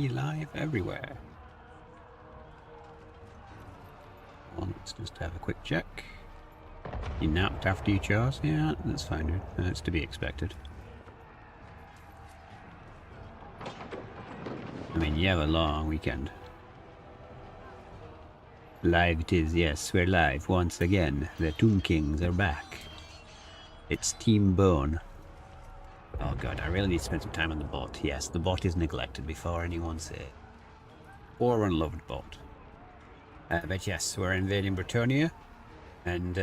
live everywhere. Well, let's just have a quick check. You napped after you chose? Yeah, that's fine, dude. That's to be expected. I mean, you have a long weekend. Live it is, yes, we're live once again. The Tomb Kings are back. It's Team Bone. Oh god, I really need to spend some time on the bot. Yes, the bot is neglected before anyone says. Poor unloved bot. But yes, we're invading Bretonia, and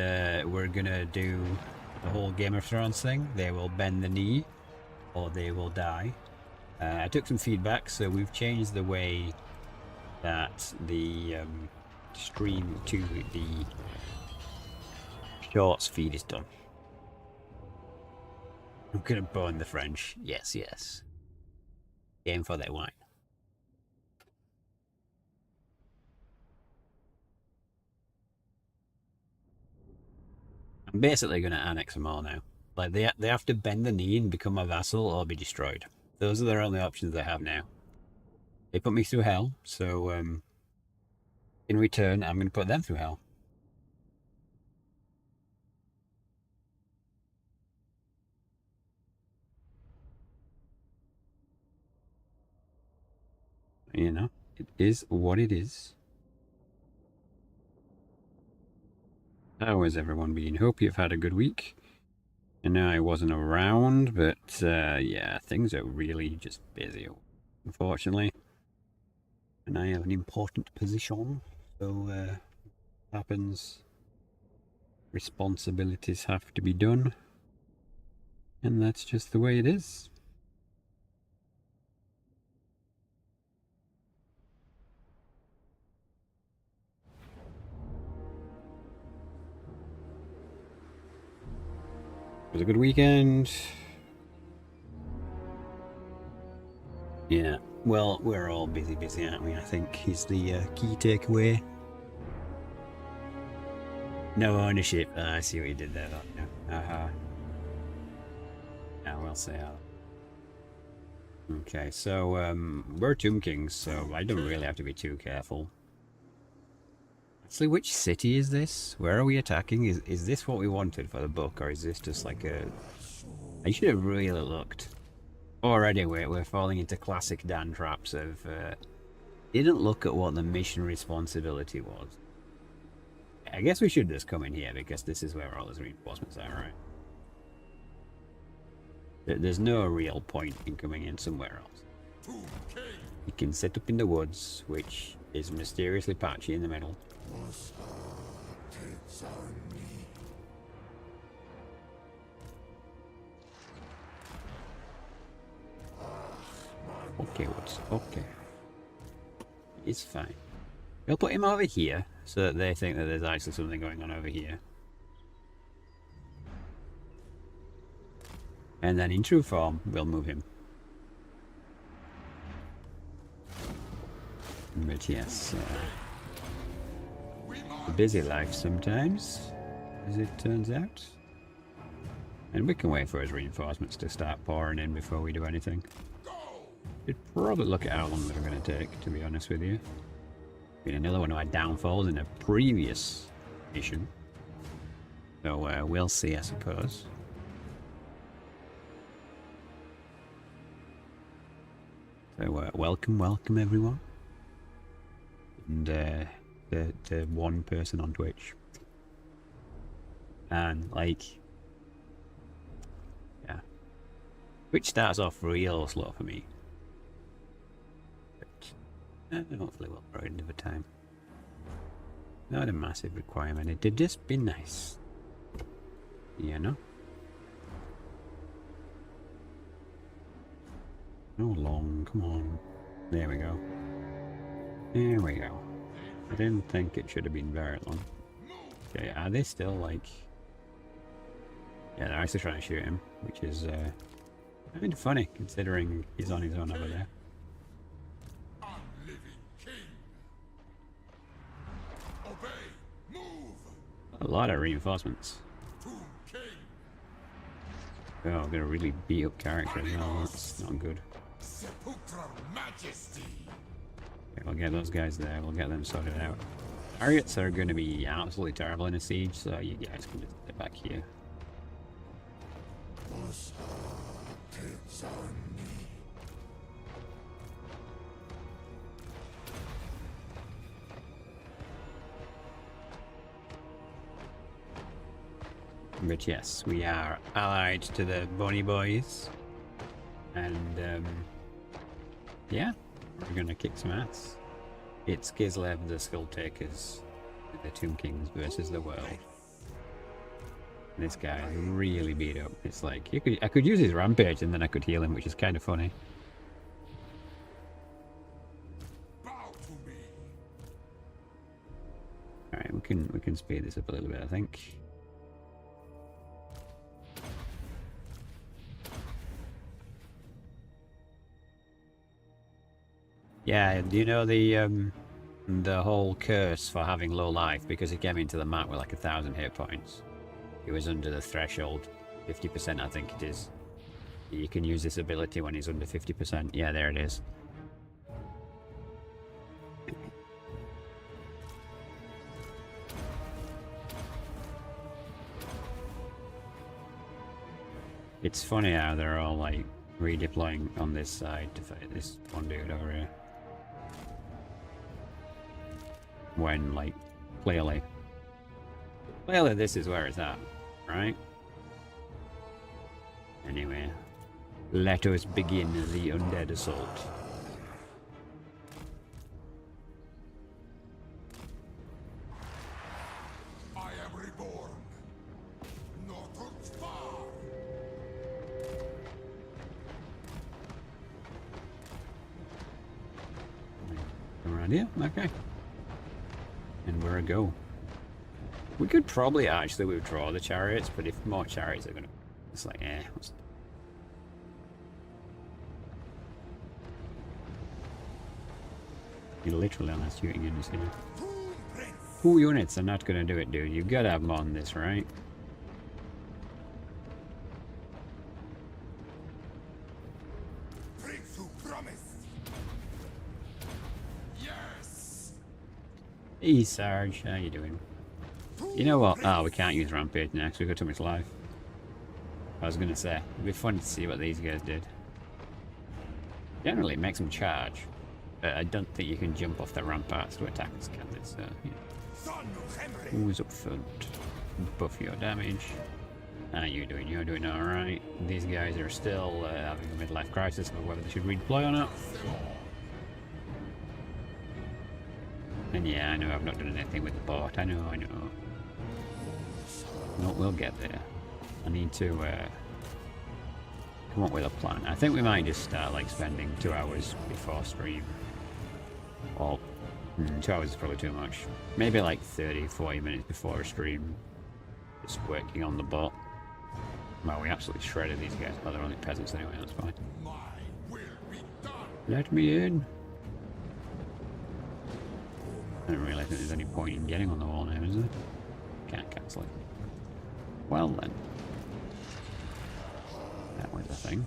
we're gonna do the whole Game of Thrones thing. They will bend the knee, or they will die. I took some feedback, so we've changed the way that the stream to the shorts feed is done. I'm gonna burn the French. Yes, yes. Game for that wine. I'm basically gonna annex them all now. Like they have to bend the knee and become a vassal or be destroyed. Those are their only options they have now. They put me through hell, so in return I'm gonna put them through hell. You know, it is what it is. How has everyone been? Hope you've had a good week. I know I wasn't around, but yeah, things are really just busy, unfortunately. And I have an important position, so happens. Responsibilities have to be done, and that's just the way it is. It was a good weekend. Yeah, well, we're all busy, aren't we? I think is the key takeaway. No ownership. I see what you did there. Yeah, we'll see how. Okay, so we're Tomb Kings, so I don't really have to be too careful. Actually, which city is this? Where are we attacking? Is this what we wanted for the book, or is this just like a... I should have really looked. Already we're falling into classic Dan traps of... didn't look at what the mission responsibility was. I guess we should just come in here, because this is where all those reinforcements are, right? There's no real point in coming in somewhere else. You can set up in the woods, which is mysteriously patchy in the middle. Okay, woods. Okay. It's fine. We'll put him over here, so that they think that there's actually something going on over here. And then in true form, we'll move him. But yes, a busy life sometimes, as it turns out. And we can wait for his reinforcements to start pouring in before we do anything. Should probably look at how long they're going to take, to be honest with you. Been another one of my downfalls in a previous mission. So we'll see, I suppose. So welcome everyone. And the one person on Twitch. And like, yeah, Twitch starts off real slow for me. But hopefully we'll grow into the time. Not a massive requirement. It'd just be nice, you know. No long, come on. There we go. There we go. I didn't think it should have been very long. Okay, are they still like... Yeah, they're actually trying to shoot him, which is kind of funny considering he's on his own over there. A lot of reinforcements. Oh, I'm gonna really beat up characters now. That's not good. Sepulchral majesty. Okay, we'll get those guys there. We'll get them sorted out. Chariots are going to be absolutely terrible in a siege, so you guys can just get back here. But yes, we are allied to the Bonnie Boys. And, yeah, we're gonna kick some ass. It's Kislev, the Skull Takers, the Tomb Kings versus the world. This guy is really beat up. It's like, I could use his rampage and then I could heal him, which is kind of funny. Alright, we can speed this up a little bit, I think. Yeah, do you know the whole curse for having low life? Because he came into the map with like 1,000 hit points. He was under the threshold, 50% I think it is. You can use this ability when he's under 50%. Yeah, there it is. It's funny how they're all like redeploying on this side to fight this one dude over here. When, like, clearly this is where it's at, right? Anyway, let us begin the undead assault. I am reborn. Not far. Come around here? Okay. And we're a go. We could probably actually withdraw the chariots, but if more chariots are gonna... It's like, eh. You're literally on that shooting units here. 2 units are not gonna do it, dude. You've gotta have more than this, right? Hey Sarge, how you doing? You know what? Oh, we can't use Rampage next, we've got too much life. I was gonna say, it'd be fun to see what these guys did. Generally, it makes them charge. But I don't think you can jump off the ramparts to attack us, can they? So, yeah. Who's up front? Buff your damage. How are you doing? You're doing alright. These guys are still having a midlife crisis of whether they should redeploy or not. And yeah, I know I've not done anything with the bot. I know. No, we'll get there. I need to come up with a plan. I think we might just start like spending 2 hours before stream. Well, 2 hours is probably too much. Maybe like 30-40 minutes before a stream. Just working on the bot. Well, we absolutely shredded these guys. Well, they're only peasants anyway, that's fine. Let me in. I don't really think there's any point in getting on the wall now, is there? Can't cancel it. Well then. That was a thing.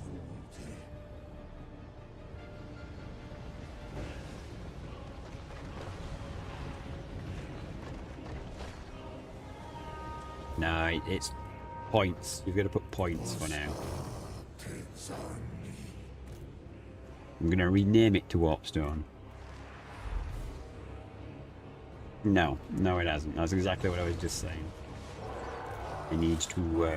No, it's points. You've got to put points for now. I'm going to rename it to Warpstone. No, it hasn't. That's exactly what I was just saying. It needs to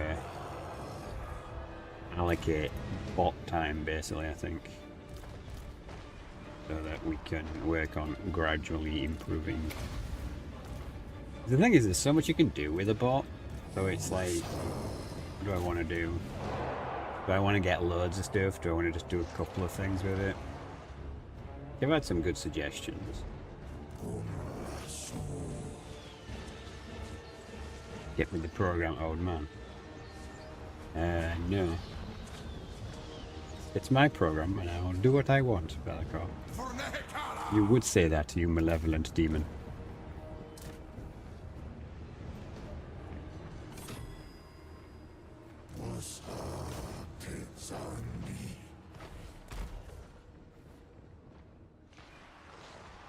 allocate bot time, basically, I think. So that we can work on gradually improving. The thing is, there's so much you can do with a bot. So it's like, what do I want to do? Do I want to get loads of stuff? Do I want to just do a couple of things with it? I've had some good suggestions. Get with the program, old man. No. It's my program, and I will do what I want, Bellicor. You would say that, you malevolent demon.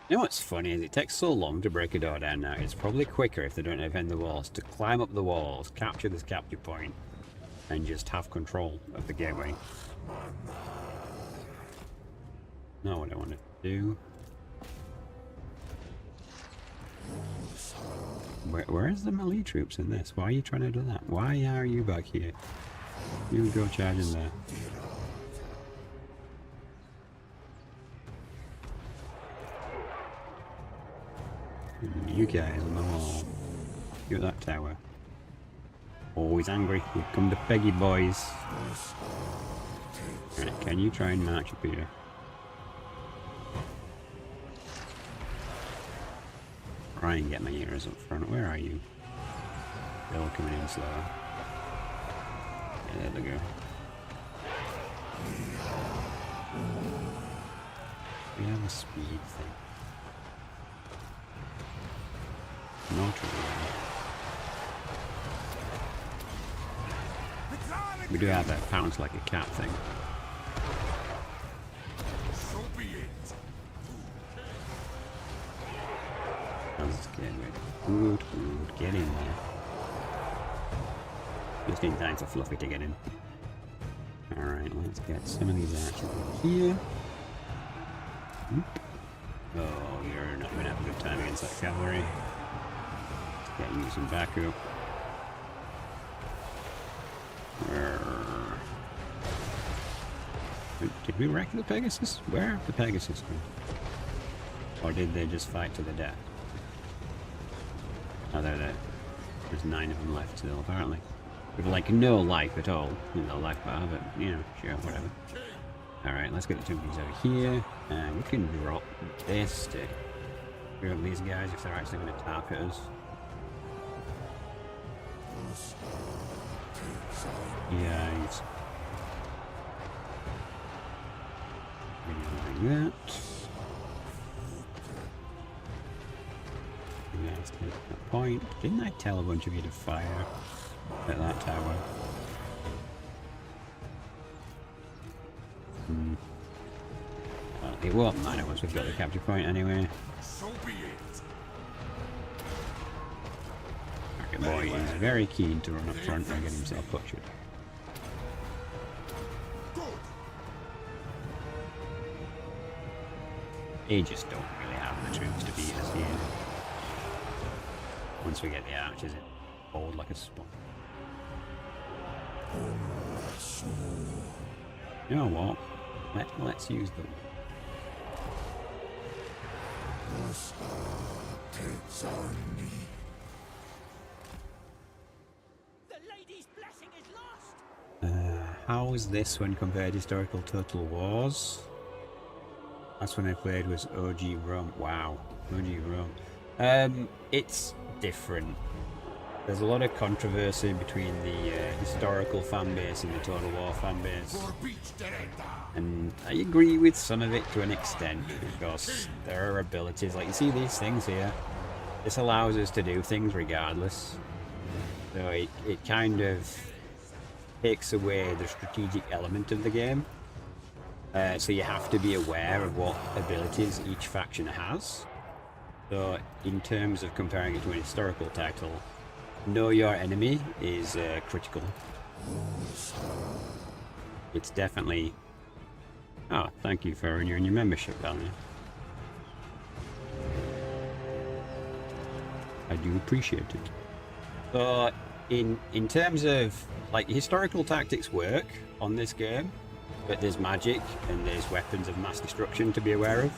You know what's funny is it takes so long to break a door down now. It's probably quicker if they don't defend the walls to climb up the walls, capture this capture point, and just have control of the gateway. Not what I wanted to do. Where's the melee troops in this? Why are you trying to do that? Why are you back here? You go charging there. You guys on the wall. You're at that tower. Oh, he's angry. Here come the Peggy boys. Right, can you try and march up here? Try and get my ears up front. Where are you? They're coming in slow. Yeah, there they go. We have a speed thing. Not really. We do have that pounce like a cat thing. So be it. Let's get it. Good, good. Get in there. Just need time for Fluffy to get in. Alright, let's get some of these archers in here. Oh, you're not going to have a good time against that cavalry. Let's get you some backup. Did we wreck the Pegasus? Where have the Pegasus gone? Or did they just fight to the death? Oh, they're there. There's 9 of them left still, apparently. With like no life at all. No life bar, but you know, sure, whatever. Alright, let's get the 2 of these over here. And we can drop this to screw up these guys if they're actually going to target us. Yikes. Like that. Let's take that point. Didn't I tell a bunch of you to fire at that tower? Well, it won't matter once we've got the capture point anyway. So be it. Market boy is very keen to run up front and get himself butchered. They just don't really have the troops to beat us here. Once we get the archers in, hold like a sponge. You know what? Let's use them. The lady's blessing is lost. How is this when compared to historical Total Wars? Last one I played was OG Rome. Wow, OG Rome. It's different. There's a lot of controversy between the historical fan base and the Total War fan base. And I agree with some of it to an extent, because there are abilities, like you see these things here. This allows us to do things regardless. So it kind of takes away the strategic element of the game. So you have to be aware of what abilities each faction has. So in terms of comparing it to an historical title, know your enemy is critical. It's definitely... Oh, thank you for renewing your membership, Valiant. I do appreciate it. So in terms of, like, historical tactics work on this game, but there's magic and there's weapons of mass destruction to be aware of.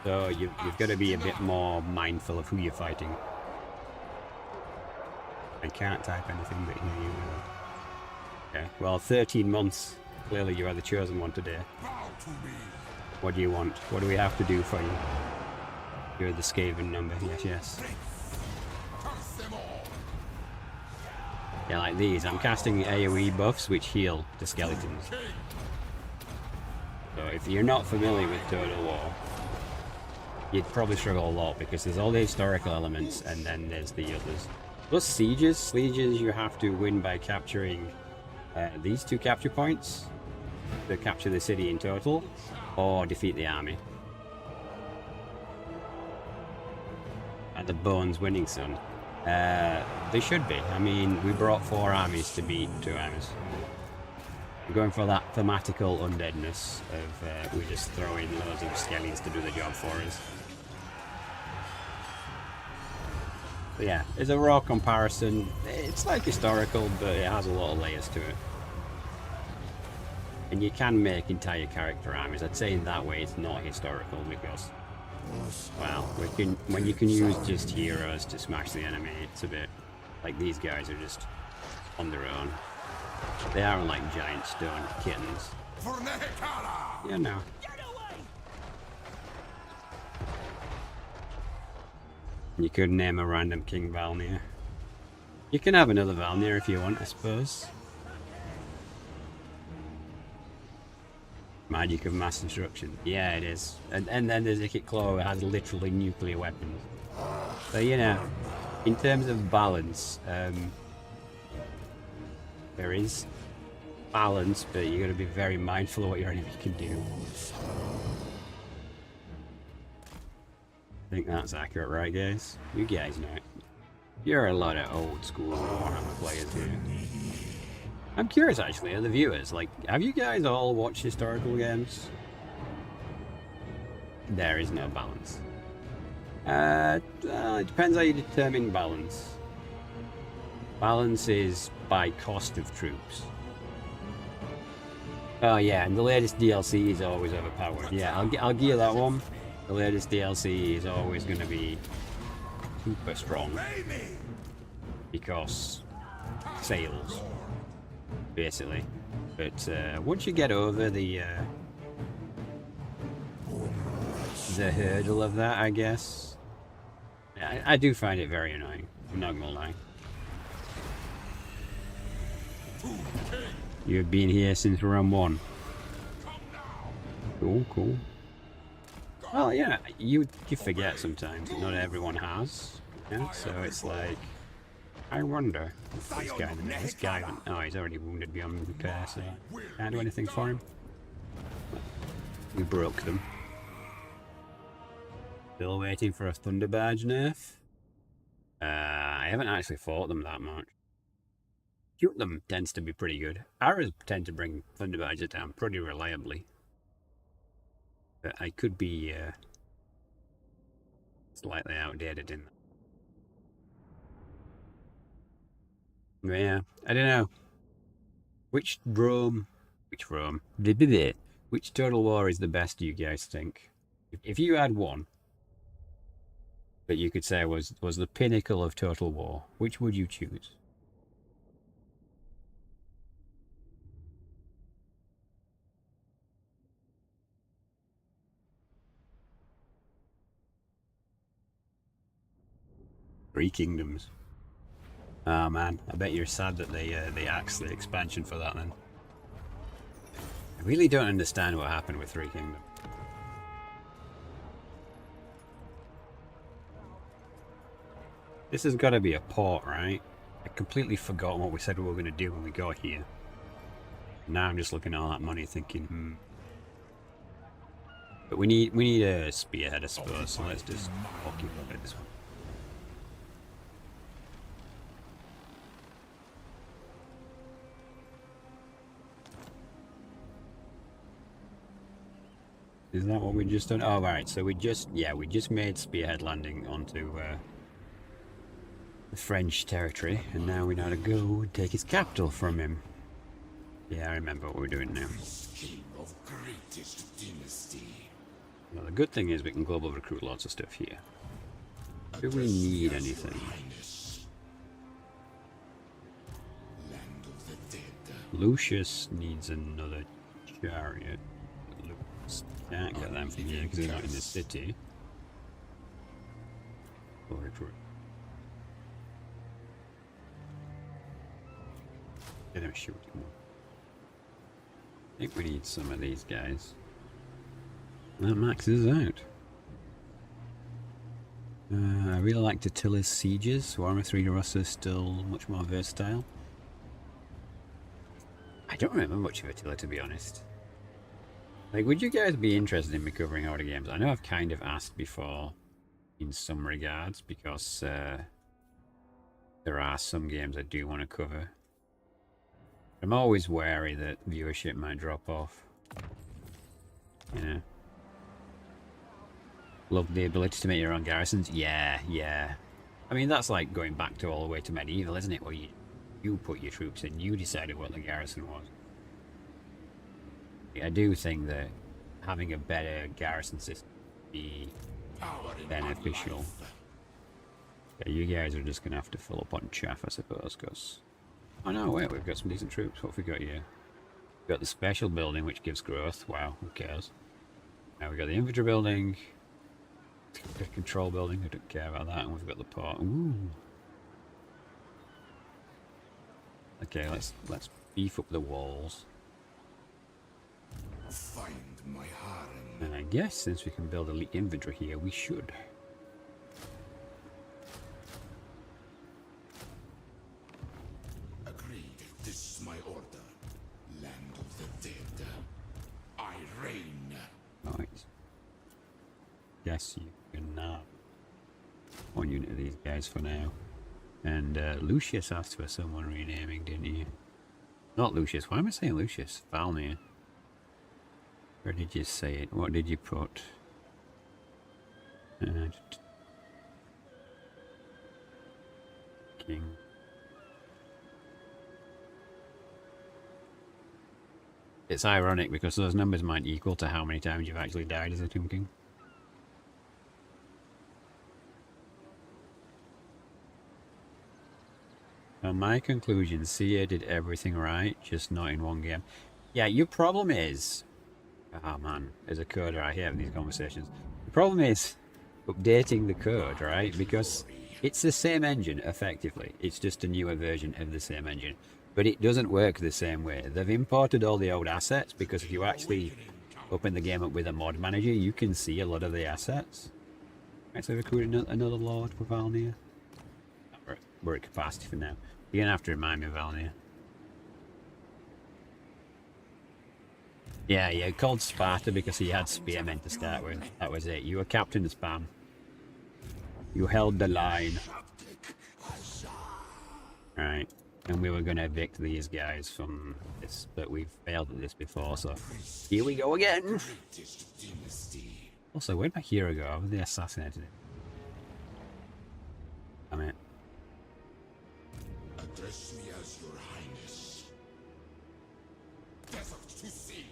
So you've got to be a bit more mindful of who you're fighting. I can't type anything but hear you. Okay, well, 13 months. Clearly you are the chosen one today. What do you want? What do we have to do for you? You're the Skaven number. Yes, yes. Yeah, like these. I'm casting AoE buffs which heal the skeletons. So if you're not familiar with Total War, you'd probably struggle a lot, because there's all the historical elements and then there's the others. Plus sieges. Sieges you have to win by capturing these 2 capture points to capture the city in total, or defeat the army. Are the bones winning, son? They should be. I mean, we brought 4 armies to beat 2 armies. We're going for that thematical undeadness of we just throw in loads of skellies to do the job for us. But yeah, it's a raw comparison. It's like historical, but it has a lot of layers to it. And you can make entire character armies. I'd say in that way it's not historical because, well, when you can use just heroes to smash the enemy, it's a bit like these guys are just on their own. They aren't like giant stone kittens. You know. You could name a random King Valnir. You can have another Valnir if you want, I suppose. Magic of mass destruction. Yeah, it is. And then there's Ikit Claw that has literally nuclear weapons. So, you know, in terms of balance, there is balance, but you got to be very mindful of what your enemy can do. I think that's accurate, right, guys? You guys know it. You're a lot of old school Warhammer players here. I'm curious, actually, of the viewers. Like, have you guys all watched historical games? There is no balance. It depends how you determine balance. Balance is by cost of troops. Oh yeah, and the latest DLC is always overpowered. Yeah, I'll gear that one. The latest DLC is always going to be super strong because sales, basically. But once you get over the hurdle of that, I guess, I do find it very annoying. I'm not gonna lie. You've been here since round 1. Cool, cool. Well, yeah, you forget sometimes. Not everyone has. Yeah, so it's like, I wonder if this guy, oh, he's already wounded beyond repair, so can't do anything for him. We broke them. Still waiting for a Thunderbarge nerf. I haven't actually fought them that much. Shoot them tends to be pretty good. Arrows tend to bring Thunderbarges down pretty reliably. But I could be slightly outdated in that. Yeah, I don't know. Which Total War is the best, do you guys think? If you had one that you could say was the pinnacle of Total War, which would you choose? Three Kingdoms. Oh man, I bet you're sad that they axed the expansion for that then. I really don't understand what happened with Three Kingdoms. This has got to be a port, right? I completely forgot what we said we were going to do when we got here. Now I'm just looking at all that money thinking, But we need a spearhead, I suppose, so let's just occupy this one. Is that what we just done? Oh, right. So we just made spearhead landing onto the French territory, and now we know how to go and take his capital from him. Yeah, I remember what we're doing now. Well, the good thing is we can global recruit lots of stuff here. Do we need anything? Lucius needs another chariot. Can't get them from here because they're not in the city. Get him shooting. I think we need some of these guys. That maxes out. I really like Tatilla's sieges. Warhammer 3 Rossa is still much more versatile. I don't remember much of Attila, to be honest. Like, would you guys be interested in me covering older games? I know I've kind of asked before, in some regards, because there are some games I do want to cover. I'm always wary that viewership might drop off. You know. Love the ability to make your own garrisons. Yeah, yeah. I mean, that's like going back to all the way to medieval, isn't it? Where you put your troops in, you decided what the garrison was. I do think that having a better garrison system would be beneficial. Yeah, you guys are just going to have to fill up on chaff, I suppose, because... Oh no, wait, we've got some decent troops. What have we got here? We've got the special building, which gives growth. Wow, who cares? Now we've got the infantry building. The control building, I don't care about that. And we've got the port. Ooh. Okay, let's beef up the walls. Find my harem. And I guess since we can build elite infantry here, we should. Agreed. This is my order. Land of the dead. I reign. Right. Yes, you can one unit of these guys for now. And Lucius asked for someone renaming, didn't you? Not Lucius. Why am I saying Lucius? Valmir. Where did you say it? What did you put? King. It's ironic because those numbers might equal to how many times you've actually died as a Tomb King. Well, my conclusion, Sia did everything right, just not in one game. Yeah, your problem is... Oh man, as a coder I hear these conversations. The problem is updating the code, right? Because it's the same engine, effectively. It's just a newer version of the same engine. But it doesn't work the same way. They've imported all the old assets, because if you actually open the game up with a mod manager, you can see a lot of the assets. Right, so recruiting another lord for Valmir. We're at capacity for now. You're gonna have to remind me of Valmir. Yeah, yeah, called Sparta because he had spearmen to start with. That was it. You were Captain Spam. You held the line. Right. And we were going to evict these guys from this, but we've failed at this before, so here we go again. Also, where'd my hero go? Have they assassinated him? Damn it. Address me as your highness. Desert to sea.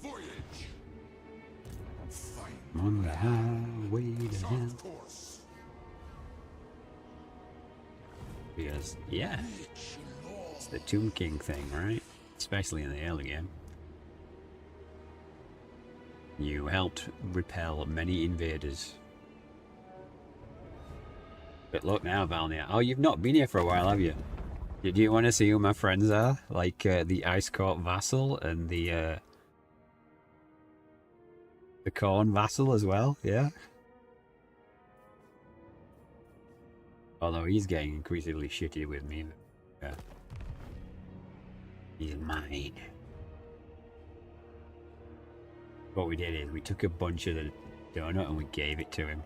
Voyage. Find On the highway to hell. of course. Because, yeah, it's the Tomb King thing, right? Especially in the early game. You helped repel many invaders. But look now, Valmir. Oh, you've not been here for a while, have you? Do you want to see who my friends are? Like the Ice Court Vassal and the Corn Vassal as well, yeah? Although he's getting increasingly shitty with me. Yeah. He's mine. What we did is we took a bunch of the donut and we gave it to him.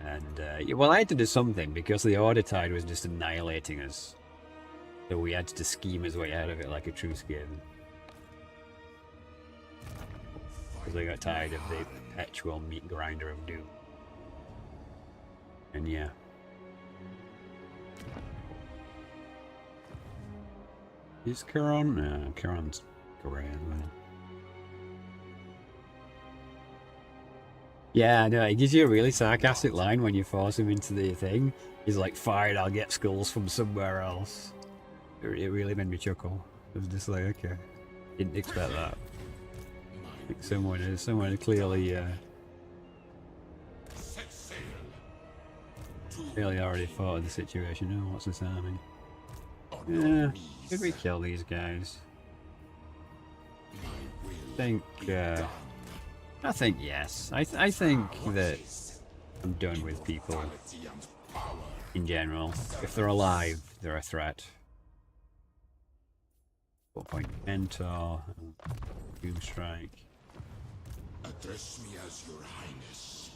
And, well, I had to do something because the Ordertide was just annihilating us. So we had to scheme his way out of it like a true skin. Because I got tired of the perpetual meat grinder of doom. And yeah. Is Charon? No, Charon's great, isn't it? Yeah, no, it gives you a really sarcastic line when you force him into the thing. He's like, fine, I'll get skulls from somewhere else. It really made me chuckle. It was just like, okay. Didn't expect that. Like someone clearly, clearly already thought of the situation. Oh, what's this army? Yeah, should we kill these guys? I think yes. I think that I'm done with people in general. If they're alive, they're a threat. 4-point mentor, Doom Strike. Address me as your highness.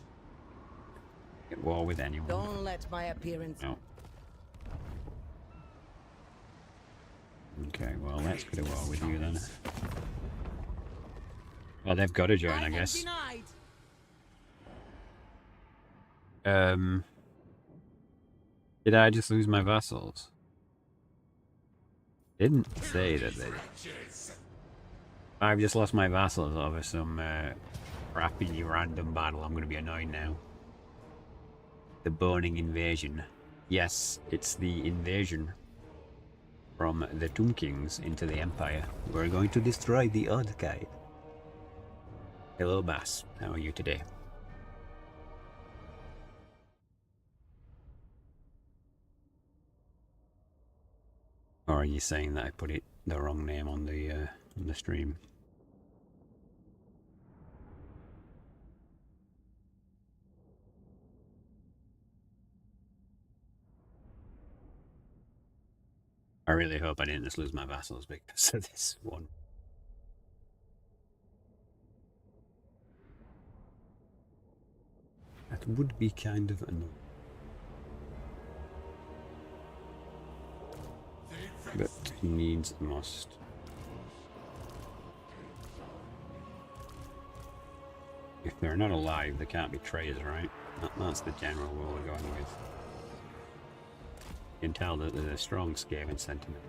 At war with anyone. Don't let my appearance. No. Okay, well, let's go to war with you then. Well, they've got to join, I guess. Denied. Did I just lose my vassals? Didn't say that they... I've just lost my vassals over some crappy random battle. I'm going to be annoyed now. The Burning Invasion. Yes, it's the invasion from the Tomb Kings into the Empire. We're going to destroy the Ordertide. Hello, Bass. How are you today? Or are you saying that I put the wrong name on the stream? I really hope I didn't just lose my vassals because of this one. That would be kind of annoying. But needs must. If they're not alive, they can't be traitors, right? That's the general rule we're going with. You can tell that there's a strong Skaven sentiment.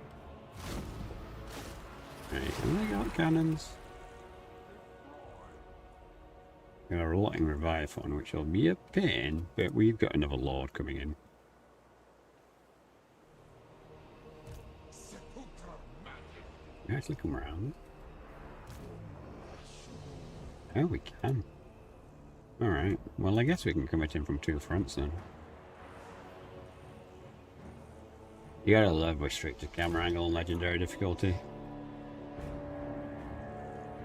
Right, and they got cannons. We got a rotting Reviathon, which will be a pain, but we've got another Lord coming in. Can we actually come around? Oh, we can. Alright, well I guess we can come at him from two fronts then. You gotta love restricted camera angle and legendary difficulty.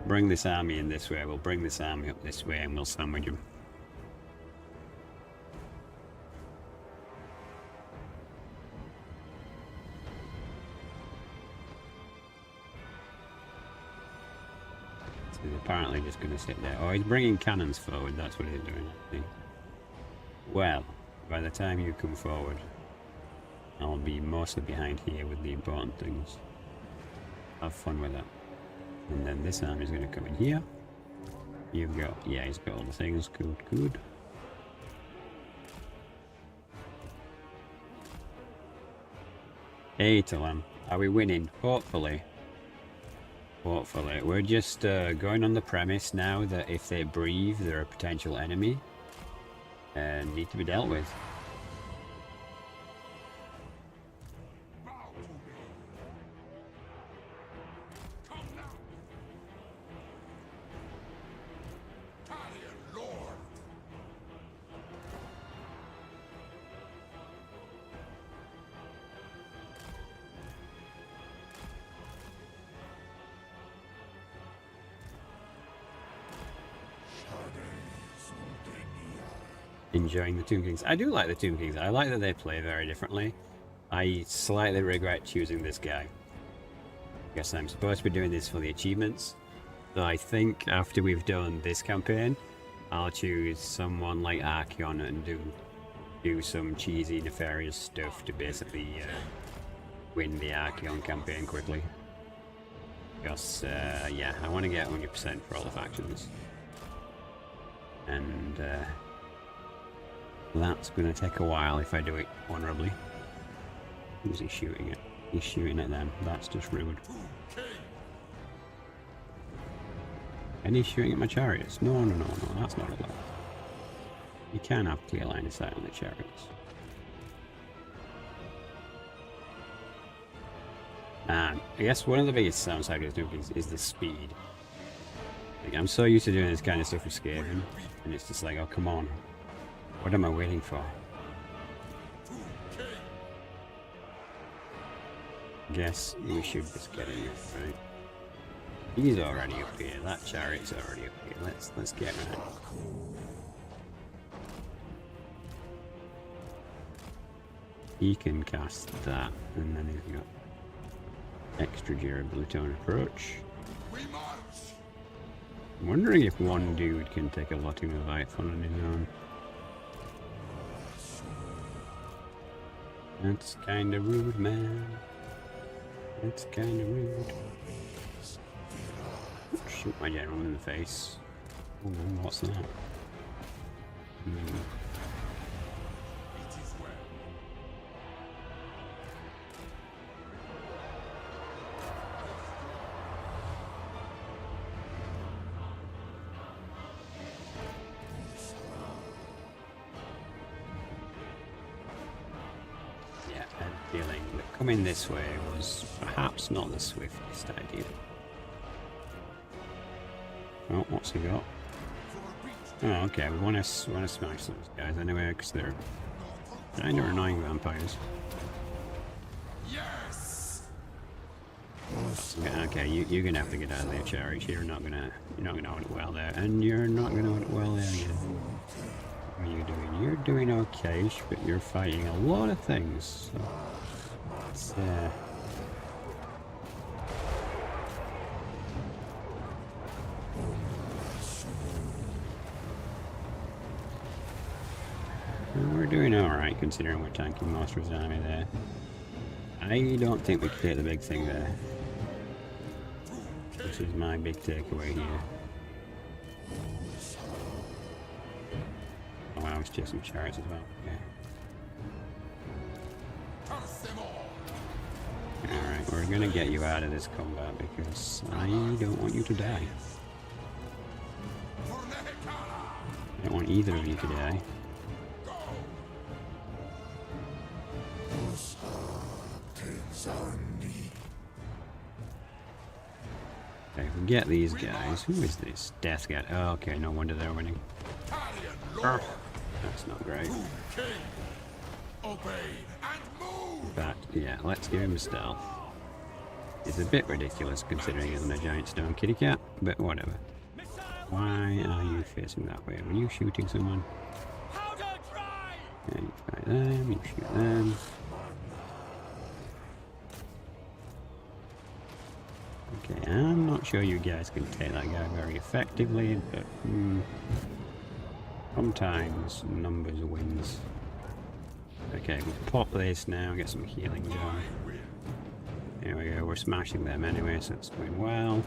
Bring this army in this way, we'll bring this army up this way and we'll sandwich them. So he's apparently just gonna sit there. Oh, he's bringing cannons forward, that's what he's doing, I think. Well, by the time you come forward, I'll be mostly behind here with the important things. Have fun with that. And then this army's going to come in here. You've got, yeah, he's got all the things. Good, good. Hey, Talam. Are we winning? Hopefully. Hopefully. We're just going on the premise now that if they breathe, they're a potential enemy and need to be dealt with. Enjoying the Tomb Kings. I do like the Tomb Kings. I like that they play very differently. I slightly regret choosing this guy. Guess I'm supposed to be doing this for the achievements. So I think after we've done this campaign, I'll choose someone like Archeon and do some cheesy, nefarious stuff to basically win the Archeon campaign quickly. Because, yeah, I want to get 100% for all the factions. And, that's going to take a while if I do it honourably. Who's he shooting at? He's shooting at them. That's just rude. And he's shooting at my chariots. No, no, no, no. That's not allowed. You can have clear line of sight on the chariots. And I guess one of the biggest downsides with Tomb Kings is the speed. Like, I'm so used to doing this kind of stuff with Skaven, and it's just like, oh, come on. What am I waiting for? Guess we should just get in, right? He's already up here. That chariot's already up here. Let's get around. He can cast that, and then he's got extra durability on approach. I'm wondering if one dude can take a Lotting Leviathan on his own. That's kind of rude, man. That's kind of rude. Shoot my general in the face. Oh, what's that? Yeah, I had a feeling that coming this way was perhaps not the swiftest idea. Oh, what's he got? Oh, okay, we want to smash those guys anyway, because they're kind of annoying vampires. Yes. Okay, you're gonna have to get out of there, Cherish. You're not gonna hold it well there, and you're not gonna hold it well there either. What are you doing? You're doing okay, but you're fighting a lot of things. So it's we're doing alright considering we're tanking most of his army there. I don't think we can take the big thing there. This is my big takeaway here. Oh, I was chasing chariots as well. Okay. Alright, we're gonna get you out of this combat because I don't want you to die. I don't want either of you to die. Okay, if we get these guys. Who is this? Death Guard. Oh, okay, no wonder they're winning. That's not great. But, yeah, let's give him a stealth. It's a bit ridiculous considering he's a giant stone kitty cat, but whatever. Why are you facing that way? Were you shooting someone? Okay, you fight them, you shoot them. Okay, I'm not sure you guys can take that guy very effectively, but sometimes numbers wins. Okay, we'll pop this now, get some healing going. There we go, we're smashing them anyway, so it's going well.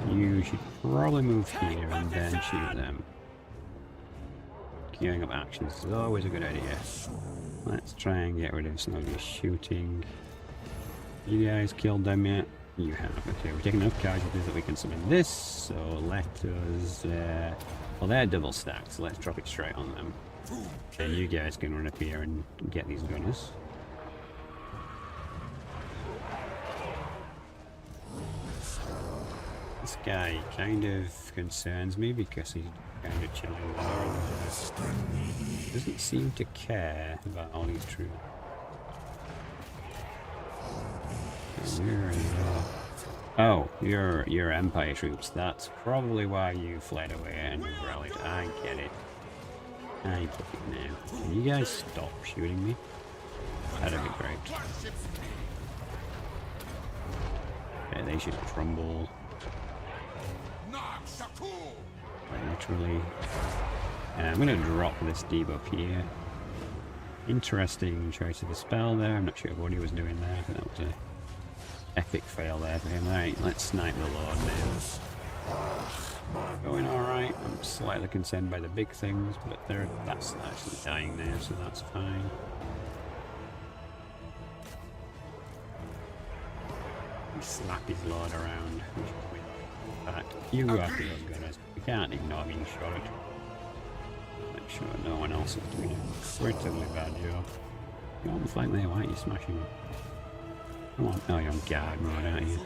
You should probably move here and then shoot them. Queuing up actions is always a good idea. Let's try and get rid of some of this shooting. You guys killed them yet? You have. Okay, we're taking enough casualties that we can summon this, so let us... well, they're double stacked, so let's drop it straight on them. Okay, you guys can run up here and get these gunners. This guy kind of concerns me because he's kind of chilling there. Doesn't seem to care about all these troops. Oh, you're Empire troops. That's probably why you fled away and you rallied. I get it. I get it now. Can you guys stop shooting me? That'd be great. Okay, they should crumble. Quite literally. I'm gonna drop this debuff here. Interesting choice of the spell there. I'm not sure what he was doing there. I think that was a epic fail there for him. Alright, let's snipe the Lord now. Going alright. I'm slightly concerned by the big things, but that's actually dying now, so that's fine. We slap his Lord around. In fact, you go after those gunners. We can't ignore being shot at. Make sure no one else is doing a relatively bad job. You're almost like there, why aren't you smashing them? Come on. Oh, you're on guard mode, aren't you?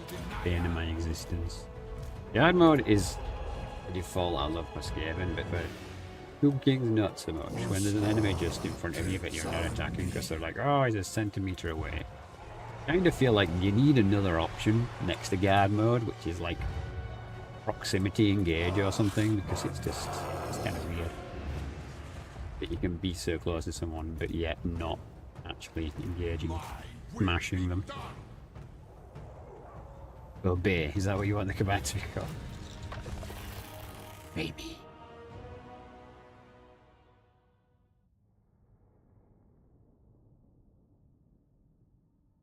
Bane of my existence. Guard mode is the default I love for Skaven, but for Tomb Kings not so much. When there's an enemy just in front of you but you're not attacking because they're like, oh, he's a centimetre away. I kind of feel like you need another option next to guard mode, which is like proximity engage or something, because it's kind of weird that you can be so close to someone but yet not actually engaging, smashing them. Obey, is that what you want the command to be called? Maybe.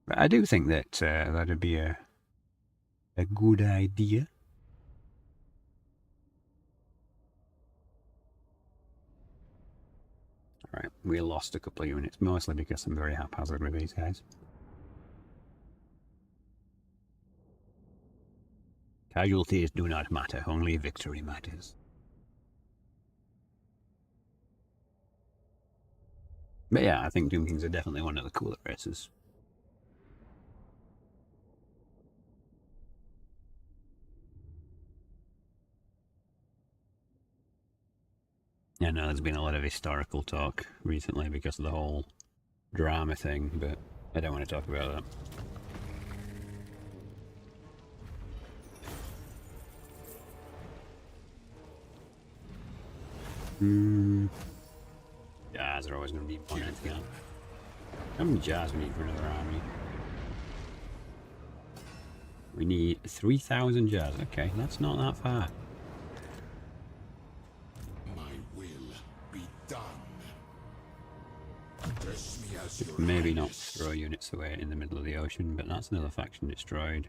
But I do think that that'd be a good idea. Alright, we lost a couple of units, mostly because I'm very haphazard with these guys. Casualties do not matter, only victory matters. But yeah, I think Doom Kings are definitely one of the cooler races. I know there's been a lot of historical talk recently because of the whole drama thing, but I don't want to talk about that. Jars are always going to be more than anything else. How many jars we need for another army? We need 3,000 jars. Okay, that's not that far. My will be done. Address me as your Maybe not highness. throw units away in the middle of the ocean, but that's another faction destroyed.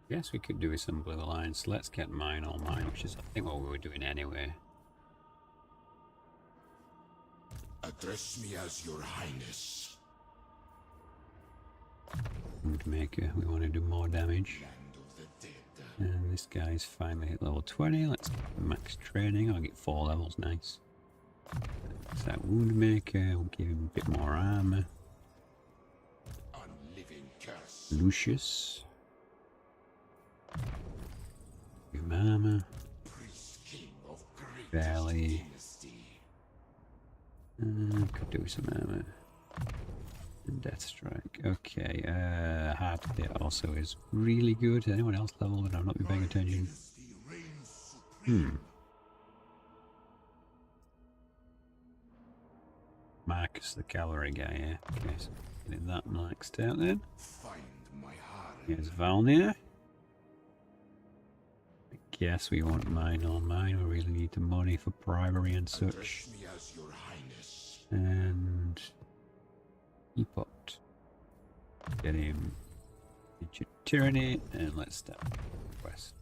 Yes, we could do with some Blue Alliance. Let's get mine all mine, which is I think what we were doing anyway. Address me as your highness. Woodmaker, we want to do more damage. Land of the dead. And this guy's finally hit level 20. Let's get max training. I'll get 4 levels, nice. That's that Woundmaker, we'll give him a bit more armor. Unliving curse. Lucius. Give him armor. Priest king of great Valley. dynasty. Could do some armor. And Death Strike. Okay, Hard Hit also is really good. Is anyone else level but I've not been paying attention? Marcus the cavalry guy, yeah. Okay, so getting that maxed out then. Find my harem. Here's Valnir. I guess we want mine on mine. We really need the money for primary and such. Address me as your highness. And Epot. Get him into tyranny and let's start quest.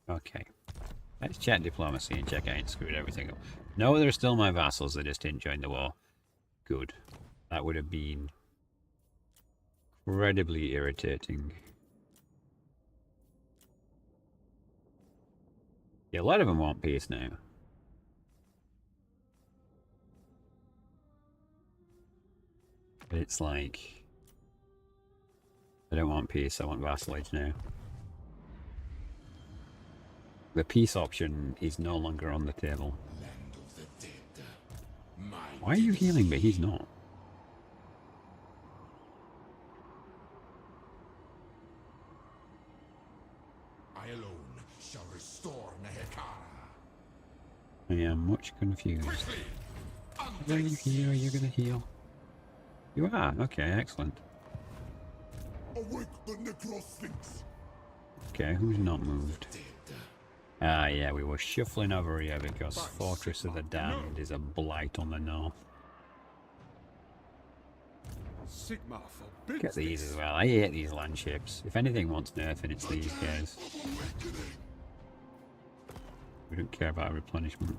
Okay. Let's chat diplomacy and check I ain't screwed everything up. No, they're still my vassals, they just didn't join the war. Good. That would have been incredibly irritating. Yeah, a lot of them want peace now. But it's like, I don't want peace, I want vassalage now. The peace option is no longer on the table. Land of the dead. My Why are you healing but he's not? I alone shall restore Nehekara. I am much confused. Quickly! Are you here? Are you gonna heal? You are? Okay, excellent. Awake the Necrosphinx. Okay, who's not moved? Dead. Ah, yeah, we were shuffling over here because Fortress of the Damned is a blight on the north. Sigma forbids Get these this. as well. I hate these landships. If anything wants nerfing, it's these guys. We don't care about replenishment.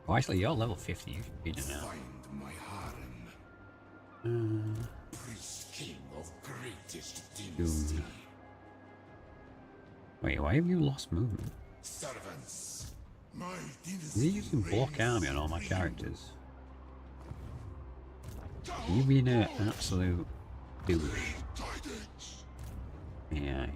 Oh, actually, you're level 50. You should be doing that. Find my harem. Priest king of greatest dynasty. Wait, why have you lost movement? Servants. My Is he dynasty. using block army on all my characters? You being an absolute douche. Yeah.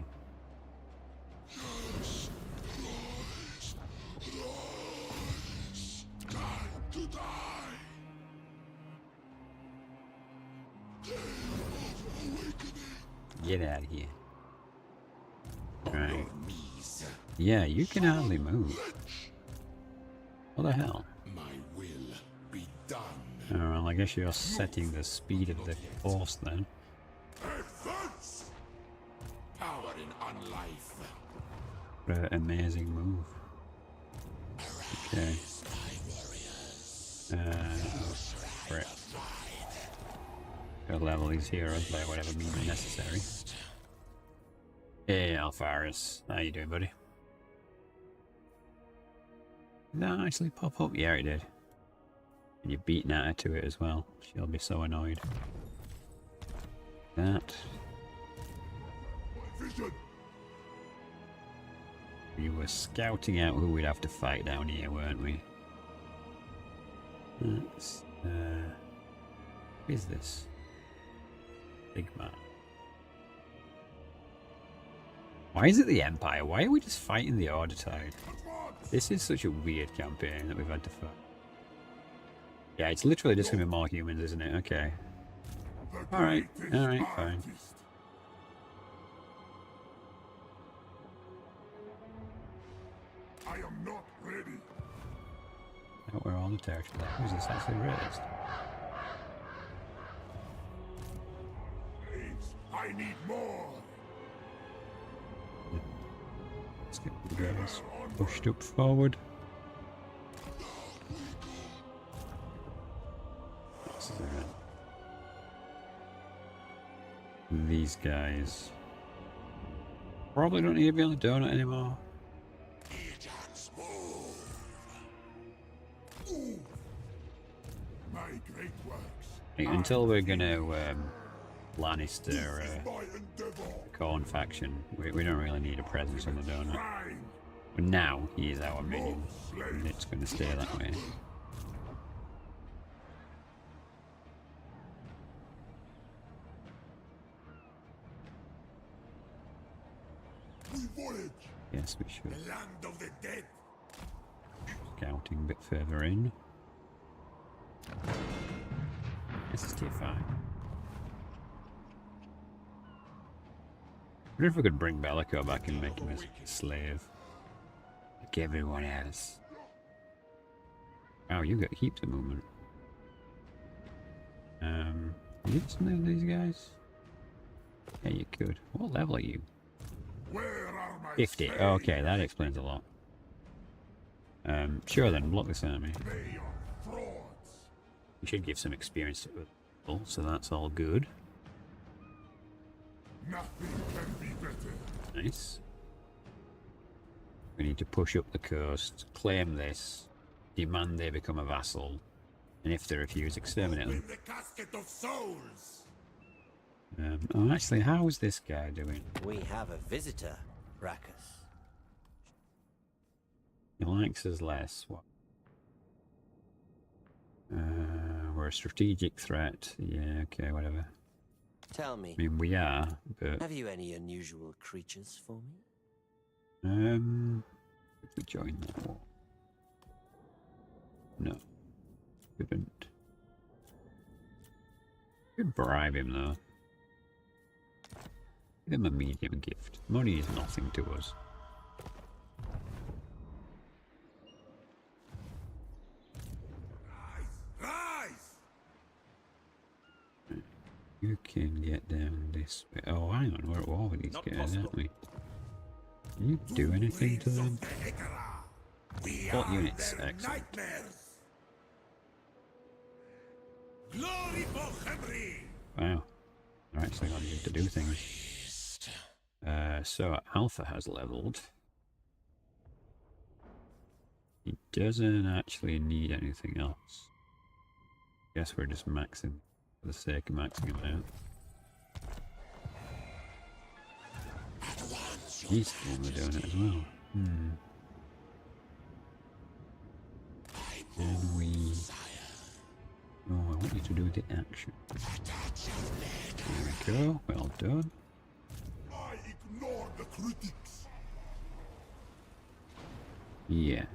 Get out of here. Right. Knees. Yeah, you can hardly move. What the hell? My will be done. Oh, well, I guess you're setting the speed of the force then. Advance. Power in unlife. What an amazing move. Okay. Oh, crap. Gotta level these heroes by whatever means necessary. Hey, Alfaris. How you doing, buddy? Did that actually pop up? Yeah, it did. And you're beating at her to it as well. She'll be so annoyed. That. We were scouting out who we'd have to fight down here, weren't we? That's, what is this? Big man. Why is it the Empire? Why are we just fighting the Ordertide? This is such a weird campaign that we've had to fight. Yeah, it's literally just gonna be more humans, isn't it? Okay. Alright, fine. I am not ready. Out where all the territory. Who's this actually raised? Please, I need more. Let's get the girls pushed up forward. These guys probably don't need to be on the donut anymore. My great works. Until we're gonna Lannister My endeavor. Corn faction, we don't really need a presence on the donut. Mine. But now he is our minion, and it's gonna stay that way. We voyage. Yes, we should. The land of the dead. Scouting a bit further in. This is tier 5. I wonder if we could bring Bellico back and make him a slave. Like everyone else. Wow, you got heaps of movement. You get some of these guys? Yeah, you could. What level are you? Where are my 50. slaves? Okay, that explains a lot. Sure then, block this army. They are frauds. We should give some experience to people, so that's all good. Nothing can be better. Nice. We need to push up the coast, claim this, demand they become a vassal, and if they refuse, exterminate them. With the casket of souls. Oh, actually, how's this guy doing? We have a visitor, Rackus. He likes us less. What? We're a strategic threat. Yeah, okay, whatever. Tell me, I mean, we are, but have you any unusual creatures for me? if we join that war. No. Couldn't. Could bribe him though. Give him a medium gift. Money is nothing to us. Rise! You can get down this way. Oh, hang on, we're at war with these guys, aren't we? Can you do anything to them? What units? Excellent. Nightmares. Glory for Henry! Wow. They're actually going to do things. So Alpha has leveled. He doesn't actually need anything else. Guess we're just maxing for the sake of maxing him out. He's the one doing it as well. Can we... Oh, I want you to do the action. There we go. Well done. I ignore the critics. Yeah.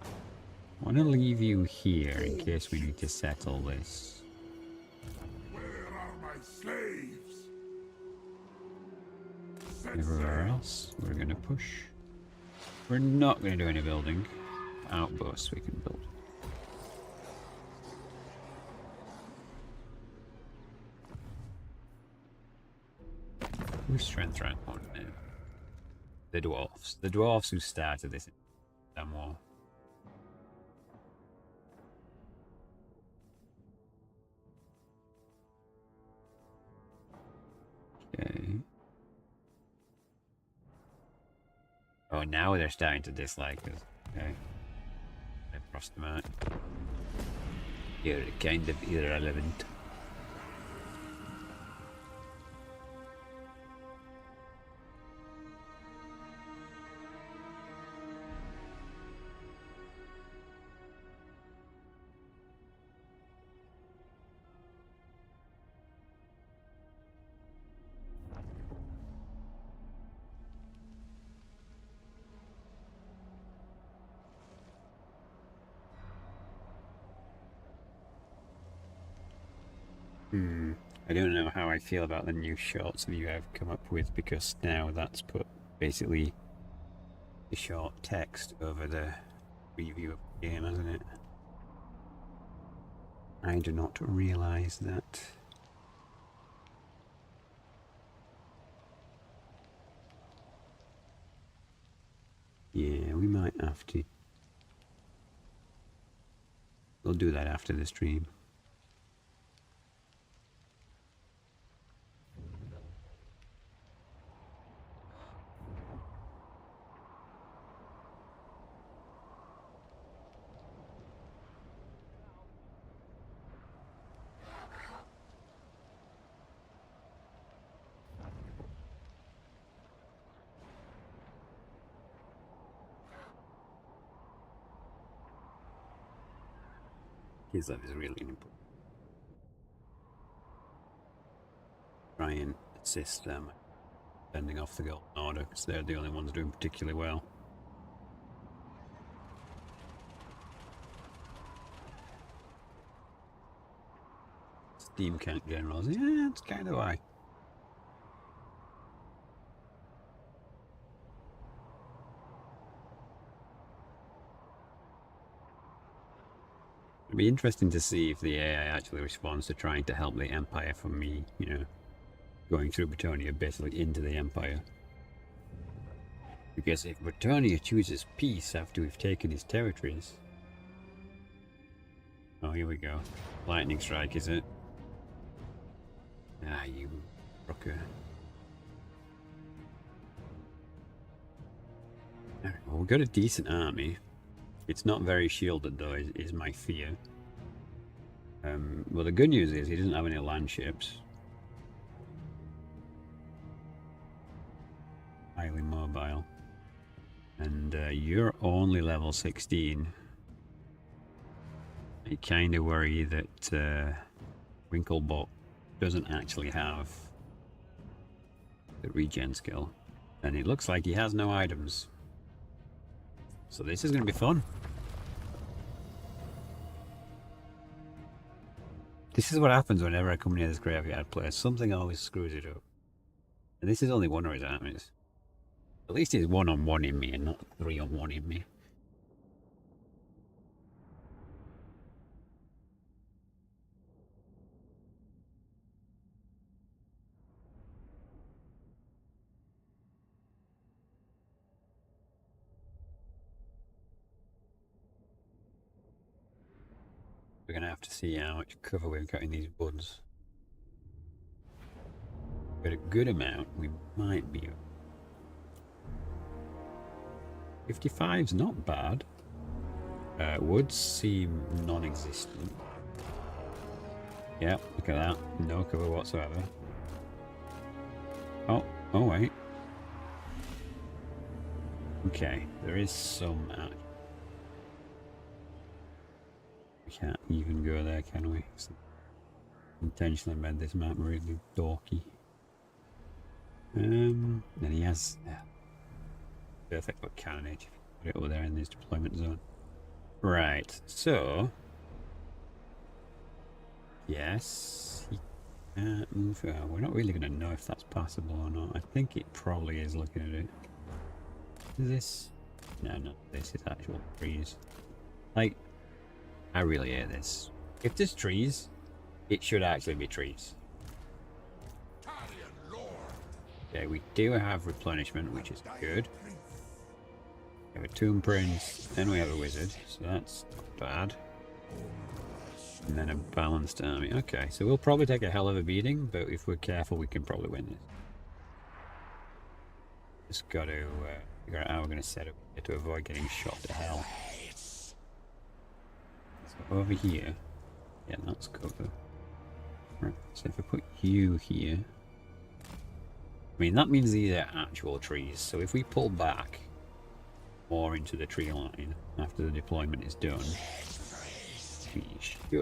I want to leave you here in case we need to settle this. Where are my slaves? Set Everywhere sail. else, we're going to push. We're not going to do any building. Outposts we can build. Who's strength rank 1 now? The dwarfs. The dwarfs who started this damn war. Okay. Oh, now they're starting to dislike us. Okay. I crossed them out. You're kind of irrelevant. I don't know how I feel about the new shorts that you have come up with, because now that's put basically the short text over the review of the game, hasn't it? I do not realise that. Yeah, we might have to. We'll do that after the stream. His love is really important. Try and assist them sending off the Golden Order, because they're the only ones doing particularly well. Steam count generals, yeah, it's kind of why. It'd be interesting to see if the AI actually responds to trying to help the Empire from me, you know, going through Bretonnia basically into the Empire. Because if Bretonnia chooses peace after we've taken his territories... Oh, here we go. Lightning strike, is it? Ah, you rocker. Well, we've got a decent army. It's not very shielded, though, is my fear. Well, the good news is he doesn't have any land ships. Highly mobile. And you're only level 16. I kind of worry that Winklebot doesn't actually have the regen skill. And it looks like he has no items. So this is going to be fun. This is what happens whenever I come near this graveyard place. Something always screws it up. And this is only one of his armies. At least he's 1-on-1 in me and not 3-on-1 in me. We're going to have to see how much cover we've got in these buds. But a good amount, we might be. 55's not bad. Woods seem non-existent. Yeah, look at that. No cover whatsoever. Oh wait. Okay, there is some out. We can't even go there, can we? Intentionally made this map really dorky. Then he has perfect for cannonage. Put it over there in this deployment zone. Right, so yes, he can't move. We're not really going to know if that's possible or not. I think it probably is looking at it. Is this? No, not this. Is actual trees. Like, I really hate this. If there's trees, it should actually be trees. Okay, we do have replenishment, which is good. We have a Tomb Prince, then we have a Wizard, so that's not bad. And then a balanced army. Okay, so we'll probably take a hell of a beating, but if we're careful, we can probably win this. Just got to figure out how we're going to set up to avoid getting shot to hell. So over here, yeah, that's cover. Right, so if I put you here, I mean, that means these are actual trees, so if we pull back more into the tree line after the deployment is done, we should be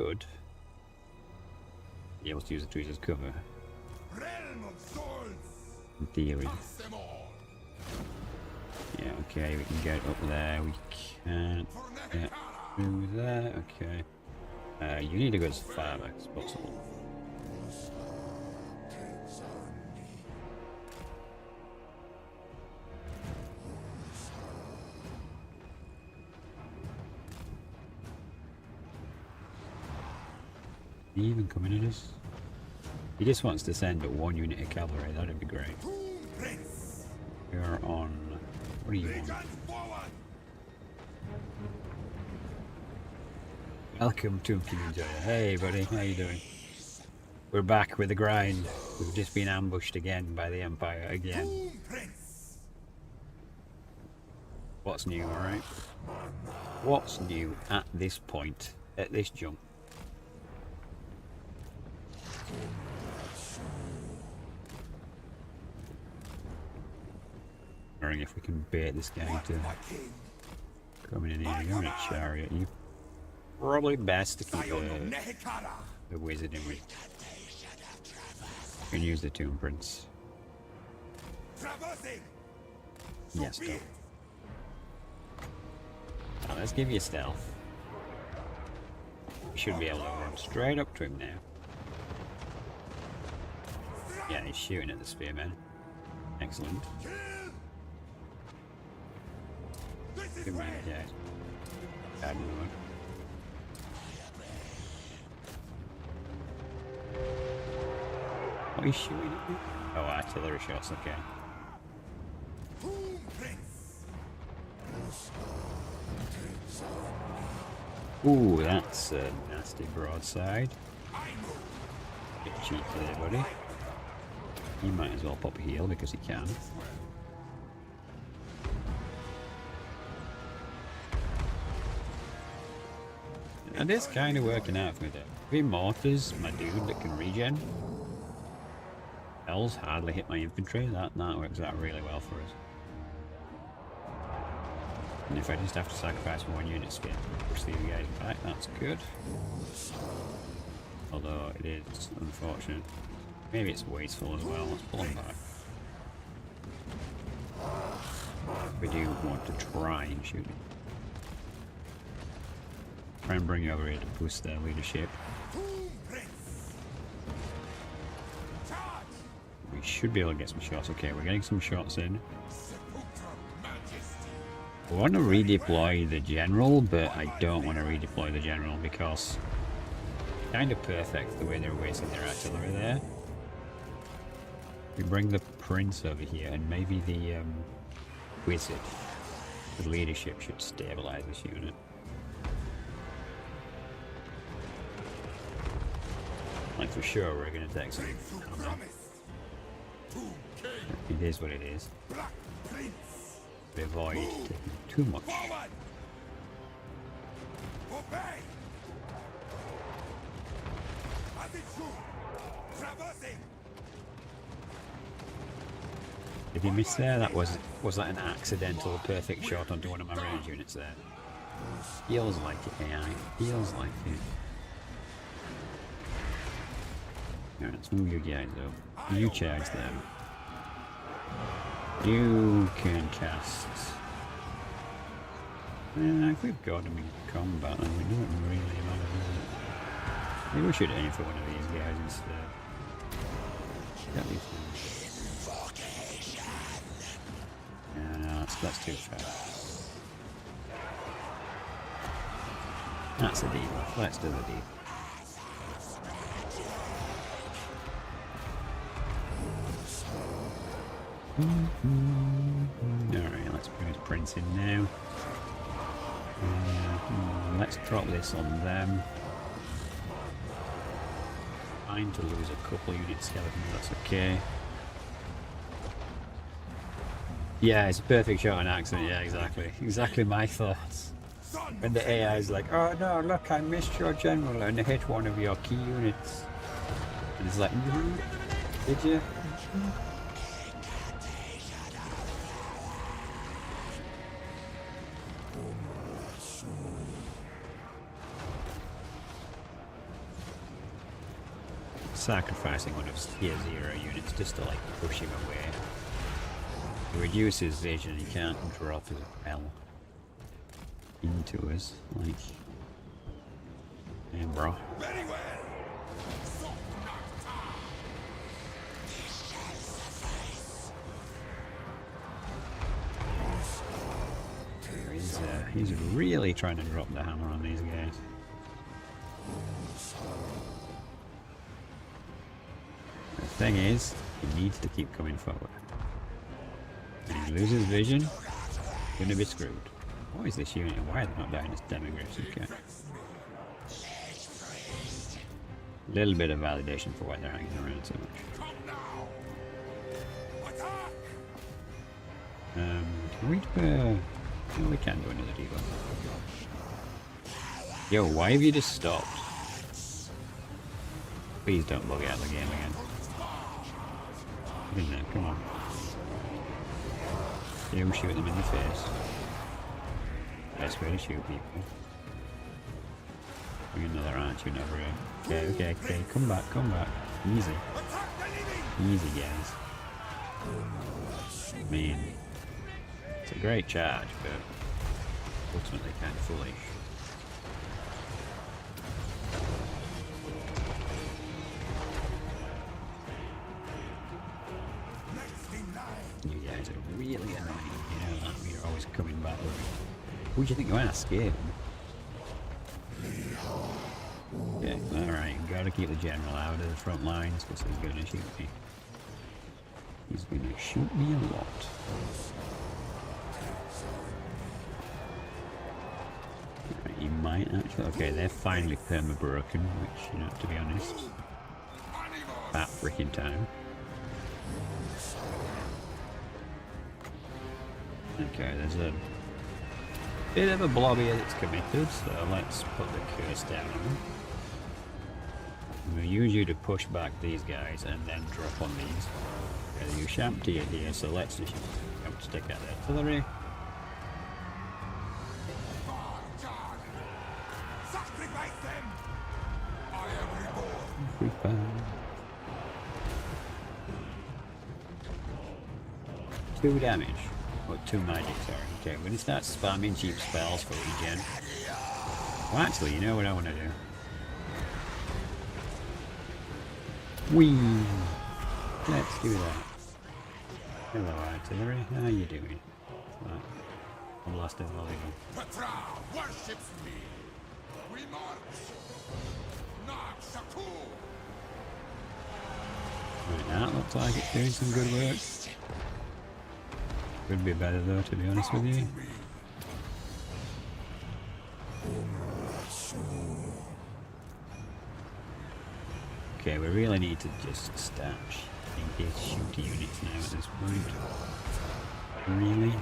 able to use the trees as cover. In theory. Yeah, okay, we can get up there, we can't get through there, okay. You need to go as far back as possible. He even coming at us? He just wants to send but one unit of cavalry, that'd be great. We're on... what are you on? Welcome to Enjoyer. Hey buddy, how you doing? We're back with the grind. We've just been ambushed again by the Empire again. What's new, alright? What's new at this point, at this jump? Wondering if we can bait this guy to come in here. You're in a chariot. You probably best to keep the wizard in with. You can use the Tomb Prince. Yes, go. Now, let's give you stealth. We should be able to run straight up to him now. Yeah, he's shooting at the spearmen. Excellent. Good man, yeah. Bad move. What are you shooting at me? Oh, artillery shots, okay. Ooh, that's a nasty broadside. Bit cheeky there, buddy. He might as well pop a heal because he can. And it's kind of working out with it. Three mortars, my dude that can regen. Hells hardly hit my infantry. That works out really well for us. And if I just have to sacrifice one unit speed to push these guys back, that's good. Although it is unfortunate. Maybe it's wasteful as well. Let's pull them back. We do want to try and shoot it. Try and bring you over here to boost their leadership. We should be able to get some shots. Okay, we're getting some shots in. I want to redeploy the general, but I don't want to redeploy the general because it's kind of perfect the way they're wasting their artillery there. We bring the prince over here and maybe the wizard. The leadership should stabilize this unit. Like for sure we're going to take some ammo. It is what it is. We avoid taking too much. Did he miss there? That was that an accidental perfect shot onto one of my range units there? Feels like it, AI. Feels like it. Alright, let's move you guys up. You charge them. You can cast. If we've got them in combat, then we don't really matter, does it? Maybe we should aim for one of these guys instead. Get these things. Yeah, no, that's too fast. That's a debuff. Let's do the debuff. Alright, let's bring his prince in now. Let's drop this on them. fine to lose a couple unit skeletons, that's okay. Yeah, it's a perfect shot on accident, yeah, exactly. Exactly my thoughts. When the AI is like, oh no, look, I missed your general and I hit one of your key units. And it's like, did you? Sacrificing one of tier 0 units just to like push him away. It reduces vision, he can't drop his hell into us, like, yeah, bro. Very well. He's really trying to drop the hammer on these guys. The thing is, he needs to keep coming forward. When he loses vision, he's gonna be screwed. What is this unit? Why are they not dying as demigraphs? Okay. A little bit of validation for why they're hanging around so much. Can we do no, we can do another debuff. Yo, why have you just stopped? Please don't bug out the game again. Get in there, come on. You shoot them in the face. Best way to shoot people. Bring another archer over here. Okay, come back. Easy. Easy, guys. I mean, it's a great charge, but ultimately kind of foolish. You guys are really annoying, you know that we're always coming back with me. Who do you think you are, scared? Okay, alright, gotta keep the general out of the front lines because he's gonna shoot me. He's gonna shoot me a lot. Right, he might actually. Okay, they're finally perma-broken, which, you know, to be honest, about freaking time. Okay, there's a bit of a blob here that's committed, so let's put the curse down on them. I'm going to use you to push back these guys and then drop on these. Okay, you shampty it here, so let's just stick at the artillery. Sacrifice them. I am reborn. 2 damage. Or 2 magic, sorry. Okay, we're going to start spamming cheap spells for regen. Well, actually, you know what I want to do? Whee! Let's do that. Hello, artillery. How you doing? Right. I'm lost in all of Petra worships me. We march. Not Shakur. Right, that looks like it's doing some good work. Could be better though, to be honest with you. Okay, we really need to just start engage shooting units now at this point. Really?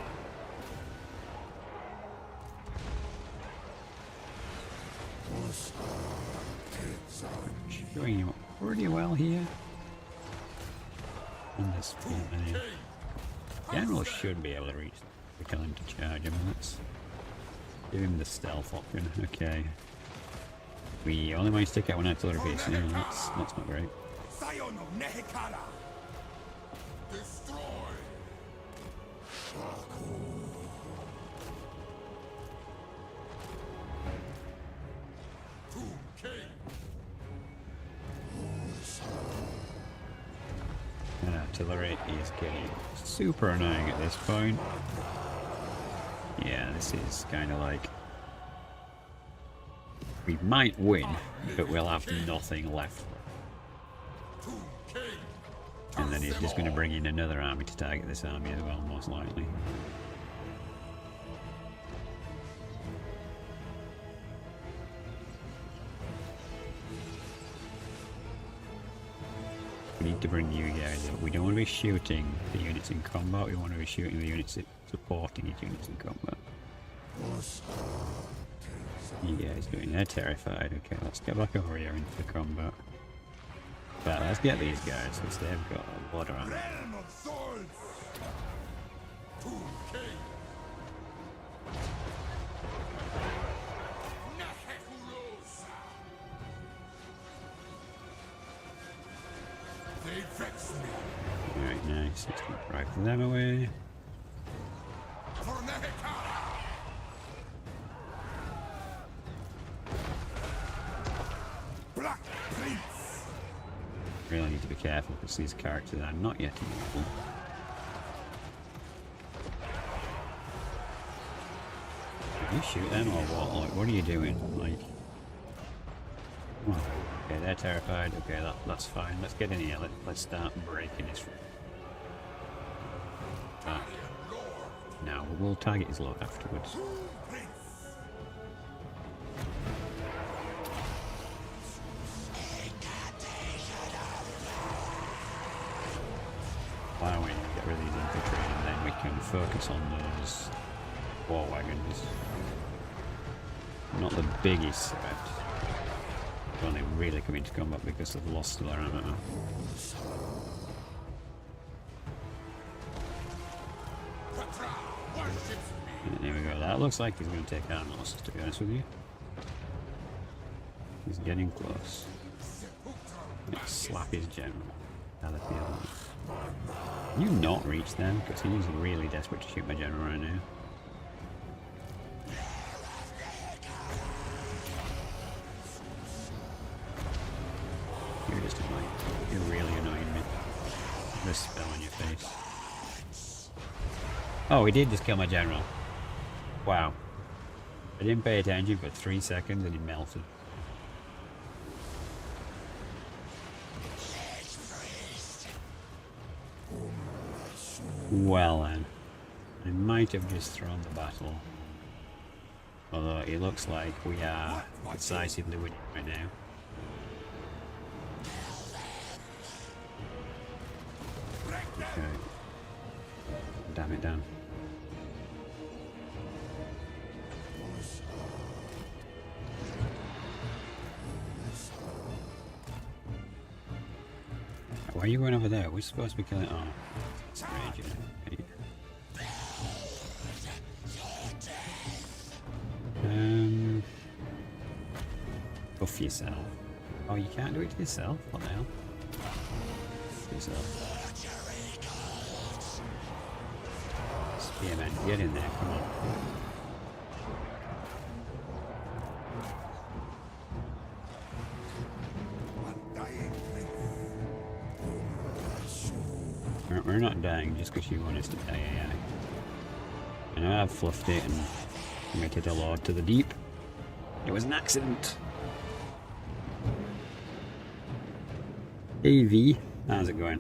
Doing pretty well here. In this field, General should be able to reach the kill him to charge him. Let's give him the stealth option. Okay. We only managed to take out 1 artillery piece. Yeah, that's not great. Destroy. And artillery is getting super annoying at this point. Yeah, this is kind of like... we might win, but we'll have nothing left. And then he's just going to bring in another army to target this army as well, most likely. We need to bring you guys up. We don't want to be shooting the units in combat, we want to be shooting the units supporting each units in combat. You guys doing? They're terrified. Okay, let's get back over here into the combat. But let's get these guys, because they've got a lot around them. Realm of swords. To king. Nahehulosa. They vex me. Alright, nice. Let's drive them away. For Nehekara. Black Prince. Really need to be careful because these characters are not yet immortal. Did you shoot them or what? Like, what are you doing? Like, okay, they're terrified. Okay, that's fine. Let's get in here. Let's start breaking his. No, we'll target his lord afterwards. Why don't we get rid of these infantry and then we can focus on those war wagons. Not the biggest threat. They've only really come into combat because they've lost their ammo. And here we go. That looks like he's going to take armor losses, to be honest with you. He's getting close. Let's slap his general. Can you not reach them? Because he's really desperate to shoot my general right now. You're just annoying. You're really annoying me. This spell on your face. Oh, he did just kill my general. Wow. I didn't pay attention for 3 seconds and he melted. Well then, I might have just thrown the battle. Although it looks like we are decisively winning right now. Okay. Damn it down. Why are you going over there? We're supposed to be killing. Oh, it's raging. Buff yourself. Oh, you can't do it to yourself? What the hell? Yourself. Spearman, get in there, come on. We're not dying just because you want us to die, AI. I know I've fluffed it and committed a lord to the deep. It was an accident. AV, how's it going?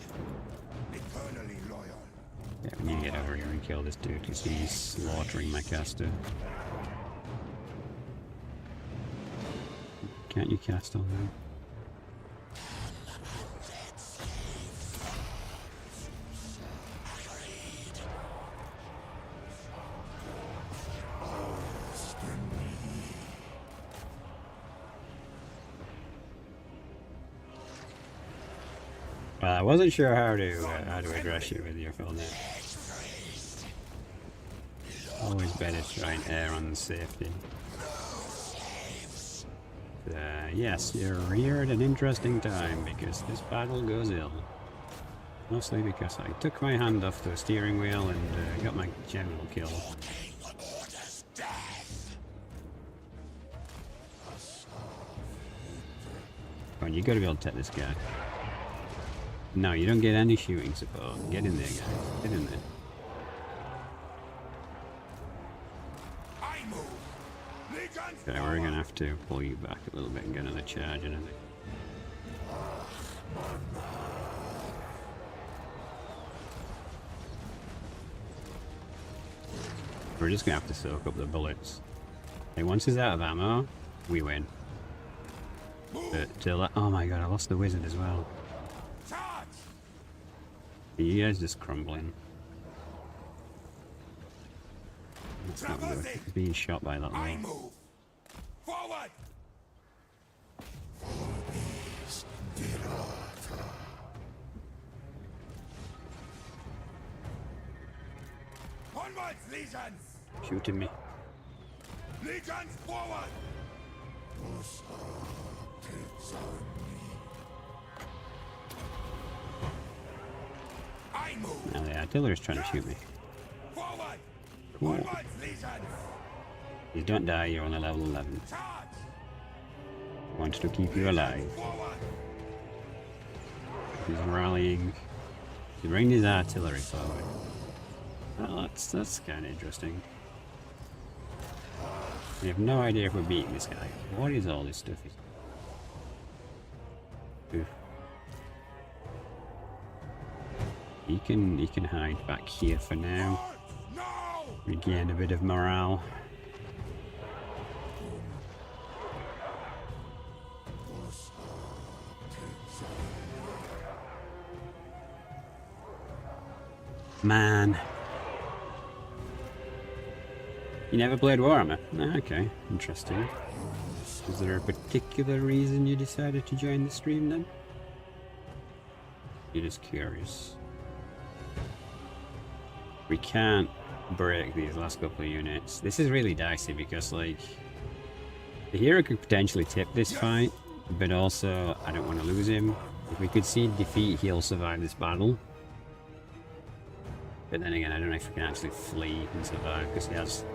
Yeah, we need to get over here and kill this dude because he's slaughtering my caster. Can't you cast on them? Well, I wasn't sure how to address you with your full name. Always better to try and err on the safety. Yes, you're here at an interesting time because this battle goes ill. Mostly because I took my hand off the steering wheel and got my general killed. Come on, you gotta be able to take this guy. No, you don't get any shooting support. Get in there, guys. Get in there. Okay, we're gonna have to pull you back a little bit and get another charge and everything. We're just gonna have to soak up the bullets. Hey, once he's out of ammo, we win. But till that, oh my god, I lost the wizard as well. Are you guys just crumbling? That's not good. He's being shot by that I wall. move. Forward. Onwards, legions. Shooting me. Legions forward. I move. Now the artillery's trying to shoot me. Forward. Cool. Onwards, legions. You don't die, you're on a level 11. Charge. Wants to keep you alive. Forward. He's rallying. He's bringing his artillery forward. Well, that's kind of interesting. We have no idea if we're beating this guy. What is all this stuff? Oof. He can hide back here for now. No. Regain a bit of morale. Man. You never played Warhammer? Ah, okay, interesting. Is there a particular reason you decided to join the stream then? You're just curious. We can't break these last couple of units. This is really dicey because, like, the hero could potentially tip this fight, but also I don't want to lose him. If we could see defeat, he'll survive this battle. But then again, I don't know if we can actually flee and survive because he has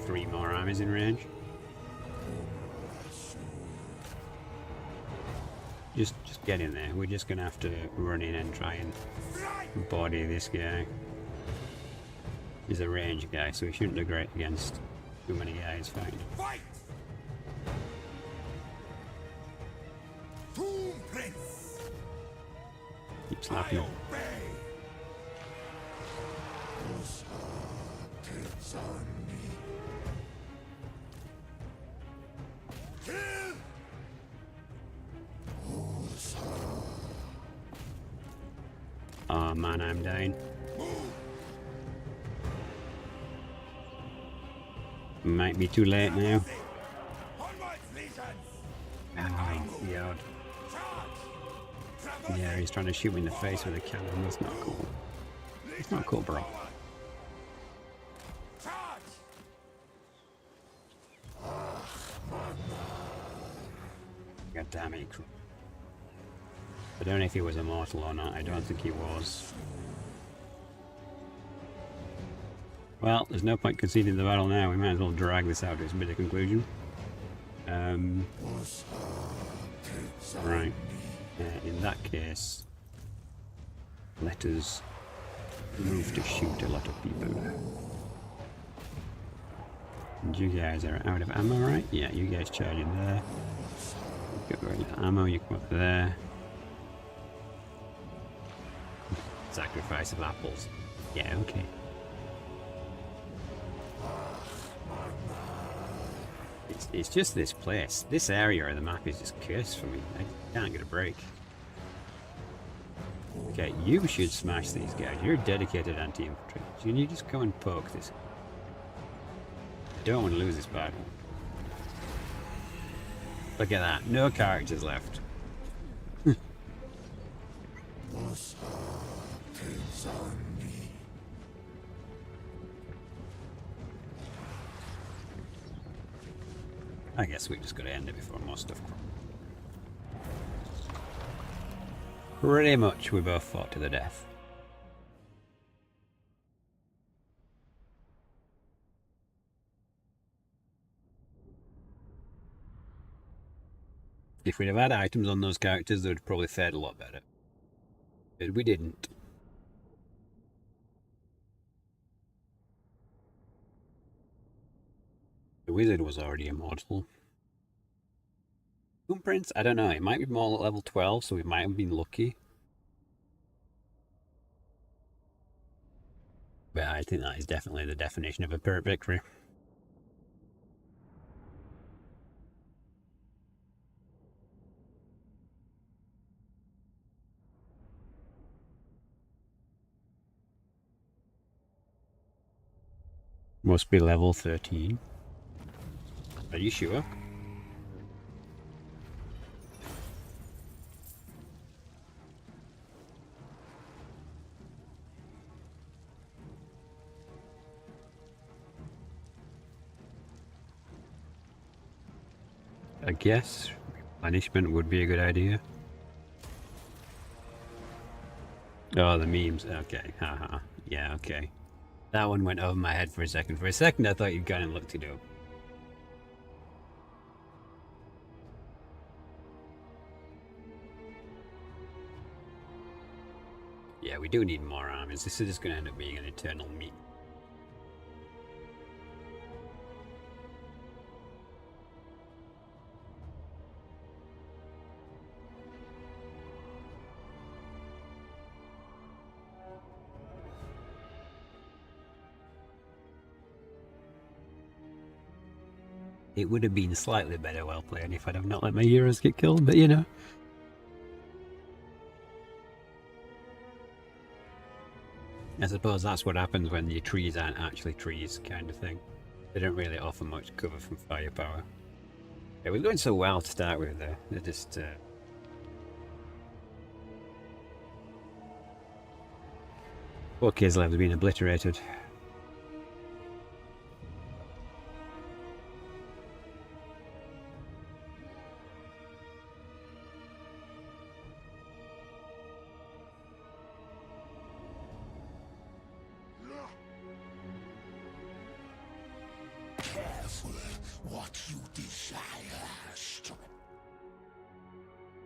3 more armies in range. Just get in there. We're just gonna have to run in and try and body this guy. He's a range guy, so he shouldn't do great against too many guys fighting. Fight. Tomb Prince. Keep slapping him. Obey. Kill. Oh man, I'm dying. Might be too late now. Onwards, legions. Oh god. Charge. Yeah, he's trying to shoot me in the face with a cannon. That's not cool. It's not cool, bro. Charge. God damn it. I don't know if he was immortal or not. I don't think he was. Well, there's no point conceding the battle now. We might as well drag this out to its bitter conclusion. Right. In that case, let us move to shoot a lot of people. And you guys are out of ammo, right? Yeah, you guys charge in there. Get rid of ammo, you come up there. Sacrifice of apples. Yeah, okay. It's just this place. This area of the map is just cursed for me. I can't get a break. Okay, you should smash these guys. You're dedicated anti-infantry. Can you just go and poke this? I don't want to lose this battle. Look at that. No characters left. I guess we just got to end it before more stuff comes. Pretty much we both fought to the death. If we'd have had items on those characters, they would have probably fared a lot better. But we didn't. The wizard was already immortal. Tomb Prince? I don't know. It might be more level 12, so we might have been lucky. But I think that is definitely the definition of a pyrrhic victory. Must be level 13. Are you sure? I guess replenishment would be a good idea. Oh, the memes. Okay, haha. Yeah, okay. That one went over my head for a second. For a second, I thought you'd gone and looked it up. Yeah, we do need more armies. This is just going to end up being an eternal meat. It would have been slightly better well played if I'd have not let my heroes get killed, but you know. I suppose that's what happens when your trees aren't actually trees, kind of thing. They don't really offer much cover from firepower. Yeah, we're going so well to start with, though. They're just... 4 Kislev have been obliterated. Careful what you desire.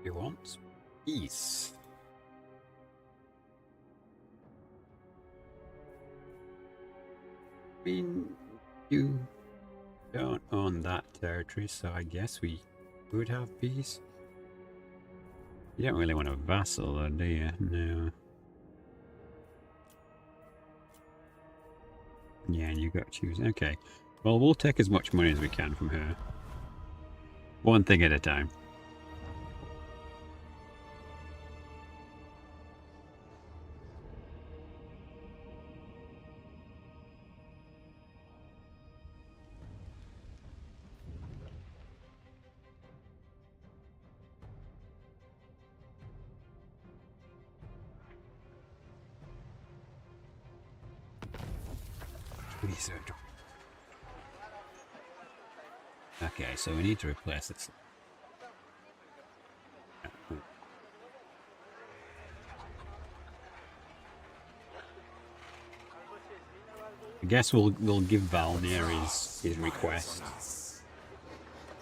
You want peace. I mean, you don't own that territory, so I guess we would have peace. You don't really want a vassal, though, do you? No. Yeah, and you've got to choose. Okay. Well, we'll take as much money as we can from her. One thing at a time. Okay, so we need to replace this. I guess we'll give Valnir his request.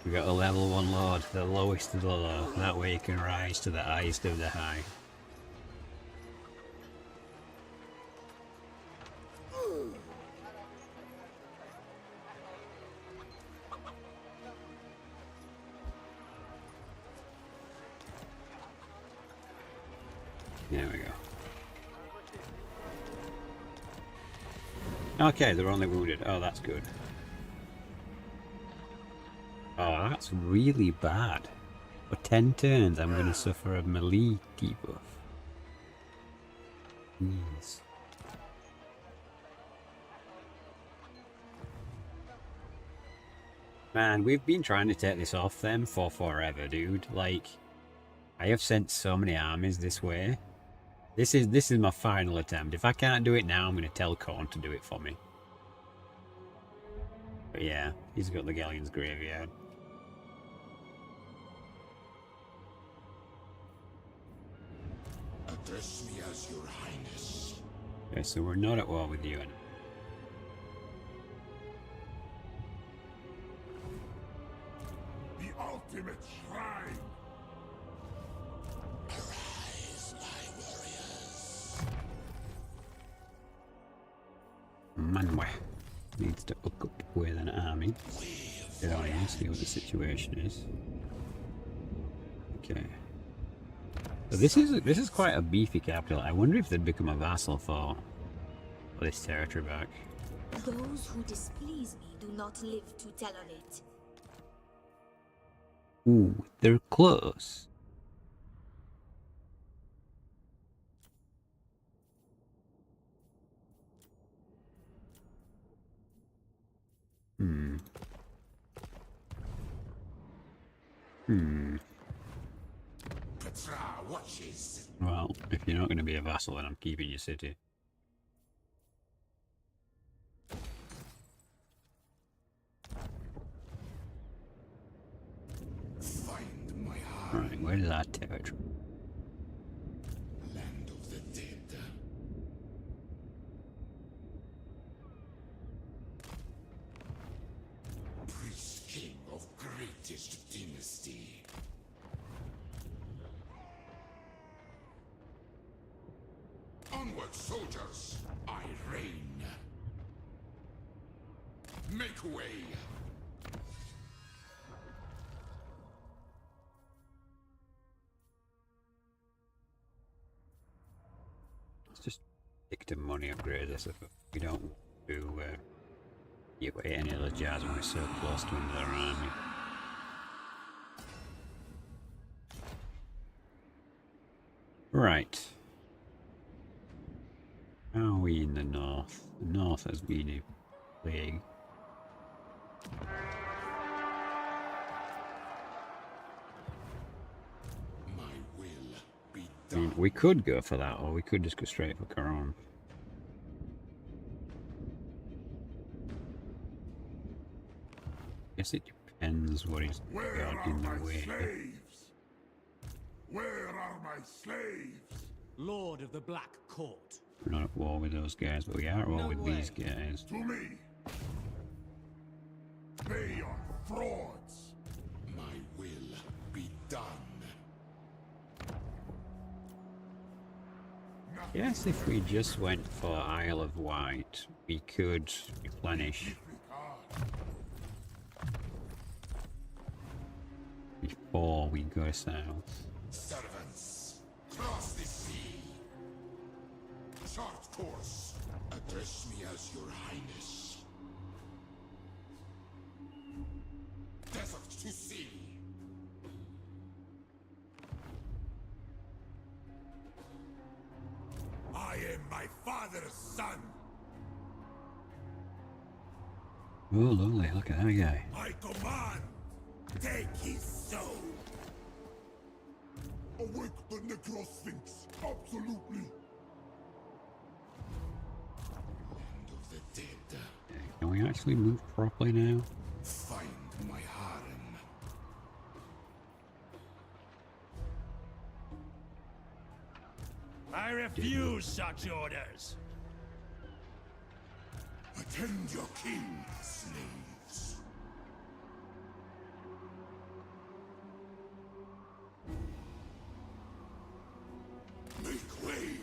We got a level 1 lord, the lowest of the low. That way he can rise to the highest of the high. There we go. Okay, they're only wounded. Oh, that's good. Oh, that's really bad. For 10 turns, I'm going to suffer a melee debuff. Jeez. Man, we've been trying to take this off them for forever, dude. Like, I have sent so many armies this way. This is my final attempt. If I can't do it now, I'm going to tell Khorne to do it for me. But yeah, he's got the Galleon's graveyard. Address me as your highness. Okay, so we're not at war with you anymore. The ultimate shrine. Arise, my warriors. Manwe needs to hook up with an army. Get on in, see what the situation is. Okay. So this is quite a beefy capital. I wonder if they'd become a vassal for this territory back. Those who displease me do not live to tell of it. Ooh, they're close. Petra watches. Well, if you're not going to be a vassal, then I'm keeping your city. Find my heart. Right, where's that territory? Land of the dead. Priest king of greatest dynasty. Onward, soldiers! I reign. Make way! Let's just pick the money upgrade this if we don't do give away any of the jazz when we're so close to another army. Right. How are we in the north? The north has been a plague. My will be I mean, done. we could go for that, or we could just go straight for Quran. Guess it depends what he's Where got are in the my way. slaves? Where are my slaves? Lord of the Black Court. We're not at war with those guys, but we are at war No with way. these guys. To me. They are frauds. My will be done. Yes, if we just went for Isle of Wight, we could replenish before we go south. Servants, cross the sea. Chart course. Address me as your highness. Desert to sea. I am my father's son. Oh, lovely, look at that guy. I command. Take his soul. Awake the Necrosphinx. Absolutely. Land of the dead. Can we actually move properly now? Find my harem. I refuse such orders. Attend your king, slaves. Make way.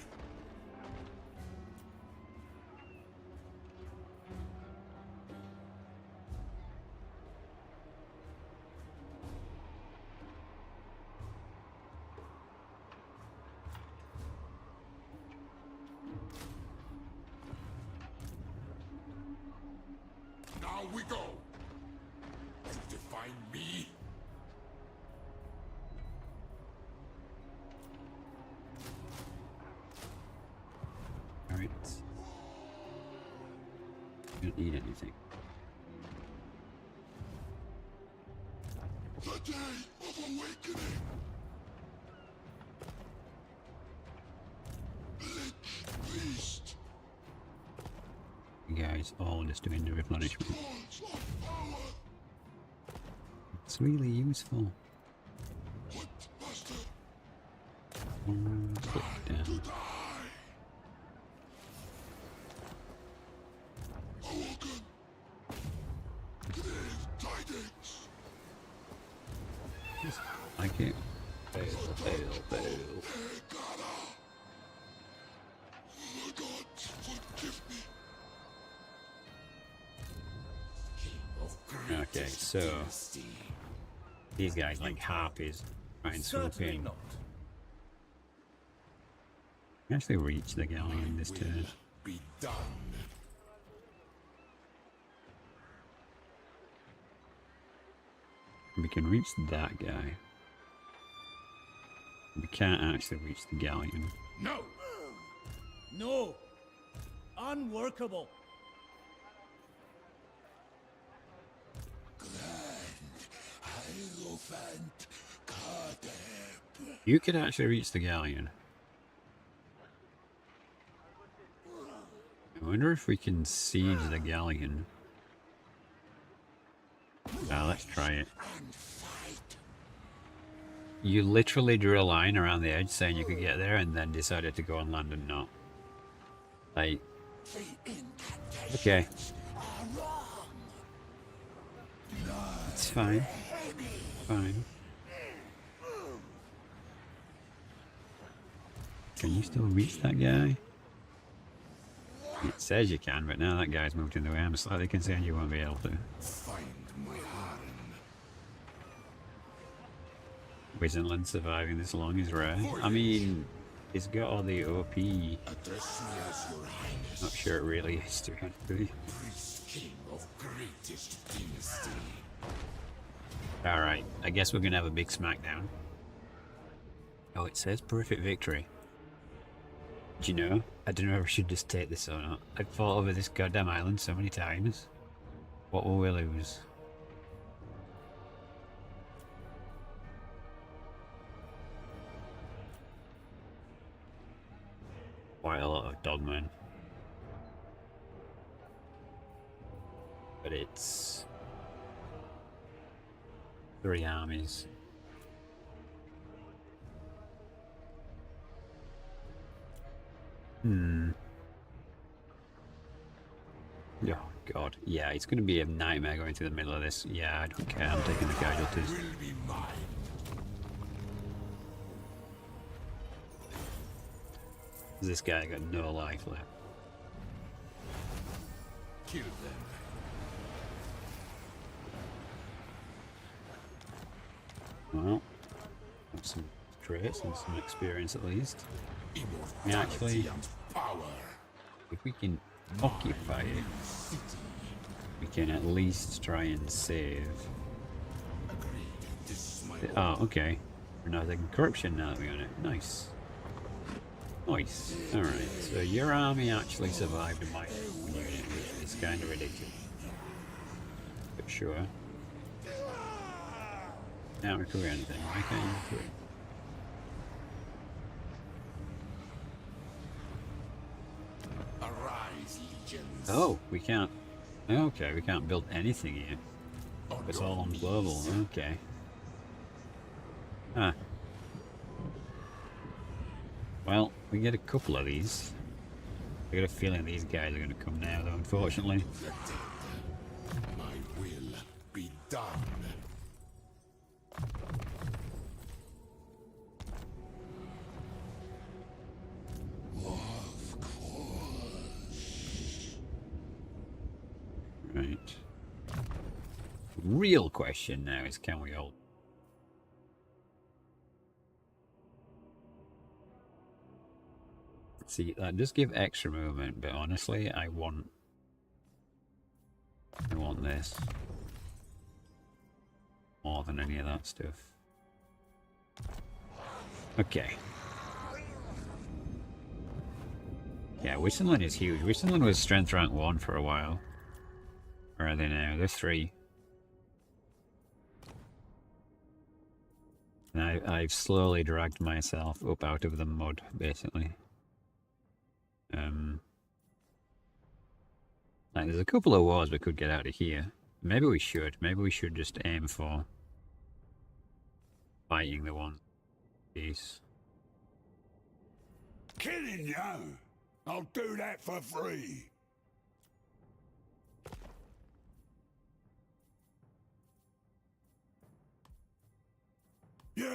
Now we go. To define me. Alright. We don't need anything. The day of awakening. Lich beast. You guys all just doing the replenishment. Gods of power. It's really useful. What, master? One click To down. die. Awoken. Give tidings. Like it. Fail, fail, fail. Egara. The gods forgive me. King of Okay, greatest so dynasty. these guys like harpies try and swoop Certainly in. not. Actually reach the galleon this turn. Will be done. We can reach that guy. We can't actually reach the galleon. No. No. Unworkable. Hierophant You could actually reach the galleon. I wonder if we can siege the galleon. Let's try it. You literally drew a line around the edge saying you could get there and then decided to go on land and not. Like, okay. It's fine. Fine. Can you still reach that guy? It says you can, but now that guy's moved in the way, I'm slightly concerned you won't be able to. Find my harem. Wizenland surviving this long is rare. I mean, he's got all the OP. Address me as your highness. Not sure it really is, to be honest with you. Priest king of greatest dynasty. Alright, I guess we're gonna have a big smackdown. Oh, it says perfect victory. Do you know? I don't know if I should just take this or not. I've fought over this goddamn island so many times. What will we lose? Quite a lot of dogmen. But it's 3 armies. Oh god. Yeah, it's gonna be a nightmare going through the middle of this. Yeah, I don't care. I'm taking the casualties. Will be mine. This guy got no life left. Kill them. Well, have some traits and some experience at least. Immortality actually- and power. If we can occupy it, we can at least try and save. Agreed. This is my Oh, okay. We're not taking corruption now that we're on it. Nice. Nice. Alright, so your army actually survived my unit, which is kind of ridiculous. But sure. Can't recruit anything. Why can't you recruit? arise, legions. Oh, we can't. Okay, we can't build anything here. It's all on global. Okay. Huh. Well, we get a couple of these. I got a feeling these guys are going to come now, though, unfortunately. My will be done. Right. Real question now is, can we all... See, that does give extra movement, but honestly, I want this more than any of that stuff. Okay. Yeah, Wisenland is huge. Wisenland was strength rank 1 for a while. Where are they now? They're 3. And I've slowly dragged myself up out of the mud, basically. Like, there's a couple of wars we could get out of here. Maybe we should. Maybe we should just aim for fighting the one piece. Killing you? I'll do that for free.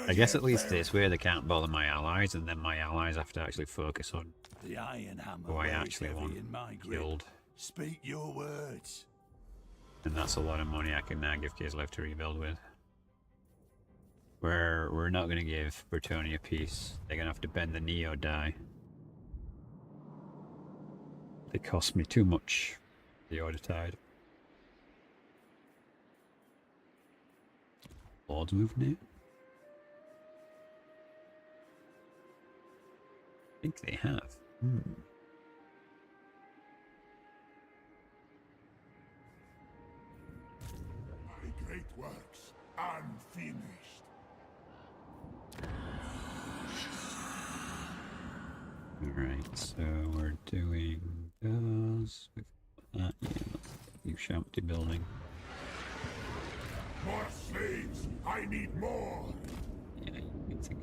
I guess at least this way they can't bother my allies, and then my allies have to actually focus on The iron hammer who I weighs actually heavy want in my grip. killed. Speak your words. And that's a lot of money I can now give Kislev to rebuild with. We're not going to give Bretonia peace. They're going to have to bend the knee or die. They cost me too much. The Ordertide. Lords move now? I think they have. My great works unfinished. So we're doing those. We've got that. Yeah, huge empty building. More slaves! I need more! Yeah, you can think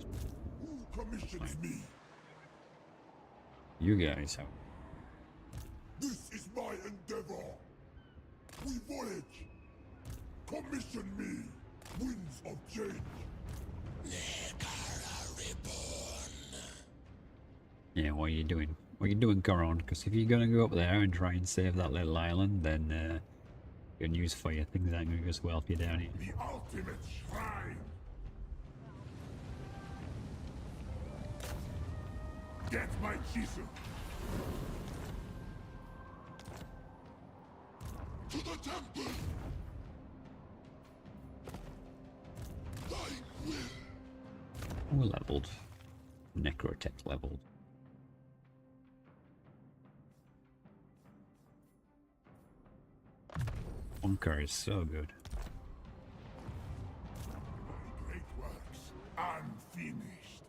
Who commissions me? you guys have. This is my endeavor! We voyage! Commission me! Winds of change! Yeah, what are you doing? What are you doing, Coron? Because if you're gonna go up there and try and save that little island, then good news for you. Things aren't gonna go so well for you down here. The ultimate shrine! Get my chisel! To the temple! Thy will! We're leveled. Necrotech leveled. Bunker is so good. My great works unfinished.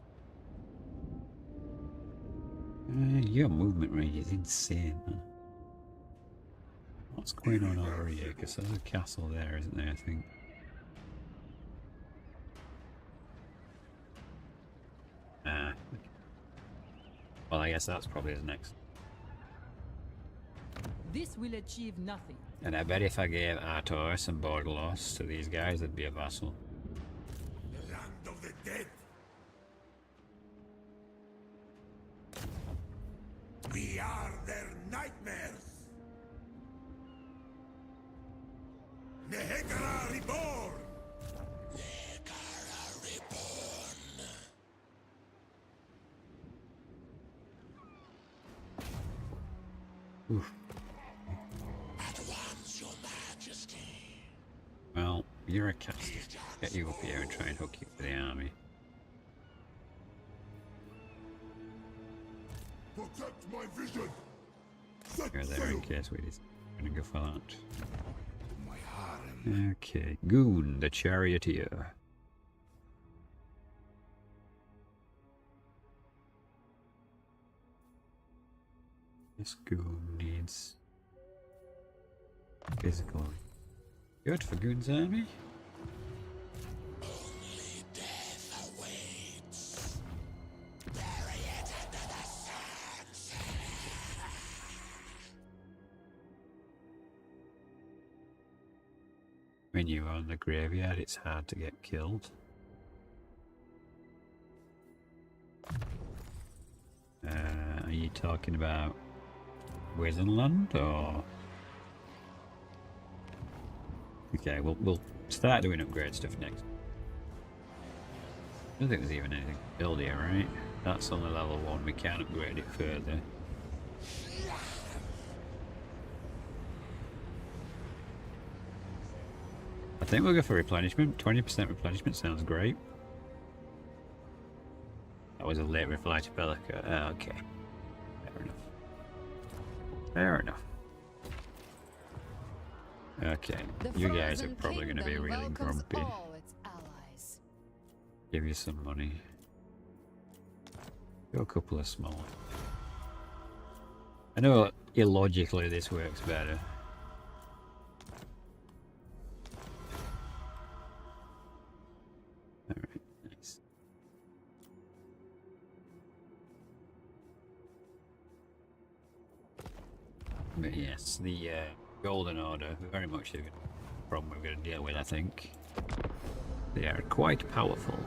Your movement range is insane, man. What's going on over here? Because there's a castle there, isn't there, I think? Ah. Well, I guess that's probably his next. This will achieve nothing. And I bet if I gave Artoris and Bordelos to these guys, they'd be a vassal. The land of the dead. We are their nightmares. Nehekara reborn. Nehekara reborn. Oof. At once, your majesty. Well, you're a caster. Get you up here and try and hook you for the army. Protect my vision! Set You're there sail! in case we just gonna go for that. My harem. Okay, Goon, the charioteer. This Goon needs physical. Good for Goon's army. Only death awaits. Bury it under the sun. When you're on the graveyard, it's hard to get killed. Are you talking about Wizenland or? Okay, we'll start doing upgrade stuff next. I don't think there's even anything to build here, right? That's only level 1, we can't upgrade it further. I think we'll go for replenishment. 20% replenishment sounds great. That was a late reply to Bellica. Okay. Fair enough. Fair enough. Okay, you guys are probably going to be really grumpy. Give you some money. Go a couple of small. I know illogically this works better. Alright, nice. But yes, the Golden Order, very much a problem we're going to deal with, I think. They are quite powerful.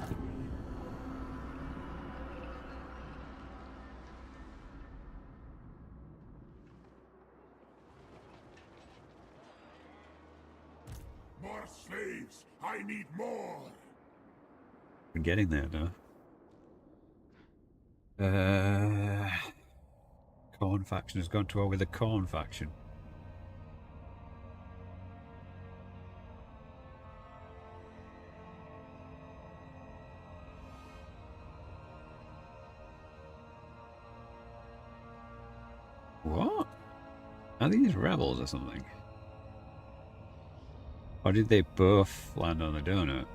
More slaves! I need more! We're getting there, though. Corn faction has gone to war with the Corn faction. What? Are these rebels or something? Or did they both land on the donut?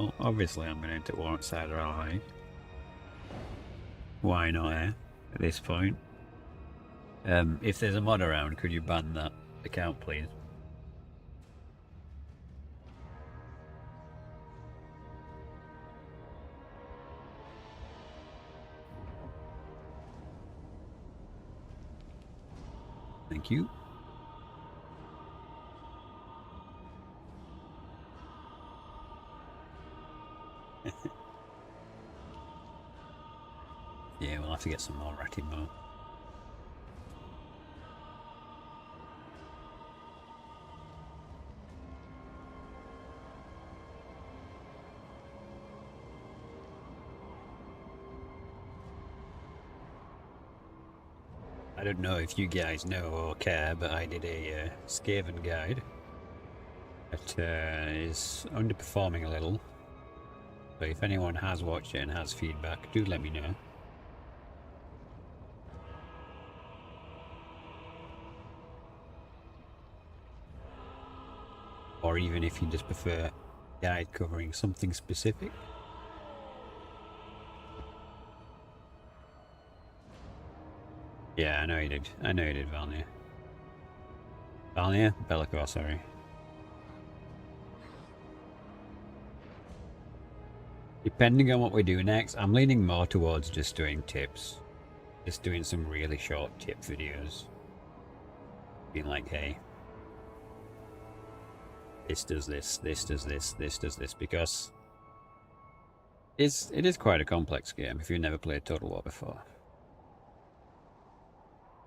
Well, obviously I'm going to war outside our ally. Why not, eh? At this point. If there's a mod around, could you ban that account, please? Thank you. Yeah, we'll have to get some more ratty mo. I don't know if you guys know or care, but I did a Skaven guide that is underperforming a little. So if anyone has watched it and has feedback, do let me know. Or even if you just prefer a guide covering something specific. Yeah, I know you did. I know you did, Valnia. Valnia? Bellicor, sorry. Depending on what we do next, I'm leaning more towards just doing tips. Just doing some really short tip videos. Being like, hey, this does this, this does this, this does this, because it is quite a complex game if you've never played Total War before.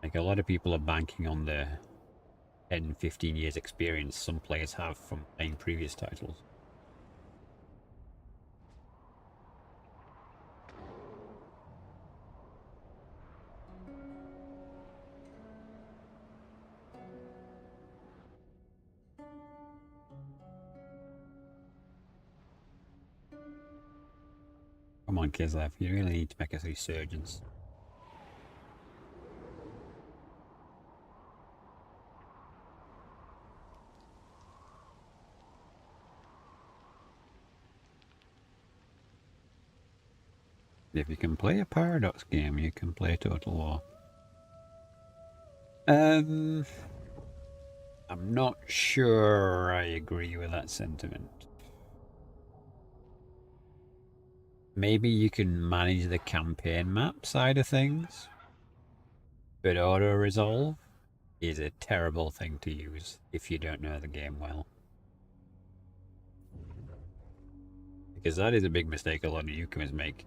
Like, a lot of people are banking on the 10, 15 years experience some players have from playing previous titles. Come on, Kislev, you really need to make us resurgence. If you can play a Paradox game, you can play Total War. I'm not sure I agree with that sentiment. Maybe you can manage the campaign map side of things, but auto-resolve is a terrible thing to use if you don't know the game well. Because that is a big mistake a lot of newcomers make.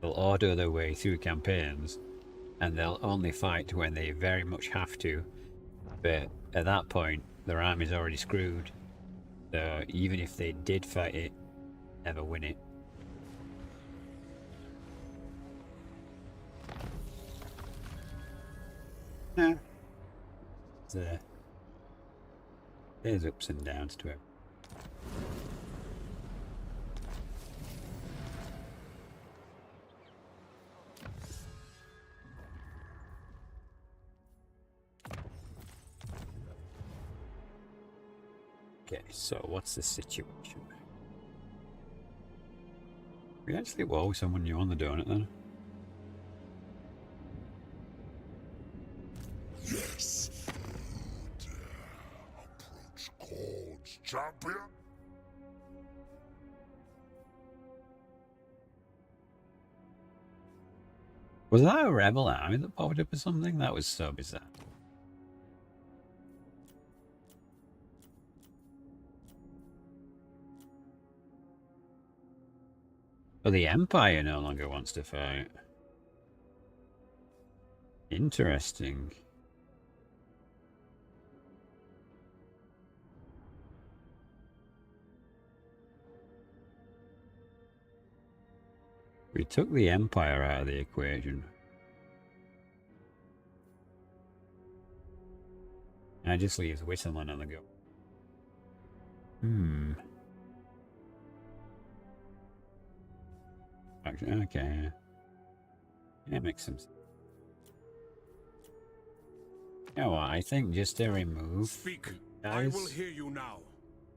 They'll auto their way through campaigns, and they'll only fight when they very much have to, but at that point their army's already screwed, so even if they did fight it, never win it. Yeah. There's ups and downs to it. Okay, so what's the situation? We actually were with someone new on the donut then? Yes. You dare approach Cord's champion? Was that a rebel army that popped up or something? That was so bizarre. But the Empire no longer wants to fight. Interesting. We took the Empire out of the equation. I just leaves whistling on the go. Actually, okay. Yeah, makes some sense. You know what, I think just to remove Speak. guys I will hear you now.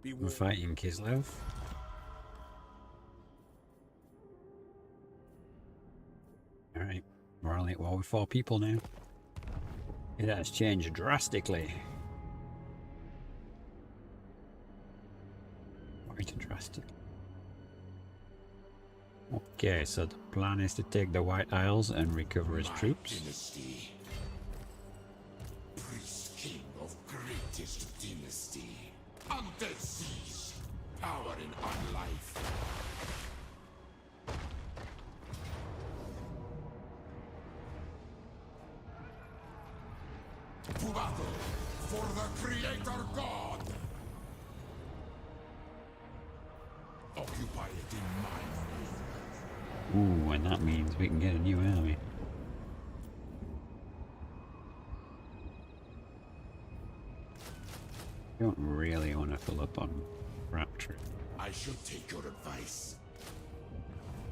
from fighting Kislev, We're only at war with 4 people now. It has changed drastically. Quite drastic. Okay, so the plan is to take the White Isles and recover his troops. Dynasty. Priest king of greatest dynasty. Undead seas. Power in our life. To battle for the Creator God. Occupy it in my name. Ooh, and that means we can get a new army. Don't really want to fill up on Rapture. I should take your advice.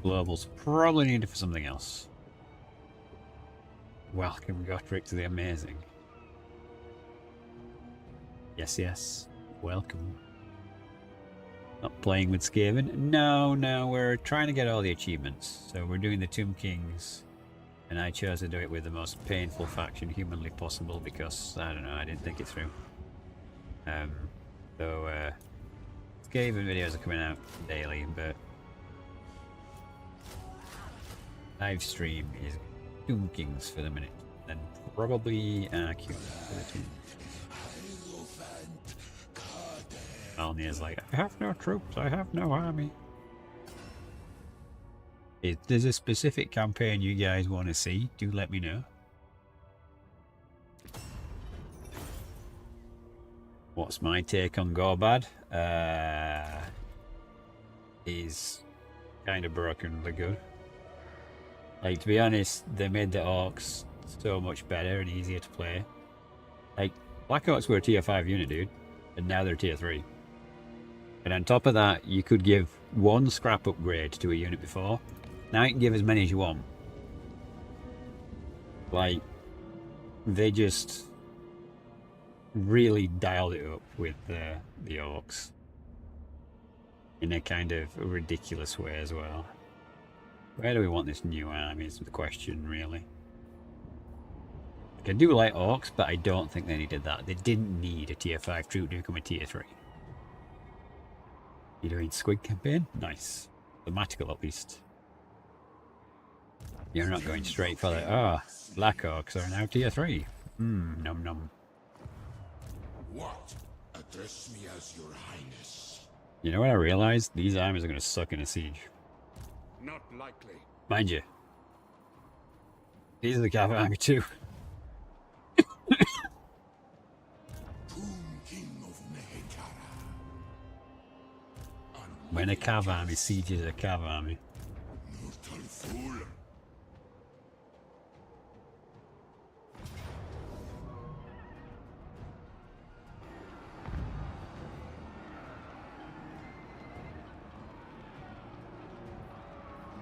Global's probably needed for something else. Welcome, Gotrek, to the amazing. Yes, yes. Welcome. Not playing with Skaven? No, we're trying to get all the achievements. So we're doing the Tomb Kings. And I chose to do it with the most painful faction humanly possible because, I don't know, I didn't think it through. Skaven videos are coming out daily, but live stream is Tomb Kings for the minute. Then probably Arcune for the Tomb. Alnir's like, I have no troops, I have no army. If there's a specific campaign you guys want to see, do let me know. What's my take on Gorbad? He's kind of brokenly good. Like, to be honest, they made the Orcs so much better and easier to play. Like, Black Orcs were a tier 5 unit, dude, and now they're tier 3. And on top of that, you could give 1 scrap upgrade to a unit before. Now you can give as many as you want. Like, they just really dialed it up with the Orcs. In a kind of ridiculous way as well. Where do we want this new army is the question, really. Like, I do like Orcs, but I don't think they needed that. They didn't need a tier 5 troop to become a tier 3. You doing Squid campaign? Nice. Thematical at least. You're not going straight for the Black Orcs are now tier 3. Num num. What? Address me as your highness. You know what I realized? These armies are going to suck in a siege. Not likely. Mind you. These are the Cav army too. Tomb King of Mehekara. When a Cav army sieges a Cav army. Mortal fool.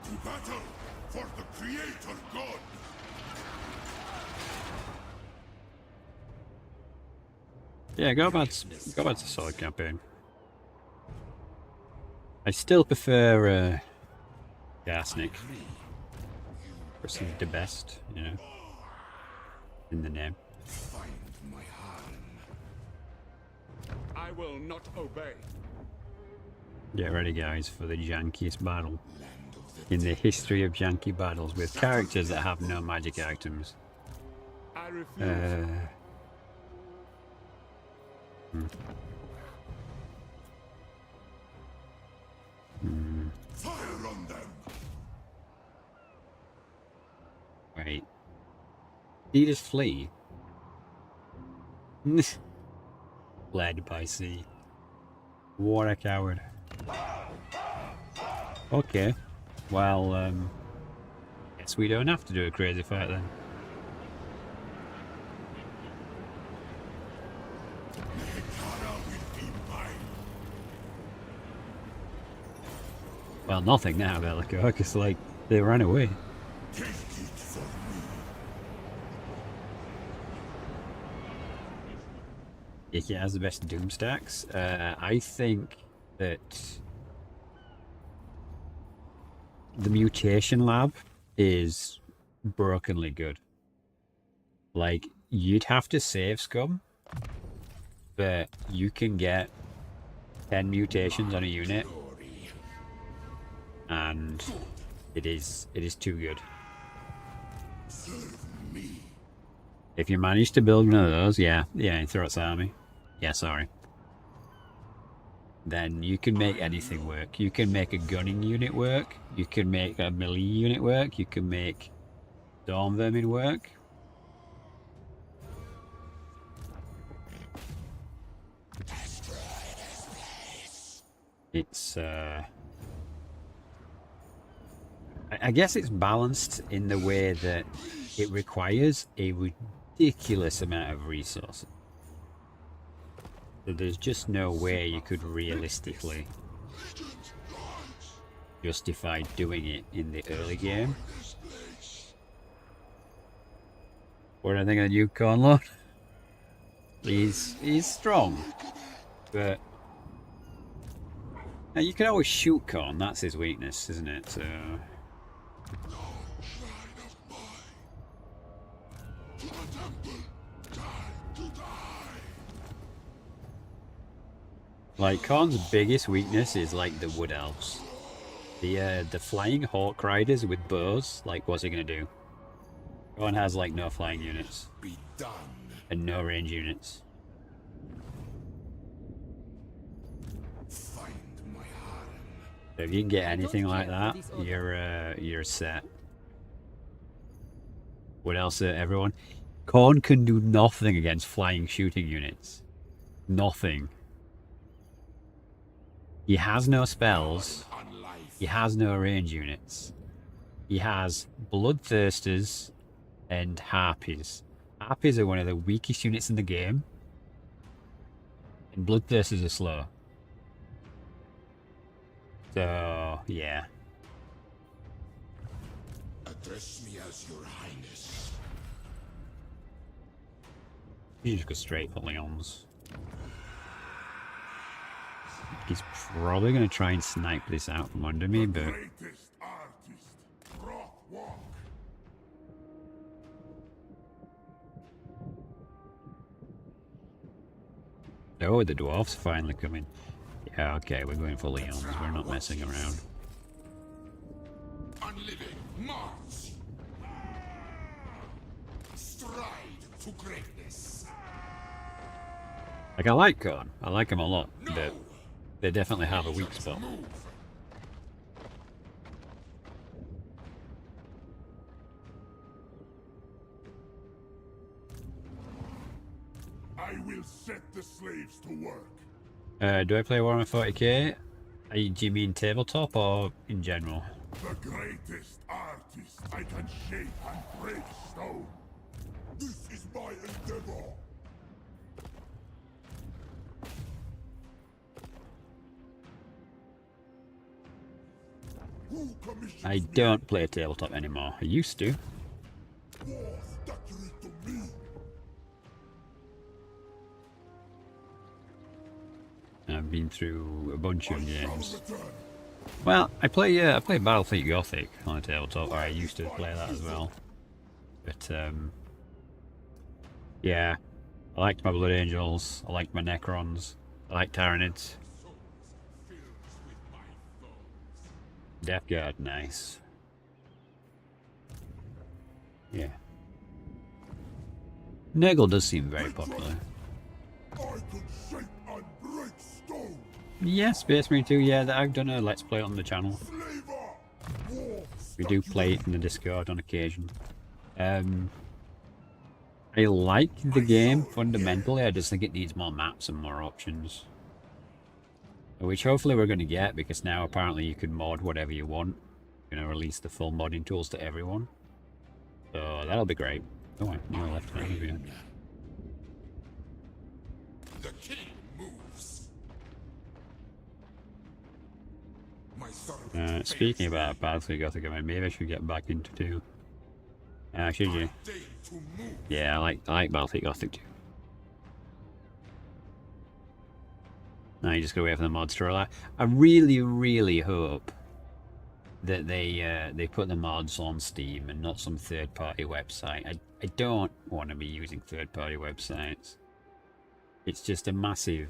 To battle for the Creator God. Yeah, Gorbad's a solid campaign. I still prefer Garsnik. Perceived the best, you know, in the name. Find my harem. I will not obey. Get ready, guys, for the jankiest battle Land of the in the history of janky battles with characters that have no magic items. I refuse. fire on them. Wait. Did he just flee? Led by sea. What a coward. Okay. Well, guess we don't have to do a crazy fight then. Mehekara will be mine. Well, nothing now, Bellico, because, like, they ran away. Take it from me. He has the best Doom stacks. I think that the Mutation Lab is brokenly good. Like, you'd have to save scum, but you can get 10 mutations on a unit, and it is too good. If you manage to build one of those, yeah, in Throat's army. Yeah, sorry. Then you can make anything work. You can make a gunning unit work. You can make a melee unit work. You can make Storm Vermin work. It's, I guess it's balanced in the way that it requires a ridiculous amount of resources. So there's just no way you could realistically justify doing it in the early game. What do I think of the new Corn Lord? He's strong, but now you can always shoot Corn. That's his weakness, isn't it? So. Like, Korn's biggest weakness is like the Wood Elves. The flying Hawk Riders with bows, like, what's he gonna do? Korn has like no flying units. Be done. And no range units. Find my harem. So if you can get anything like that, you're set. What else, everyone? Korn can do nothing against flying shooting units. Nothing. He has no spells. He has no range units. He has Bloodthirsters and Harpies. Harpies are one of the weakest units in the game. And Bloodthirsters are slow. So, yeah. Address me as your highness. You just go straight for Leons. He's probably going to try and snipe this out from under me, but... Greatest artist, walk. Oh, the dwarfs finally coming. Yeah, okay, we're going for Leons. We're not messing around. Unliving, march. Stride to greatness. Like, I like Korn. I like him a lot, but they definitely have a weak spot. I will set the slaves to work. Do I play Warhammer 40k? Do you mean tabletop or in general? The greatest artist I can shape and break stone. This is my endeavor. I don't play tabletop anymore. I used to. I've been through a bunch of games. Well, I play Battlefleet Gothic on a tabletop, or I used to play that as well. But yeah, I liked my Blood Angels, I liked my Necrons, I liked Tyranids. Death Guard, nice. Yeah. Nurgle does seem very popular. Yeah, Space Marine 2, yeah, I've done a Let's Play on the channel. We do play it in the Discord on occasion. I like the game fundamentally, I just think it needs more maps and more options. Which hopefully we're going to get, because now apparently you can mod whatever you want. You're going to release the full modding tools to everyone. So that'll be great. Oh, I nearly left it over. The king moves. Speaking about Battlefield Gothic, I mean, maybe I should get back into 2. Should you? Yeah, I like Battlefield Gothic 2. Now you just gotta wait for the mods to roll out. I really, really hope that they put the mods on Steam and not some third-party website. I don't want to be using third-party websites. It's just a massive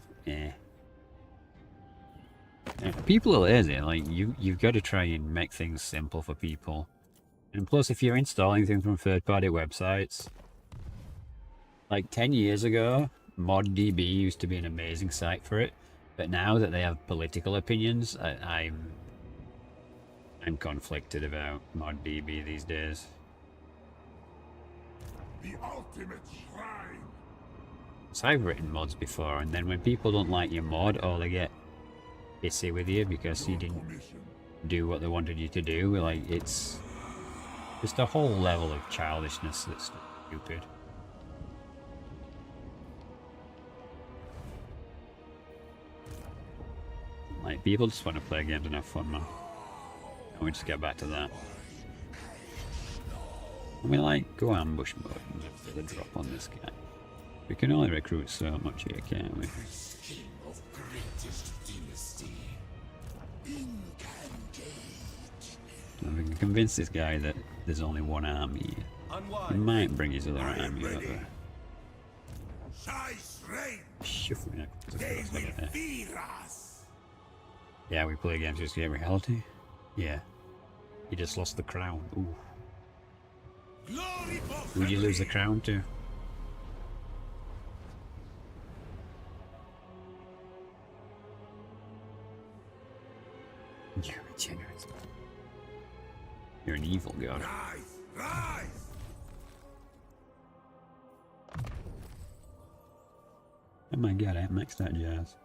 people are lazy. Like you've got to try and make things simple for people. And plus, if you're installing things from third-party websites, like 10 years ago, ModDB used to be an amazing site for it. But now that they have political opinions, I'm conflicted about ModDB these days. The ultimate shrine. So I've written mods before, and then when people don't like your mod, or they get pissy with you because you didn't do what they wanted you to do, like, it's just a whole level of childishness that's stupid. Like, people just want to play games and have fun, man. And we just get back to that. And we like go ambush mode and just the drop on this guy. We can only recruit so much here, can't we? King of greatest dynasty. So we can convince this guy that there's only one army. He might bring his other army over. Shoof me up. Yeah, we play games just to get reality. Yeah. You just lost the crown. Ooh. Who'd you lose the crown to? You're a generous. You're an evil god. Rise! Oh my god, I haven't maxed that jazz.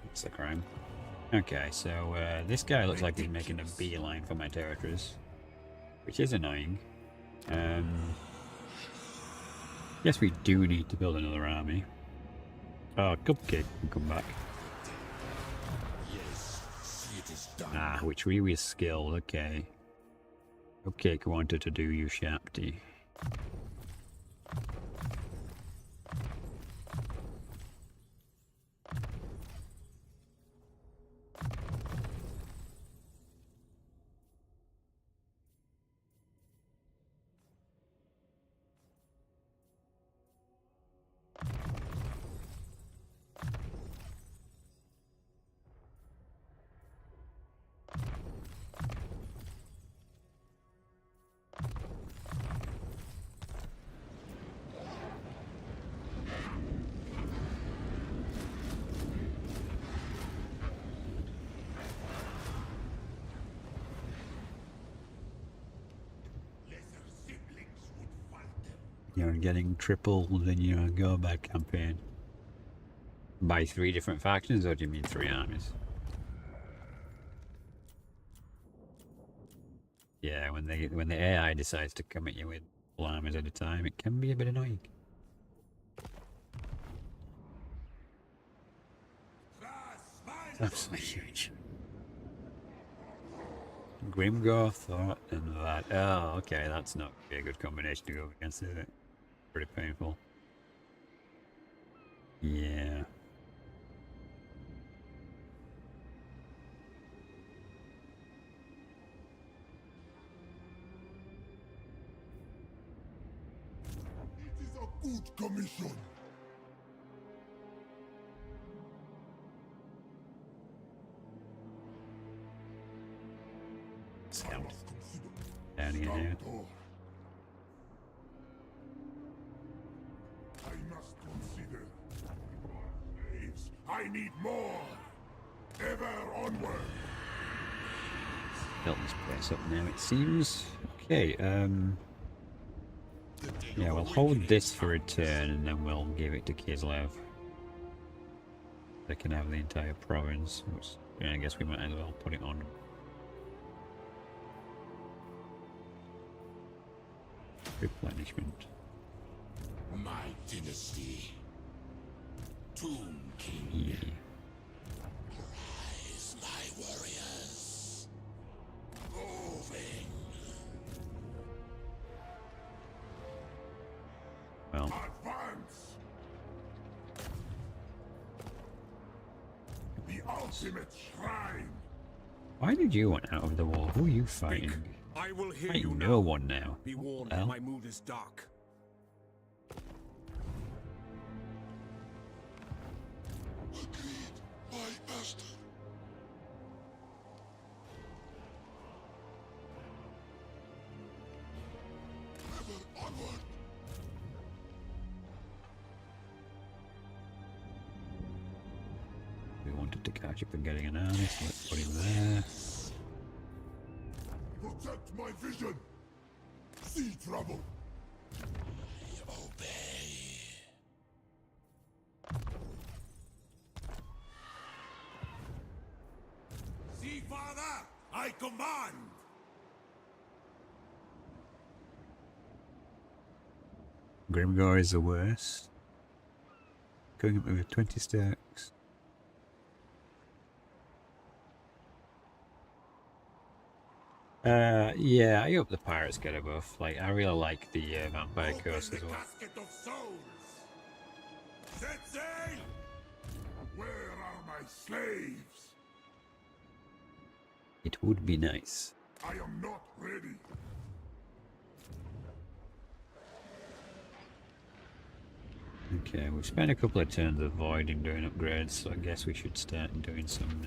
That's the crime. Okay, so this guy looks like he's making a beeline for my territories, which is annoying. Yes, we do need to build another army. Oh, Cupcake can come back. Yes, see it is done. Ah, which we were skilled, okay. Cupcake wanted to do you Shapti. You're getting tripled in your go back campaign. By 3 different factions, or do you mean 3 armies? Yeah, when the AI decides to come at you with all armies at a time, it can be a bit annoying. That's huge. Grimgor, Thought, and that. Oh, okay, that's not a good combination to go against, is it? Pretty painful. Yeah. It is a good commission. Scout. Down here, dude. I must consider. Slaves, I need more. Ever onward. Built this place up now, it seems. Okay, yeah, we'll hold this for a turn and then we'll give it to Kislev. They can have the entire province. Which, yeah, I guess we might as well put it on. Replenishment. My dynasty. Tomb King. Yeah. Rise, my warriors. Moving. Well, Advance. The ultimate shrine. Why did you want out of the war? Who are you fighting? I will hear Fighting you no now. one now. Be warned, Well. my mood is dark. My master. Ever onward. We wanted to catch up and getting an army, so let's put him there. Protect my vision. See trouble. Obey. See, Father, I command. Grimgor is the worst. Going up with 20 stacks. Yeah, I hope the pirates get a buff. Like, I really like the vampire Open curse the as well. casket of souls. Set sail. Where are my slaves? It would be nice. I am not ready. Okay, we've spent a couple of turns avoiding doing upgrades, so I guess we should start doing some.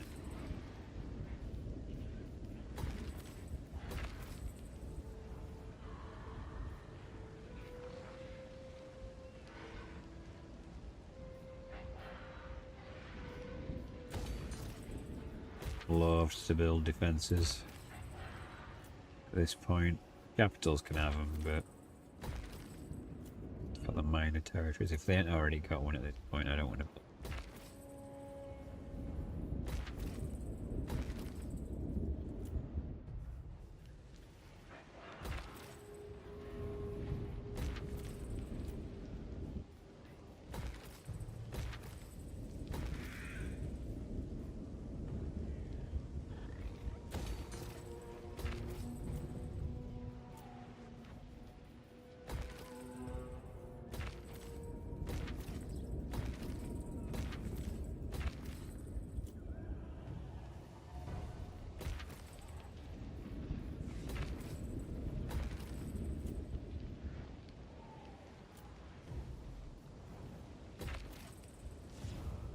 Loves to build defences. At this point, capitals can have them, but for the minor territories, if they ain't already got one at this point, I don't want to.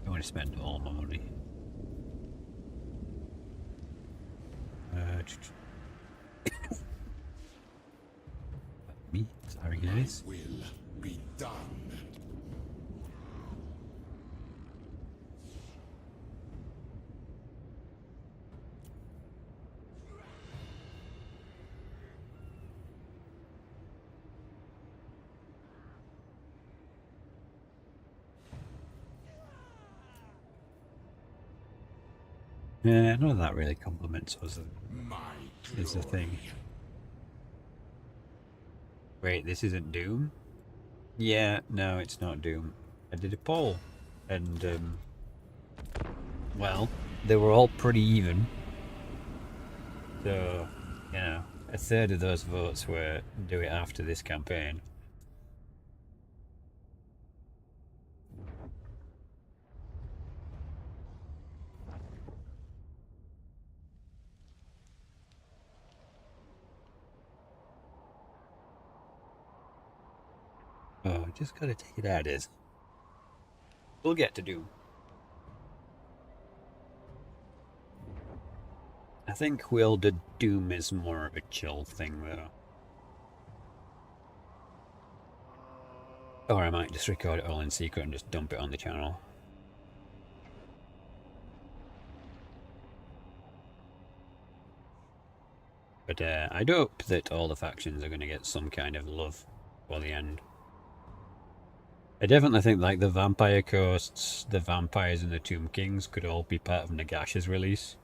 I want to spend all my money. Me? Sorry, guys. Will be done. Yeah, none of that really compliments us, My is the thing. Wait, this isn't Doom? Yeah, no, it's not Doom. I did a poll, and, well, they were all pretty even. So, you know, a third of those votes were do it after this campaign. Oh, just gotta take it out, is. We'll get to Doom. I think Wielded Doom is more of a chill thing, though. Or I might just record it all in secret and just dump it on the channel. But I'd hope that all the factions are going to get some kind of love for the end. I definitely think like the Vampire Coasts, the Vampires and the Tomb Kings could all be part of Nagash's release.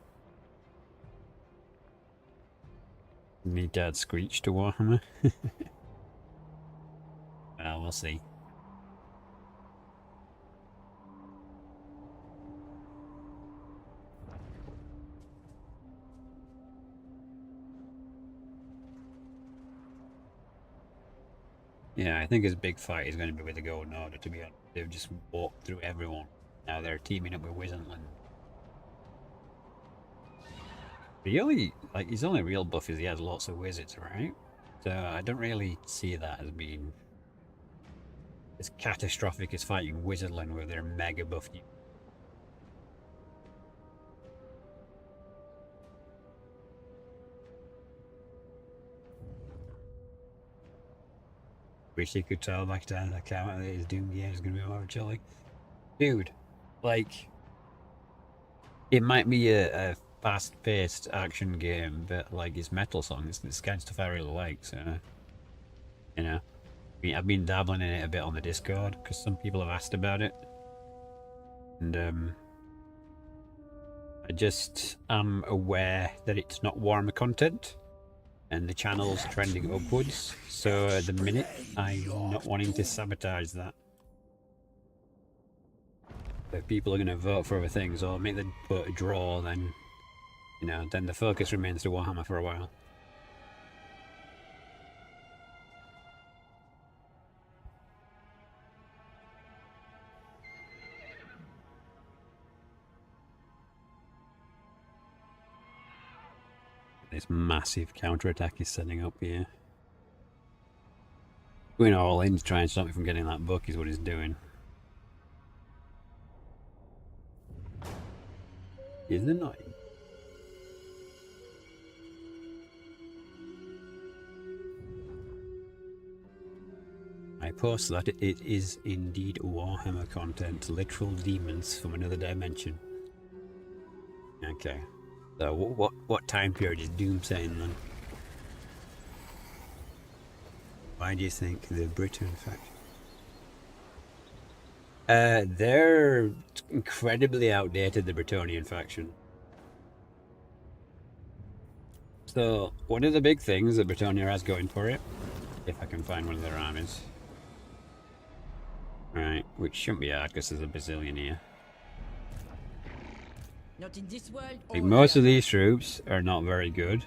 Need to add Screech to Warhammer. Well, we'll see. Yeah, I think his big fight is going to be with the Golden Order, to be honest. They've just walked through everyone. Now they're teaming up with Wizenland. The only, like, his only real buff is he has lots of wizards, right? So I don't really see that as being as catastrophic as fighting Wizardland where they're mega buffed. Wish he could tell back down the account that his Doom game is going to be more chilling. Dude, like, it might be a fast-paced action game, but, like, it's metal songs. It's the kind of stuff I really like, so, you know. I mean, I've been dabbling in it a bit on the Discord, because some people have asked about it. And, I just am aware that it's not Warhammer content, and the channel's trending upwards, so at the minute, I'm not wanting to sabotage that. If people are going to vote for other things, or make the vote a draw, then, you know, then the focus remains to Warhammer for a while. This massive counterattack is setting up here. Going all in to try and stop me from getting that book is what he's doing. Isn't it not? I post that it is indeed Warhammer content, literal demons from another dimension. Okay. So what time period is Doom saying then? Why do you think the Britain faction? They're incredibly outdated, the Bretonian faction. So one of the big things that Bretonia has going for it, if I can find one of their armies. Right, which shouldn't be hard because there's a bazillion here. Not in this world. Like, most of these troops are not very good,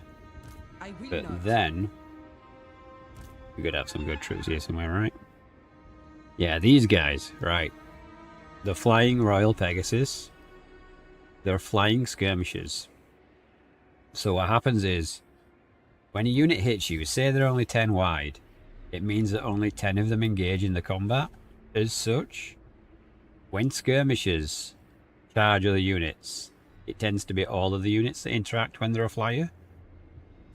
I will but not. then we could have some good troops here somewhere, right? Yeah, these guys, right? The Flying Royal Pegasus. They're flying skirmishers. So what happens is, when a unit hits you, say they're only 10 wide, it means that only 10 of them engage in the combat. As such, when skirmishers charge other units, it tends to be all of the units that interact when they're a flyer.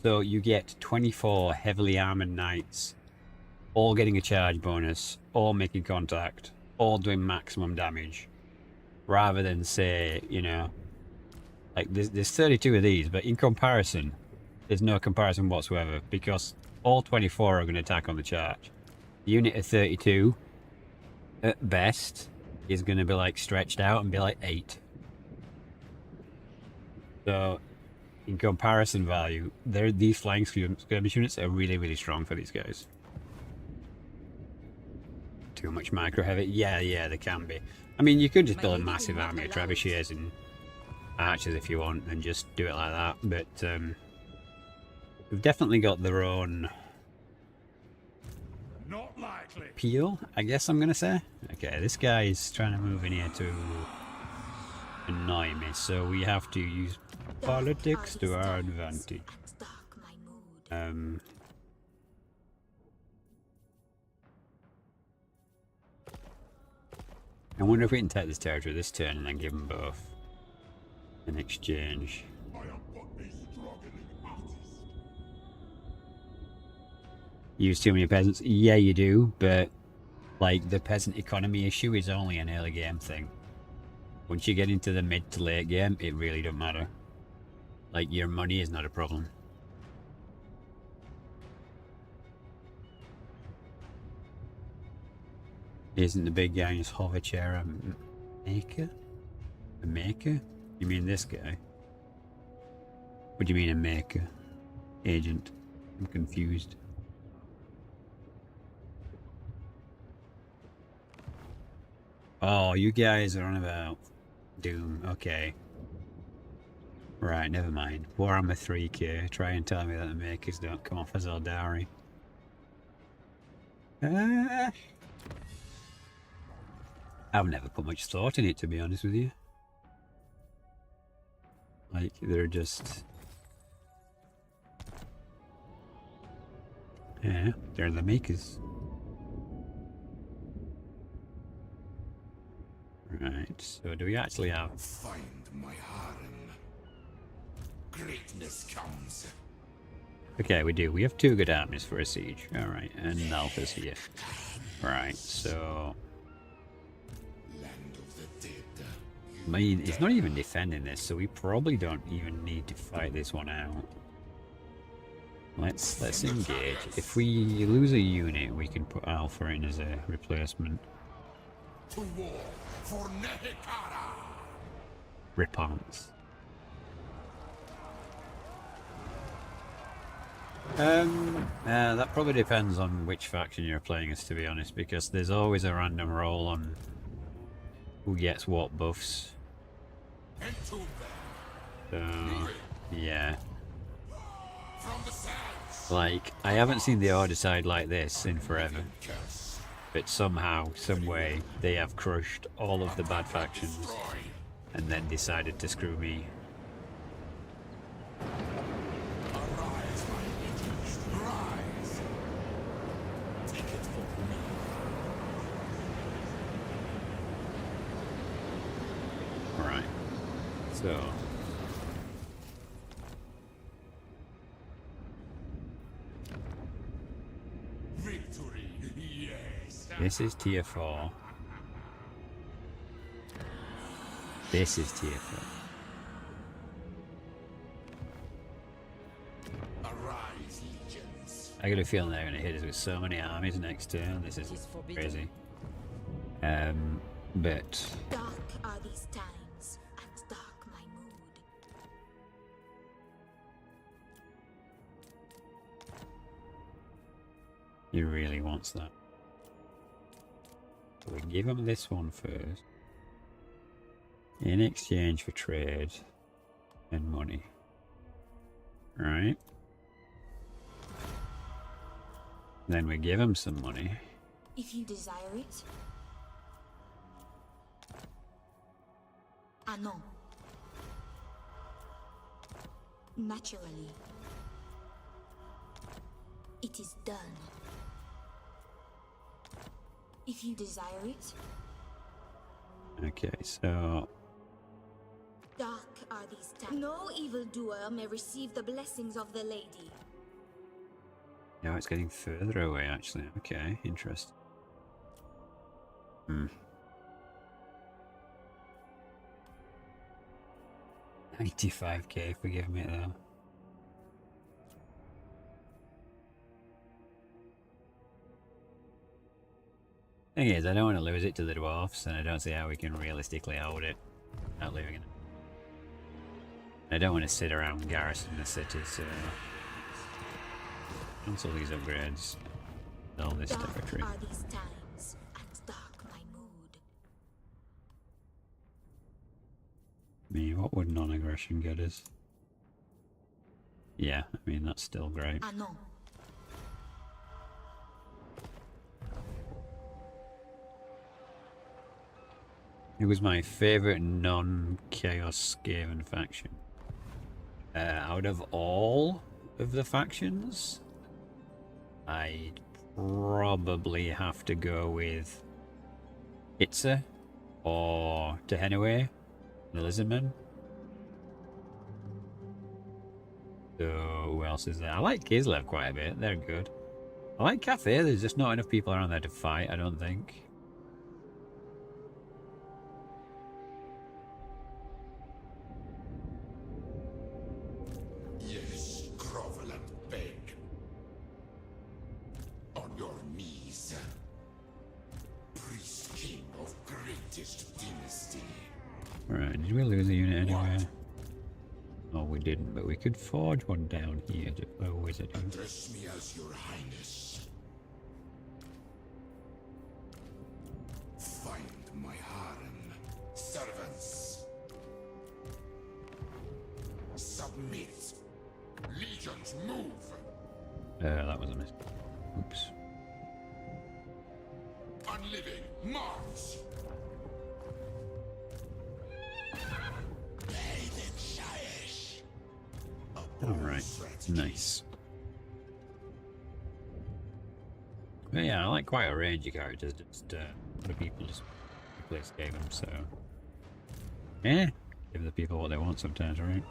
So you get 24 heavily armored knights, all getting a charge bonus, all making contact, all doing maximum damage. Rather than, say, you know, like there's 32 of these, but in comparison, there's no comparison whatsoever, because all 24 are going to attack on the charge. The unit of 32, at best, is going to be like stretched out and be like 8. So, in comparison value, these flying skirmish units are really, really strong for these guys. Too much micro heavy? Yeah, they can be. I mean, you could just build a massive army of trebuchets and archers if you want, and just do it like that. But we've definitely got their own Not likely. appeal, I guess I'm gonna say. Okay, this guy is trying to move in here to annoy me, so we have to use politics to our advantage. I wonder if we can take this territory this turn and then give them both in exchange. I am but a struggling artist. Use too many peasants? Yeah, you do, but like the peasant economy issue is only an early game thing. Once you get into the mid to late game, it really don't matter. Like, your money is not a problem. Isn't the big guy in his hover chair a maker? A maker? You mean this guy? What do you mean a maker? Agent. I'm confused. Oh, you guys are on about Doom. Okay. Right, never mind. Warhammer 3K. Try and tell me that the makers don't come off as Eldari. I've never put much thought in it, to be honest with you. Like, they're just Yeah, they're the makers. Right, so do we actually have... Find my harem. Greatness comes. Okay, we do. We have 2 good armies for a siege. Alright, and Alpha's here. Right, so... Land of the dead. I mean, he's not even defending this, so we probably don't even need to fight this one out. Let's engage. If we lose a unit, we can put Alpha in as a replacement. To war for Nehekara. Repons. That probably depends on which faction you're playing as, to be honest, because there's always a random roll on who gets what buffs. Entomb So, yeah. from the sands. Like, I haven't seen the Ordertide like this in forever. Curse. But somehow, some way, they have crushed all of the bad factions Destroy. and then decided to screw me. Arise, my legions. Rise. Take it for me. Alright. So... Victory. Yes. this is tier 4. This is tier 4. Arise, legions. I got a feeling they're going to hit us with so many armies next turn. This is It is forbidden. crazy. But Dark are these times, and dark my mood. he really wants that. So we give him this one first. In exchange for trade and money. Right? Then we give him some money. If you desire it. Ah non. Naturally. It is done. If you desire it. Okay, so Dark are these times. No evildoer may receive the blessings of the lady. now it's getting further away actually. Okay, interesting. 95k if we give him it though. Thing is, I don't want to lose it to the dwarfs, and I don't see how we can realistically hold it without losing it. I don't want to sit around garrisoning the city, so cancel these upgrades. All this Dark territory. are these times, and dark my mood. I mean, what would non-aggression get us? Yeah, I mean, that's still great. Ah non. It was my favorite non-Chaos Skaven faction. Out of all of the factions, I'd probably have to go with Itza or Tehenue, the Lizardmen. So, who else is there? I like Kislev quite a bit, they're good. I like Cathay, there's just not enough people around there to fight, I don't think. Yes, grovel and beg. On your knees. Priest king of greatest dynasty. Right, did we lose a unit anywhere? No, we didn't, but we could forge one down here to a wizard. Address me as your highness. Find my harem. Servants. Submit. Legions move. That was a mistake. Oops. Unliving, march. Alright, nice. But yeah, I like quite a range of characters. Just other people just play this game, so yeah, give the people what they want sometimes, right?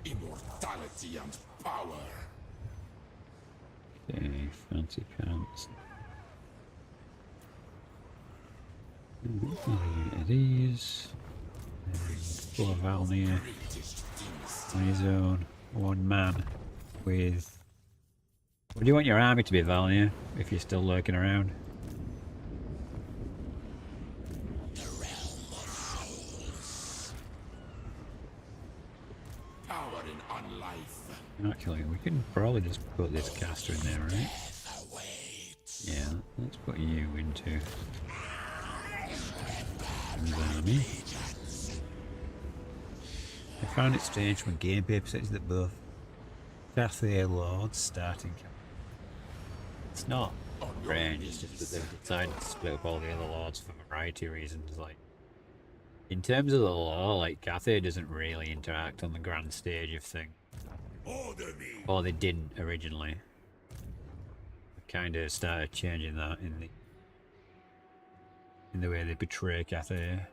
Immortality and power. Okay, fancy pants. These. Poor Valnir Greatest dynasty. on his own, one man with. What do you want your army to be, Valnir? If you're still lurking around. The realm of souls. Power in unlife. Actually, we can probably just put this caster in there, right? Death awaits. Yeah, let's put you into his army. I found it strange from gameplay perspective that both Khatep lords starting. It's not strange, it's just that they've decided to split up all the other lords for a variety of reasons. Like, in terms of the lore, like Khatep doesn't really interact on the grand stage of things. Order me. Or they didn't originally. Kind of started changing that in the way they portray Khatep.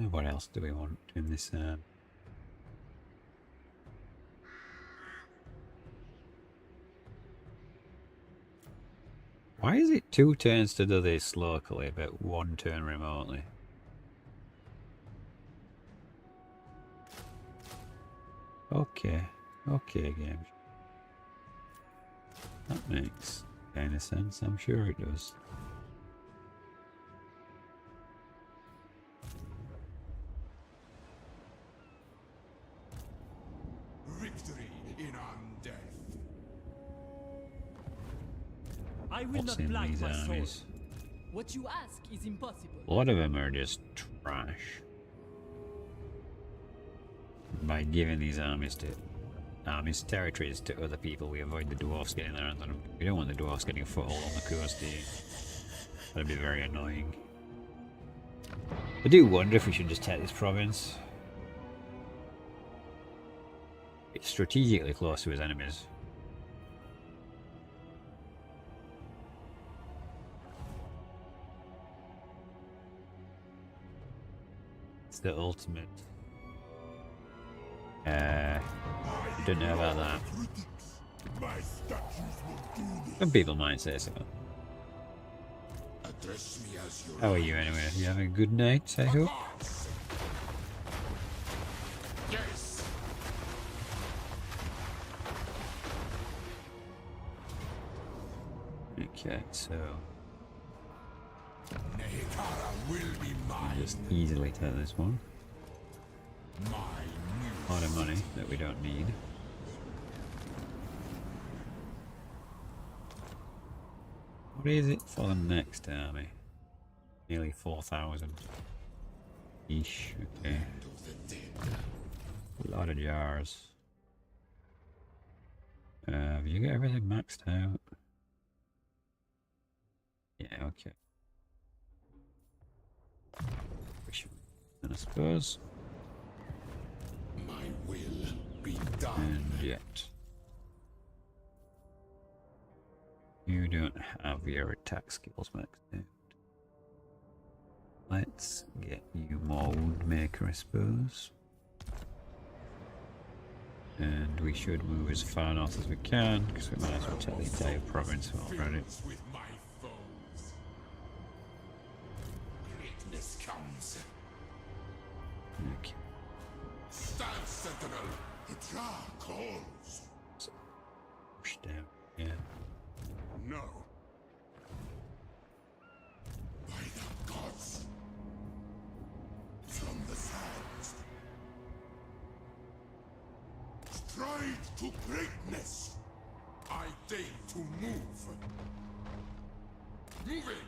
What else do we want in this? Why is it 2 turns to do this locally, but 1 turn remotely? Okay, okay, game. That makes kind of sense. I'm sure it does. Victory in undeath. I will What's not in blind these my soul. armies? What you ask is impossible. A lot of them are just trash. By giving these territories to other people, we avoid the dwarfs getting their hands on them. We don't want the dwarfs getting a foothold on the coast, do you? That'd be very annoying. I do wonder if we should just take this province. It's strategically close to his enemies. It's the ultimate. Don't know about that. My statues will do this. Some people might say so. Address me as your How are you anyway? You having a good night, I hope? Yes. Okay, so Nehekara will be mine. just easily take this one. My A lot of money that we don't need. What is it for the next army? Nearly 4,000. Eesh, okay. A lot of jars. Have you got everything maxed out? Yeah, okay. And I suppose. My will be done. And yet. You don't have your attack skills maxed out. Let's get you more Woundmaker, I suppose. And we should move as far north as we can, because we might as well take the entire province already. With my foes. Greatness comes. Okay. Stand, Sentinel. The Jar calls. Push down, yeah. No. By the gods. From the sands. Stride to greatness. I deign to move. Moving.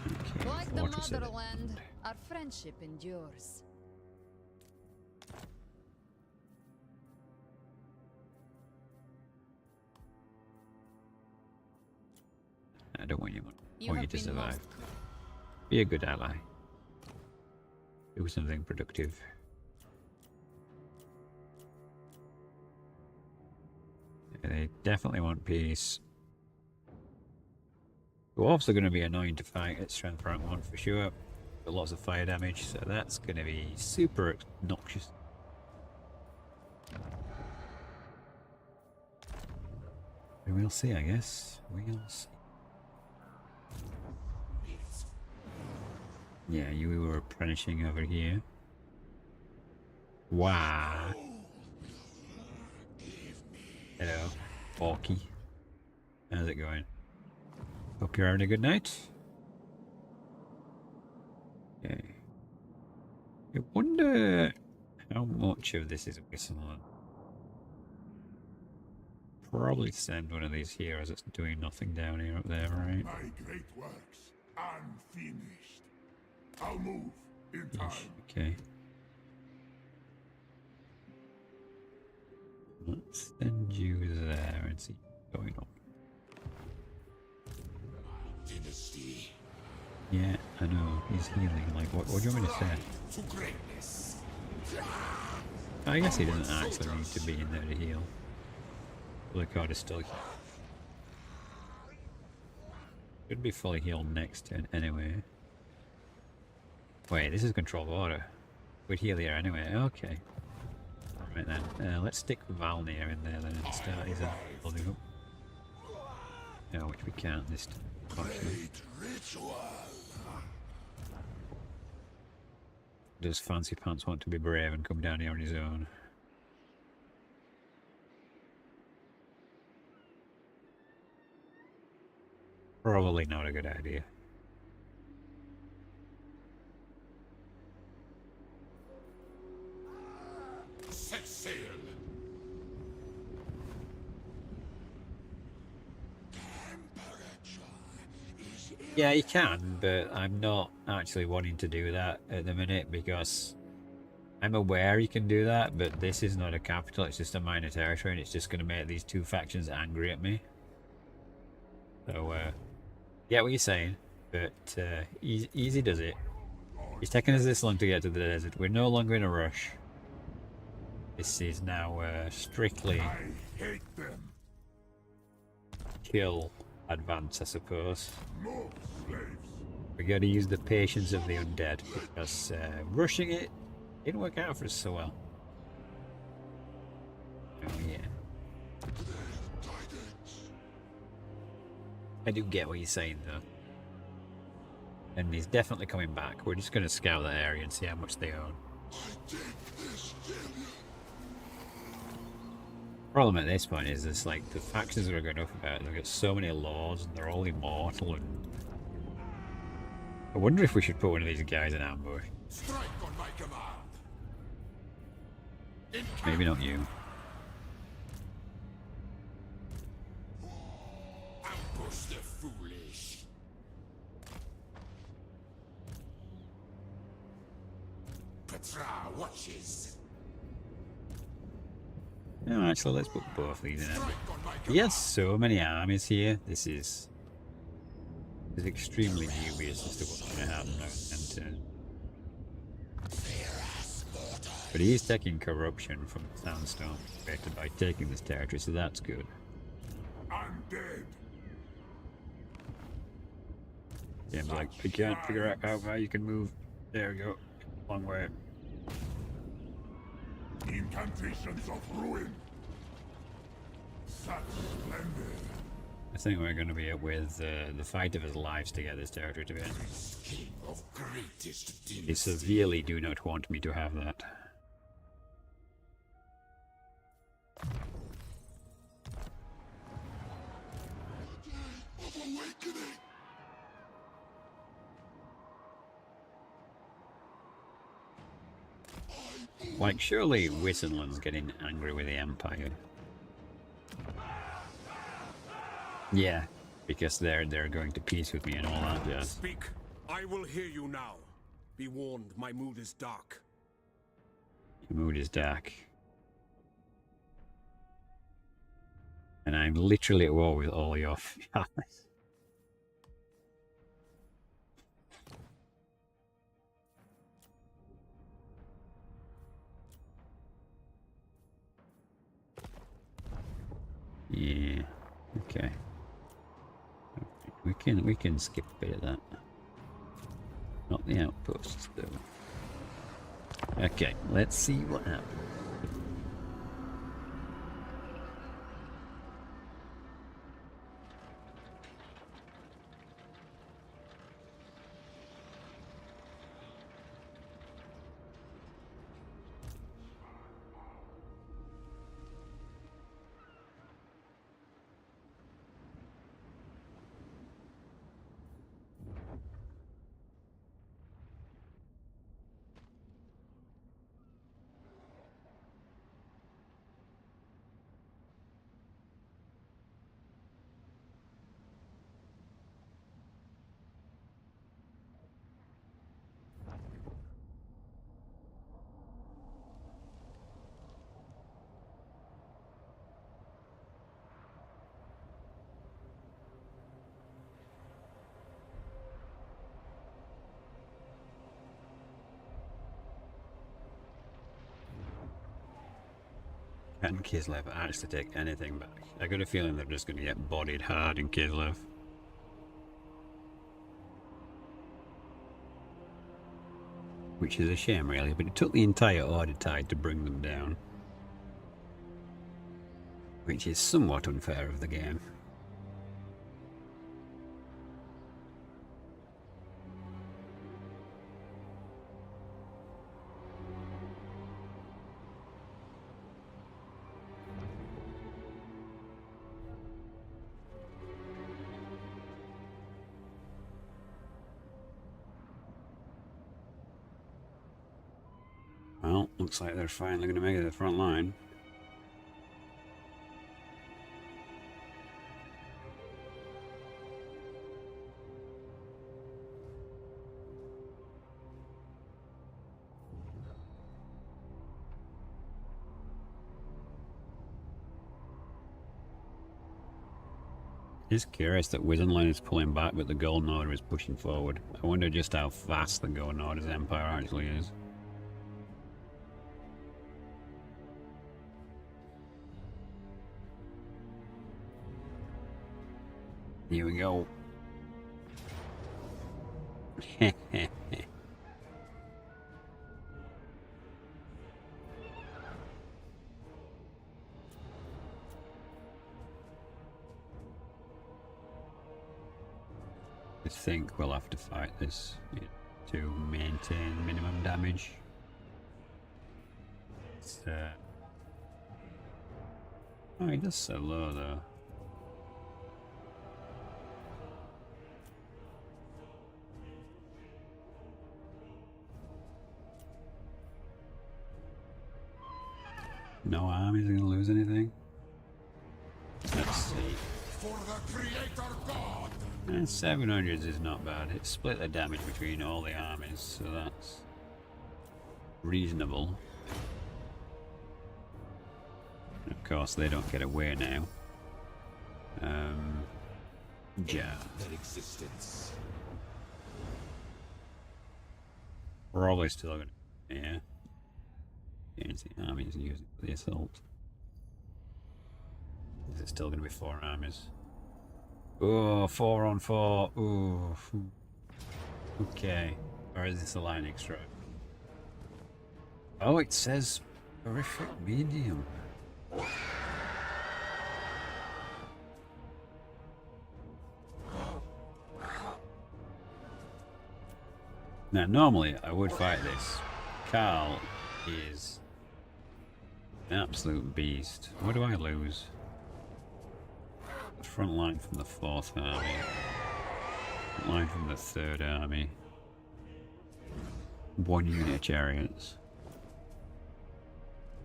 Okay, Like the fortress edit. motherland. Our friendship endures. I don't want you, You want you have to been survive. most Be a good ally. Do something productive. Yeah, they definitely want peace. Dwarves are going to be annoying to fight at strength rank 1 for sure. Got lots of fire damage, so that's going to be super obnoxious. We'll see, I guess. We'll see. Yeah, you were replenishing over here. Wow. Hello, Orky. How's it going? Hope you're having a good night. Okay. I wonder how much of this is Whistleman. Probably send one of these heroes that's doing nothing down here up there, right? My great works unfinished. I'll move in time. Okay. Let's send you there and see what's going on. Dynasty. Yeah, I know. He's healing. Like, what do you want me to say? To greatness. I guess he doesn't actually need to be in there to heal. The card is still... Should be fully healed next turn anyway. Wait, this is control of order. We'd heal here anyway. Okay. Alright then. Let's stick Valnir in there then and start his building up. No, which we can't this time. Does Fancy Pants want to be brave and come down here on his own? Probably not a good idea. Set sail. Yeah, you can, but I'm not actually wanting to do that at the minute because I'm aware you can do that, but this is not a capital, it's just a minor territory and it's just going to make these two factions angry at me. So, get what you're saying, but easy does it. It's taken us this long to get to the desert. We're no longer in a rush. This is now strictly I hate them. kill advance, I suppose. More slaves. We got to use the patience of the undead because rushing it didn't work out for us so well. Oh yeah. I do get what you're saying though. And he's definitely coming back. We're just going to scout that area and see how much they own. Problem at this point is it's like the factions that are going up about, they've got so many lords and they're all immortal and I wonder if we should put one of these guys in ambush. Strike on my command. Maybe not you. Ambush the foolish. Petra watches. No, actually, let's put both of these in ambush. Strike on my command. He has so many armies here. This is extremely dubious as to what's going to happen next turn. But he is taking corruption from the Sandstorm created by taking this territory, so that's good. I'm dead. James like, I can't figure out how far you can move. There we go. Long way. Incantations of ruin. Such splendor. I think we're going to be up with the fight of his lives to get this territory, to be honest. King of greatest They dynasty. severely do not want me to have that. Of awakening. Like, surely Wissenland's getting angry with the Empire. Yeah, because they're going to peace with me and all that jazz. Speak. I will hear you now. Be warned, my mood is dark. Your mood is dark. And I'm literally at war with all your families. Yeah, okay. We can skip a bit of that. Not the outposts though. Okay, let's see what happens. Can Kislev actually take anything back? I got a feeling they're just going to get bodied hard in Kislev. Which is a shame really, but it took the entire Ordertide to bring them down. Which is somewhat unfair of the game. Well, looks like they're finally going to make it to the front line. It's curious that Wizenline is pulling back, but the Golden Order is pushing forward. I wonder just how fast the Golden Order's empire actually is. Here we go. I think we'll have to fight this to maintain minimum damage. Oh, it does so low though. No armies are going to lose anything. Let's see. For the Creator God! 700 is not bad. It's split the damage between all the armies, so that's reasonable. Of course, they don't get away now. Yeah. Their existence. Probably still going to. Yeah. Against the armies using the assault. Is it still going to be 4 armies? Oh, 4 on 4. Ooh. Okay. Or is this a line extra? Oh, it says horrific medium. Now, normally I would fight this. Carl is an absolute beast. What do I lose? The front line from the 4th army. Front line from the 3rd army. 1 unit of chariots.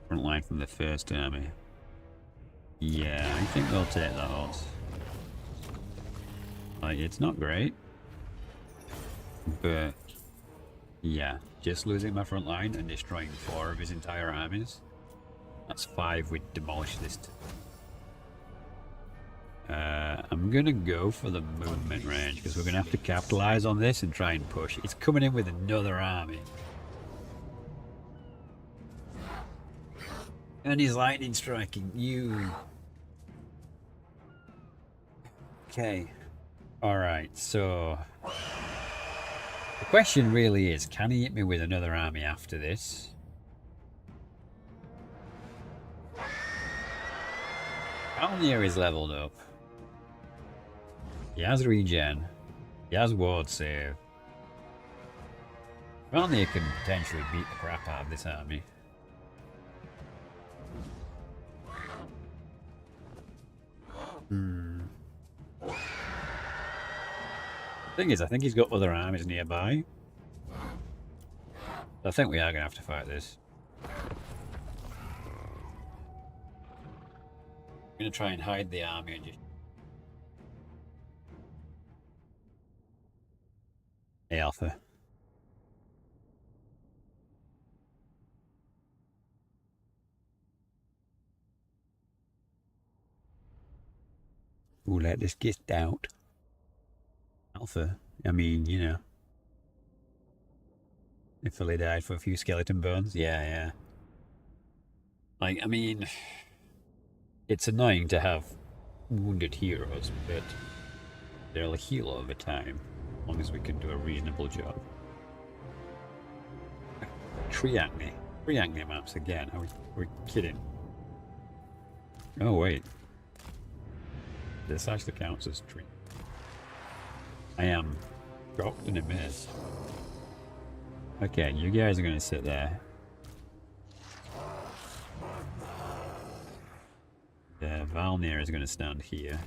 Front line from the 1st army. Yeah, I think they'll take the horse. Like, it's not great. But Yeah, just losing my front line and destroying 4 of his entire armies. That's 5 we demolished this. I'm gonna go for the movement range because we're gonna have to capitalize on this and try and push. It's coming in with another army. And he's lightning striking you. Okay. Alright, so the question really is, can he hit me with another army after this? Alnir is leveled up. He has regen. He has ward save. Alnir can potentially beat the crap out of this army. Thing is, I think he's got other armies nearby. I think we are going to have to fight this. I'm going to try and hide the army and just... Hey, Alpha. We'll let this get out. Alpha, I mean, you know. They fully died for a few skeleton bones. Yeah. Like, I mean, it's annoying to have wounded heroes, but they'll heal over time, as long as we can do a reasonable job. Triacne maps again. Are we kidding? Oh wait. This actually counts as tree. I am shocked and amazed. Okay, you guys are going to sit there. Valnir is going to stand here.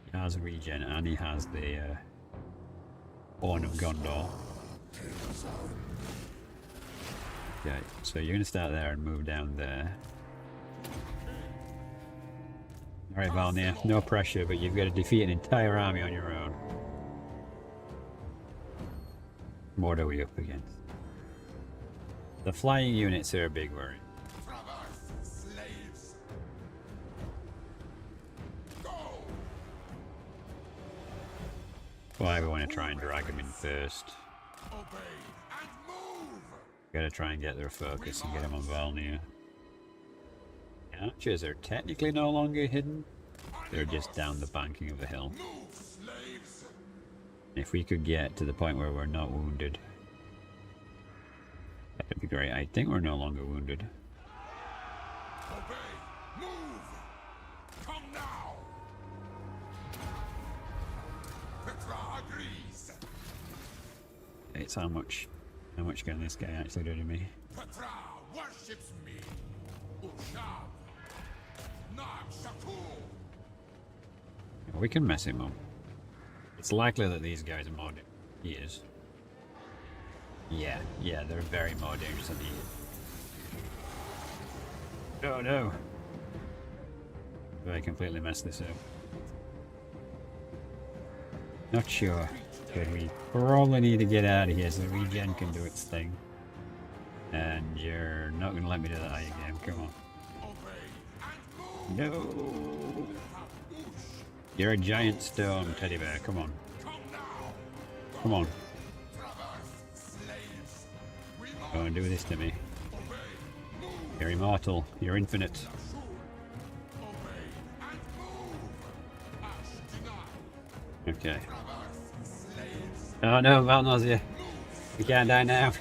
He has regen and he has the Horn of Gondor. Okay, so you're going to start there and move down there. Alright, Valnir, no pressure, but you've got to defeat an entire army on your own. What are we up against? The flying units are a big worry. Slaves. Go. Why we want to try and drag them in first. Obey and move. Gotta try and get their focus and get them on Valnir. Archers are technically no longer hidden. They're just down the banking of the hill. Move, slaves. If we could get to the point where we're not wounded, that'd be great. I think we're no longer wounded. Obey. Move. Come now. Petra agrees. It's how much can this guy actually do to me? Petra worships me. Ushab. Nag Shakul. We can mess him up. It's likely that these guys are more he is. Yeah, they're very more dangerous than he is. Oh no! I completely messed this up. Not sure, but we probably need to get out of here so the regen can do its thing. And you're not going to let me do that again, come on. No! You're a giant stone teddy bear, come on. Come on. Go and do this to me. You're immortal, you're infinite. Okay. Oh no, Valnor's here. We can't die now.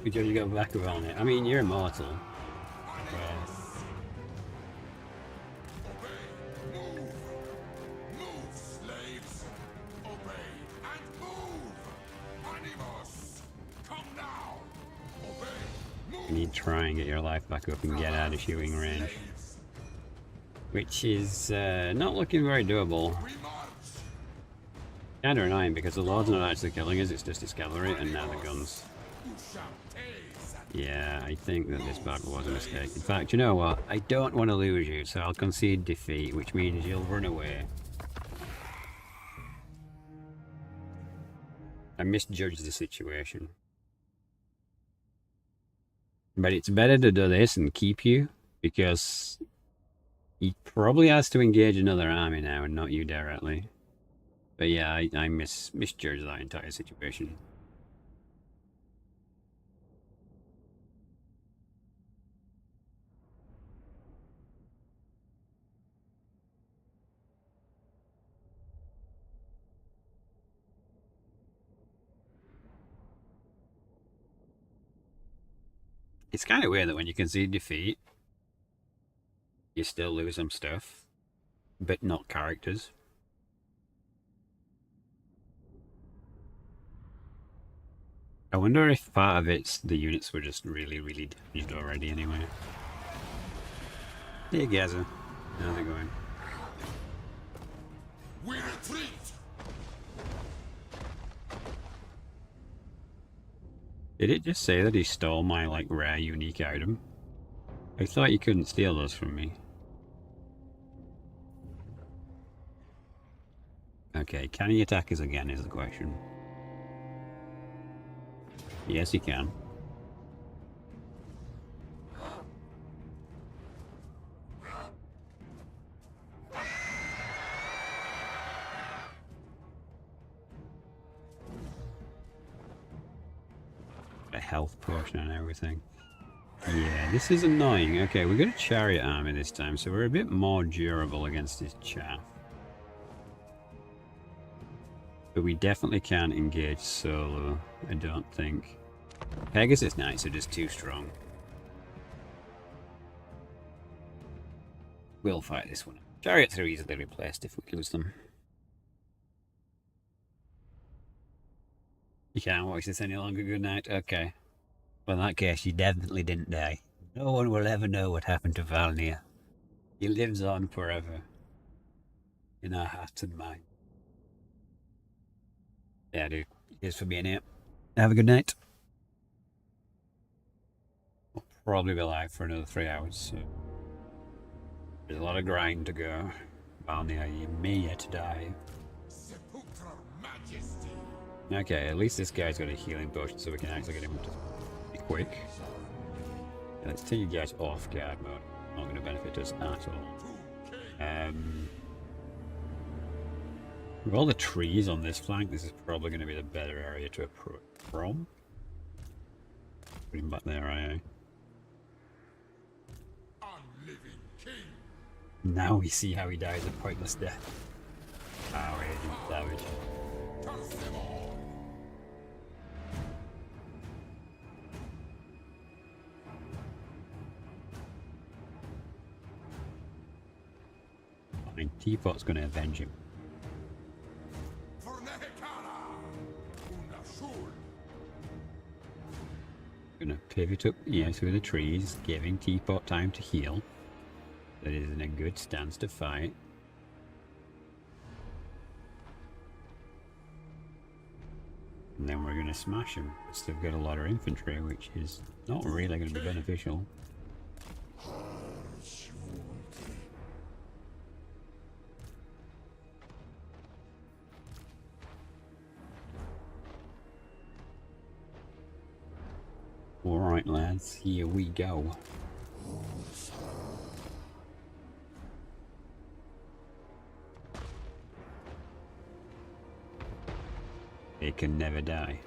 Good job you got back with Valnir. I mean, you're immortal. You need to try and get your life back up and get out of shooting range. Which is not looking very doable. Kinda annoying because the Lord's not actually killing us, it's just his cavalry and now the guns. Yeah, I think that this battle was a mistake. In fact, you know what? I don't want to lose you, so I'll concede defeat, which means you'll run away. I misjudged the situation. But it's better to do this and keep you, because he probably has to engage another army now and not you directly. But yeah, I misjudged that entire situation. It's kind of weird that when you concede defeat, you still lose some stuff, but not characters. I wonder if part of it's the units were just really, really damaged already anyway. Hey Gaza, how's it going? We retreat! Did it just say that he stole my, like, rare, unique item? I thought you couldn't steal those from me. Okay, can he attack us again is the question. Yes, he can. A health potion and everything. Yeah, this is annoying. Okay, we got a chariot army this time, so we're a bit more durable against his chaff. But we definitely can't engage solo, I don't think. Pegasus Knights are just too strong. We'll fight this one. Chariots are easily replaced if we lose them. You can't watch this any longer, good night? Okay. Well, in that case, you definitely didn't die. No one will ever know what happened to Valnir. He lives on forever. In our hearts and minds. Yeah, dude. Cheers for being here. Have a good night. We'll probably be live for another 3 hours, so... There's a lot of grind to go. Valnir, you may yet die. Sepulchral majesty! Okay, at least this guy's got a healing potion, so we can actually get him to be quick. Yeah, let's take you guys off guard mode. Not going to benefit us at all. With all the trees on this flank, this is probably going to be the better area to approach from. Put him back there, aye. Unliving king! Now we see how he dies a pointless death. How agent savage. Curse them all! Fine, Teapot's going to avenge him. Gonna pivot up, yeah, through the trees, giving Teapot time to heal. That is in a good stance to fight. And then we're gonna smash him. Still got a lot of infantry, which is not really gonna be beneficial. Alright lads, here we go. It can never die.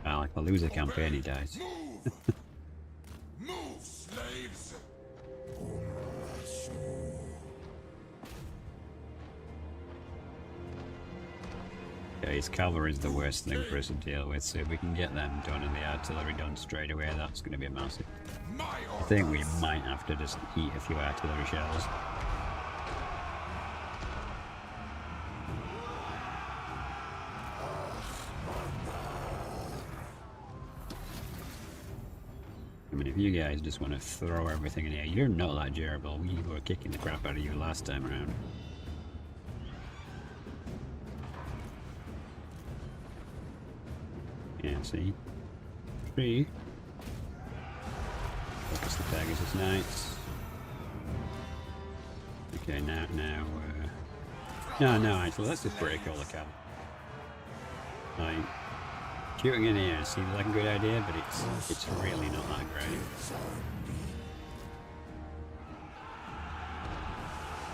Well, if I lose a campaign, he dies. Move! Move, slaves! Yeah, his cavalry is the worst thing for us to deal with, so if we can get them done and the artillery done straight away, that's going to be massive. I think we might have to just eat a few artillery shells. I mean, if you guys just want to throw everything in here, you're not that durable. We were kicking the crap out of you last time around. Yeah, see? 3. Focus the Pegasus Knights. Okay, now, no, actually, let's just break all the camp. Like, shooting in here seems like a good idea, but it's really not that great.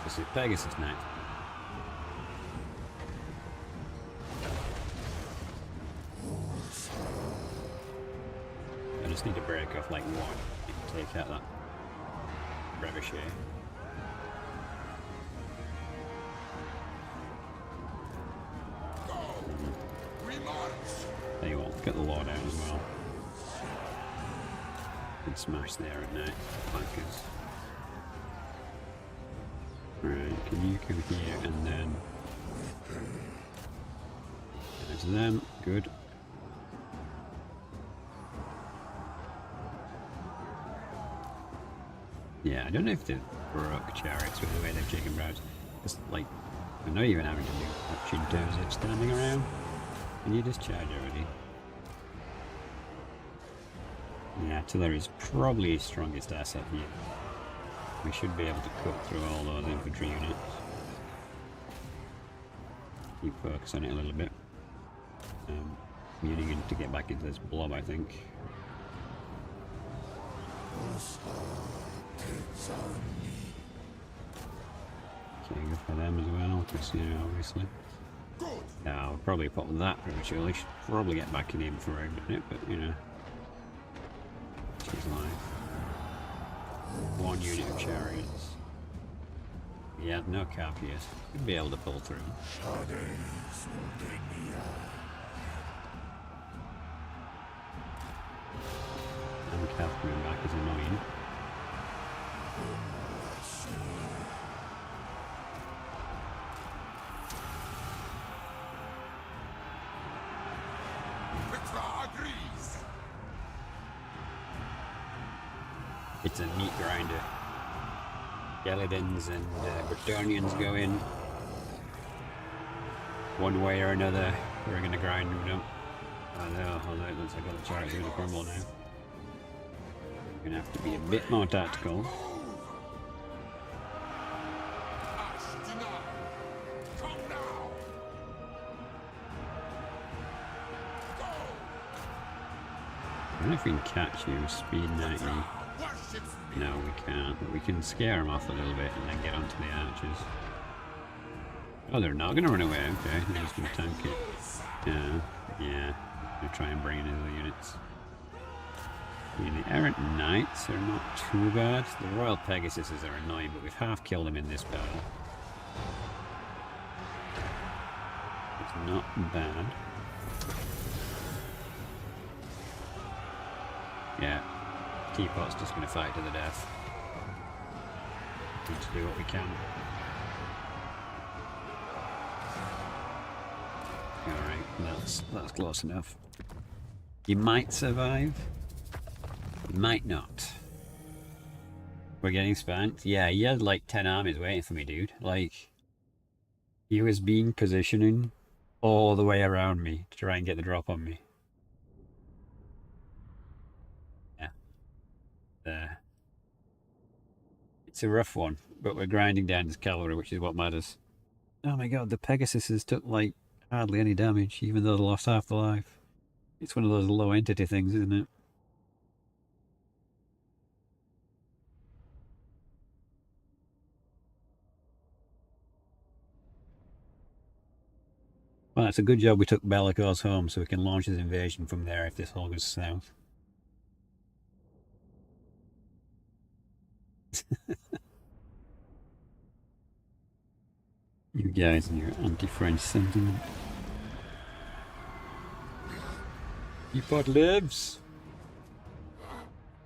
This is Pegasus Knights. I just need to break off like one. You can take out that trebuchet. There you go, get the law down as well. And smash there at night, flankers. Alright, can you come here and then there's them, good. Yeah, I don't know if the Baroque chariots with the way they've taken routes. Just like, I'm not even having to do much in terms of standing around. Can you just charge already? Yeah, artillery is probably his strongest asset here. We should be able to cut through all those infantry units. Keep focus on it a little bit. We need to get back into this blob, I think. Okay, good for them as well, because, you know, obviously. Now, I'll probably pop that prematurely. Should probably get back in here before I do it, but, you know. She's alive. One unit of chariots. Yeah, no capiers. Should be able to pull through. And Cav coming back is annoying. It's a meat grinder. Gelidins and Bretonians go in. One way or another, we're going to grind them up. Oh no, although it looks like all the chariots are going to crumble now. We're going to have to be a bit more tactical. I don't know if we can catch you, speed 90. No, we can't, but we can scare them off a little bit and then get onto the archers. Oh, they're not going to run away, okay, they're just going to tank it. Yeah, they'll try and bring in other units. Yeah, the errant knights are not too bad. The royal pegasuses are annoying, but we've half killed them in this battle. It's not bad. Yeah. Teapot's just going to fight to the death. Need to do what we can. Alright, that's close enough. You might survive. You might not. We're getting spanked. Yeah, he had like 10 armies waiting for me, dude. Like, he was being positioning all the way around me to try and get the drop on me. It's a rough one, but we're grinding down his cavalry, which is what matters. Oh my god, the Pegasuses took like hardly any damage, even though they lost half the life. It's one of those low entity things, isn't it? Well, it's a good job we took Bellicose home so we can launch his invasion from there if this all goes south. You guys and your anti-French sentiment. Teapot lives!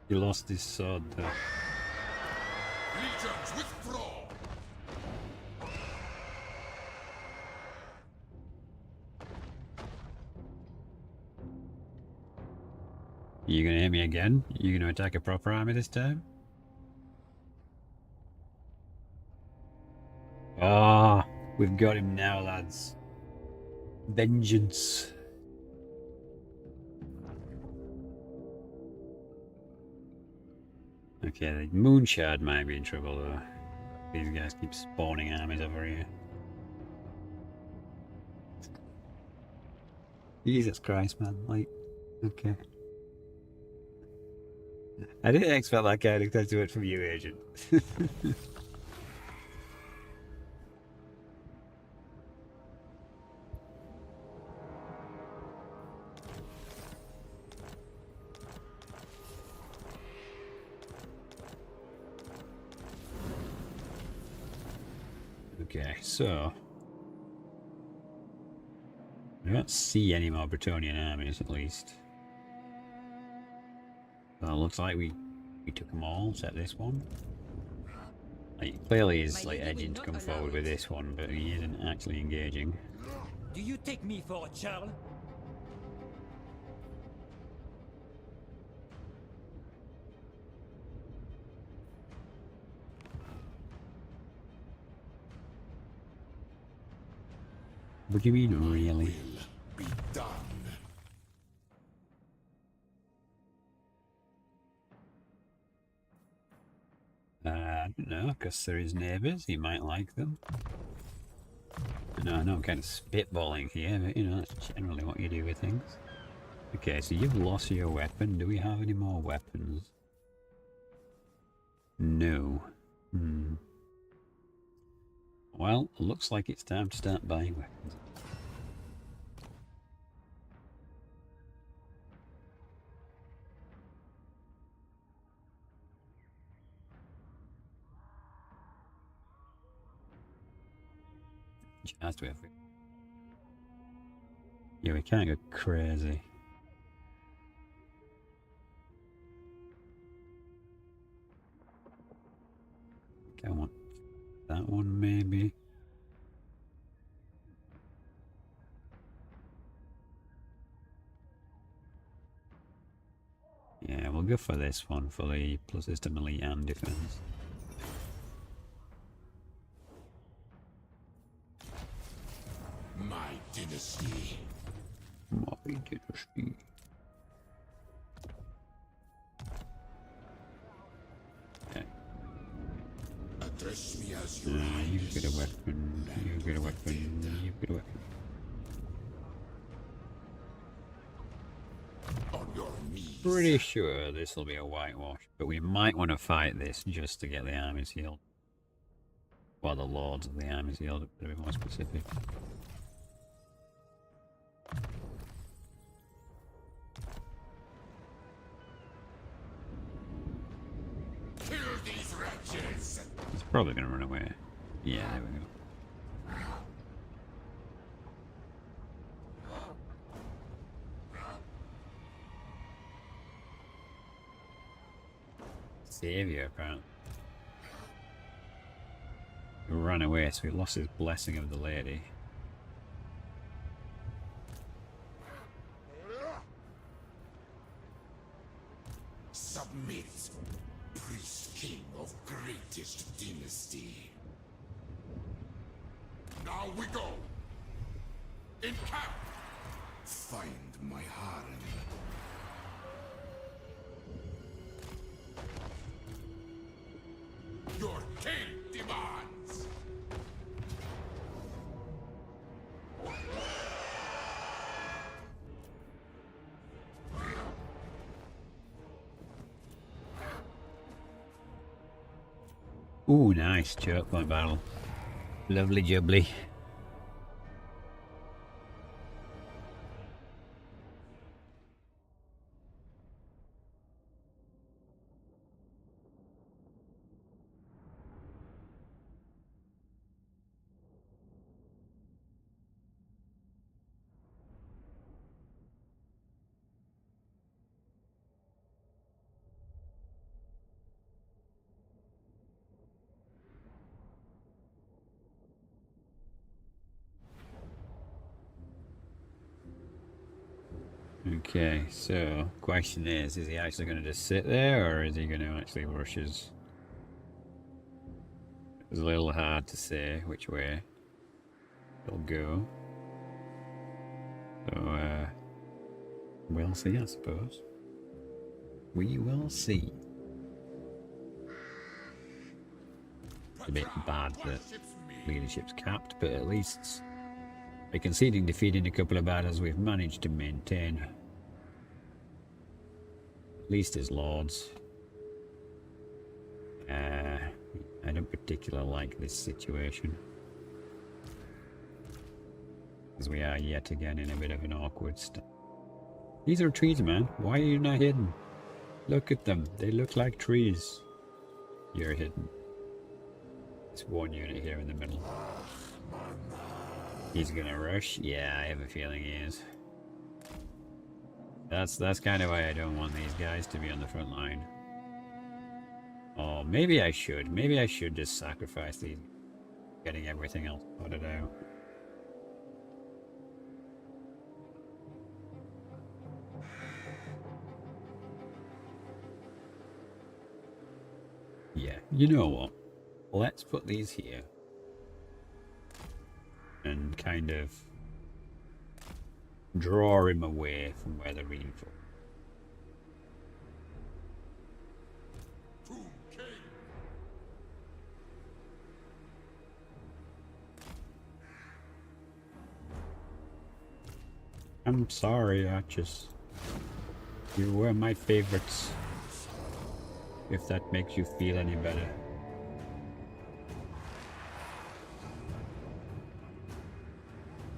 He lost his sword though. Legions withdraw! You gonna hit me again? You gonna attack a proper army this time? Ah, we've got him now, lads. Vengeance. Okay, the Moonshard might be in trouble though. These guys keep spawning armies over here. Jesus Christ, man. Like, okay. I didn't expect that kind of sentiment from you, Agent. Okay, so I don't see any more Bretonian armies, at least. Well, looks like we took them all, except this one. Like, clearly he's like edging to come forward with this one, but he isn't actually engaging. Do you take me for a churl? What do you mean, really? Be done. I don't know, because they're his neighbours, he might like them. I know I'm kind of spitballing here, but you know, that's generally what you do with things. Okay, so you've lost your weapon. Do we have any more weapons? No. Well, looks like it's time to start buying weapons. Just with it. Yeah, we can't go crazy. Okay, I want that one maybe. Yeah, we'll go for this one for the plus system elite and defense. My dynasty. My dynasty. Okay. Address me as your You get a weapon. You get a weapon. You get a weapon. on your knees. Pretty sure this will be a whitewash, but we might want to fight this just to get the armies healed. Well, the lords of the armies healed, to be more specific. Kill these wretches. He's probably going to run away. Yeah, there we go. Savior, apparently. He ran away, so he lost his blessing of the lady. Submit, priest king of greatest dynasty. Now we go. In camp. Find my harem. Your king demands. Ooh, nice choke point battle. Lovely jubbly. Okay, so question is he actually going to just sit there, or is he going to actually rush his? It's a little hard to say which way he'll go. So, we'll see, I suppose. We will see. a bit bad that leadership's capped, but at least by conceding defeat in a couple of battles, we've managed to maintain at least as lords. I don't particularly like this situation, because we are yet again in a bit of an awkward state. These are trees, man. Why are you not hidden? Look at them. They look like trees. You're hidden. It's one unit here in the middle. He's gonna rush? Yeah, I have a feeling he is. That's kind of why I don't want these guys to be on the front line. Oh, maybe I should. Maybe I should just sacrifice these, getting everything else sorted out. Yeah, you know what? Let's put these here and kind of draw him away from where they're reinforced. I'm sorry, Archers. You were my favorites. If that makes you feel any better.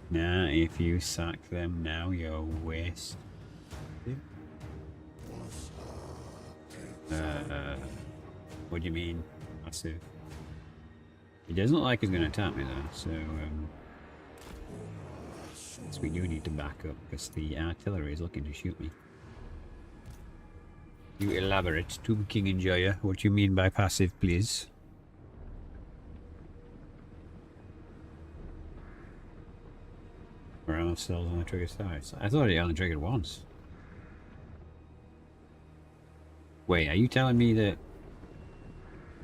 Nah, if you sack them now, you're waste. What do you mean? Massive. He doesn't look like he's going to attack me though, so we do need to back up because the artillery is looking to shoot me. You elaborate, Tomb King Enjoyer. What do you mean by passive, please? We're almost still on the trigger size. I thought it only triggered once. Wait, are you telling me that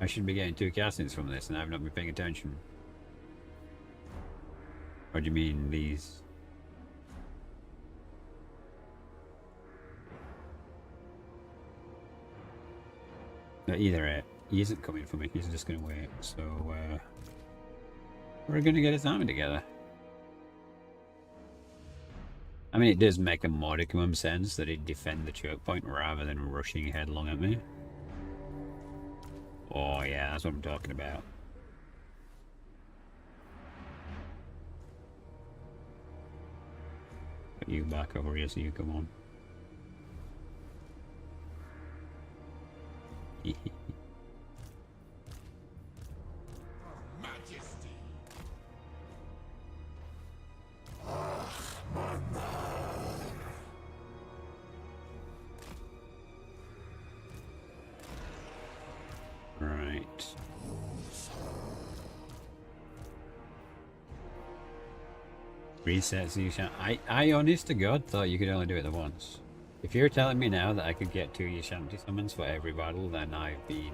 I should be getting 2 castings from this and I've not been paying attention? Or do you mean these? No, either he isn't coming for me, he's just going to wait. So, we're going to get his army together. I mean, it does make a modicum of sense that he'd defend the choke point rather than rushing headlong at me. Oh yeah, that's what I'm talking about. Put you back over here so you come on. Majesty. Right. Resets you shan't. I honest to God thought you could only do it the once. If you're telling me now that I could get 2 Yashanti summons for every battle, then I've been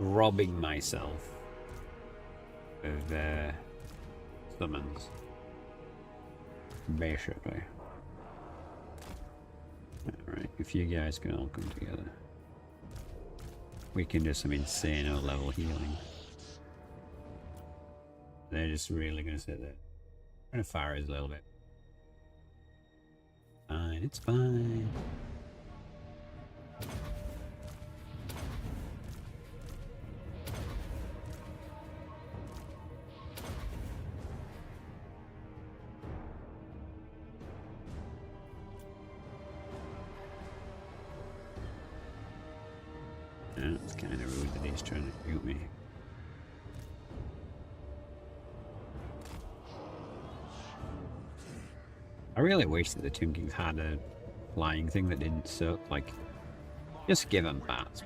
robbing myself of summons. Basically. Alright, if you guys can all come together, we can do some insane level healing. They're just really gonna sit there. I'm gonna fire us a little bit. Fine, it's fine. Yeah, it's kind of rude that he's trying to shoot me. I really wish that the Tomb Kings had a flying thing that didn't suck. Like, just give them bats.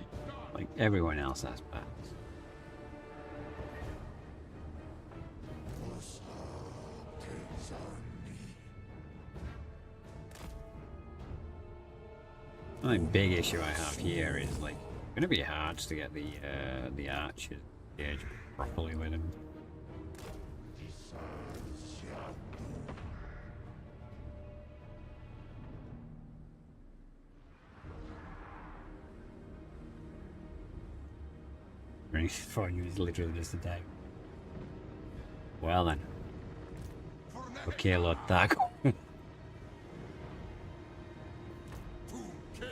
Like, everyone else has bats. The only big issue I have here is, like, it's gonna be hard to get the archers engaged properly with him. for you is literally just attack. Well then. Okay, Lord Tag. Tomb King.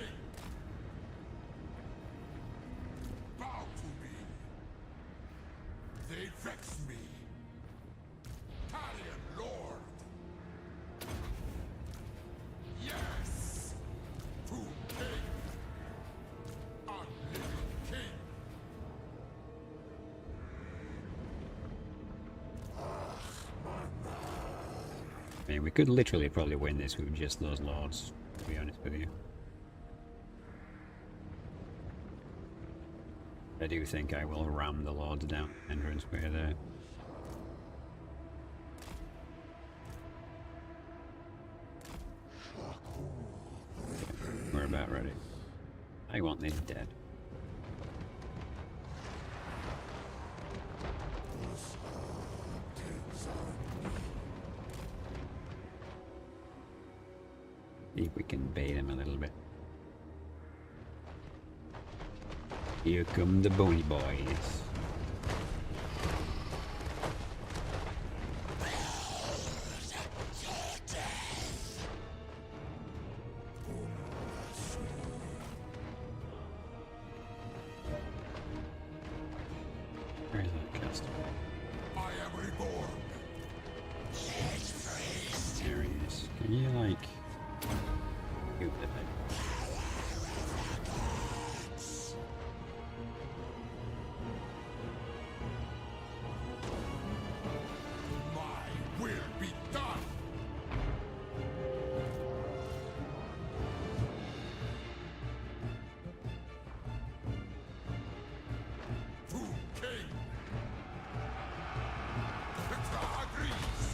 Bow to me. They vex me. Talion Lord. Yes. Tomb King. Unliving King. I mean, we could literally probably win this with just those lords, to be honest with you. I do think I will ram the lords down the entrance way there. We're about ready. I want these dead. See if we can bait him a little bit. Here come the bony boys. Where is that customer? I am reborn. There he is. Can you like... Scoop it out? My will be done. Tomb King. Victor agrees.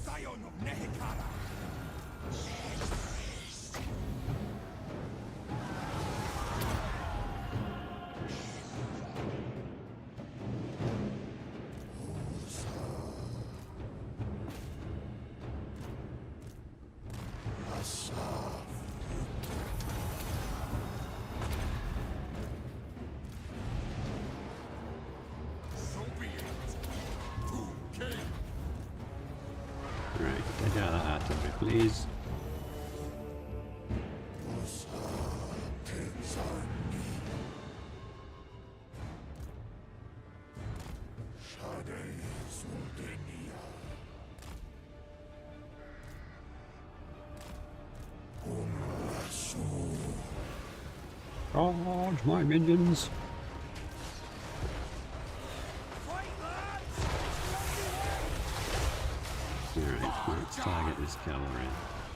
Zion of Nehekara. So be it. Tomb King. Right, take out that artillery, please. Charge my minions! Alright, let's target this cavalry.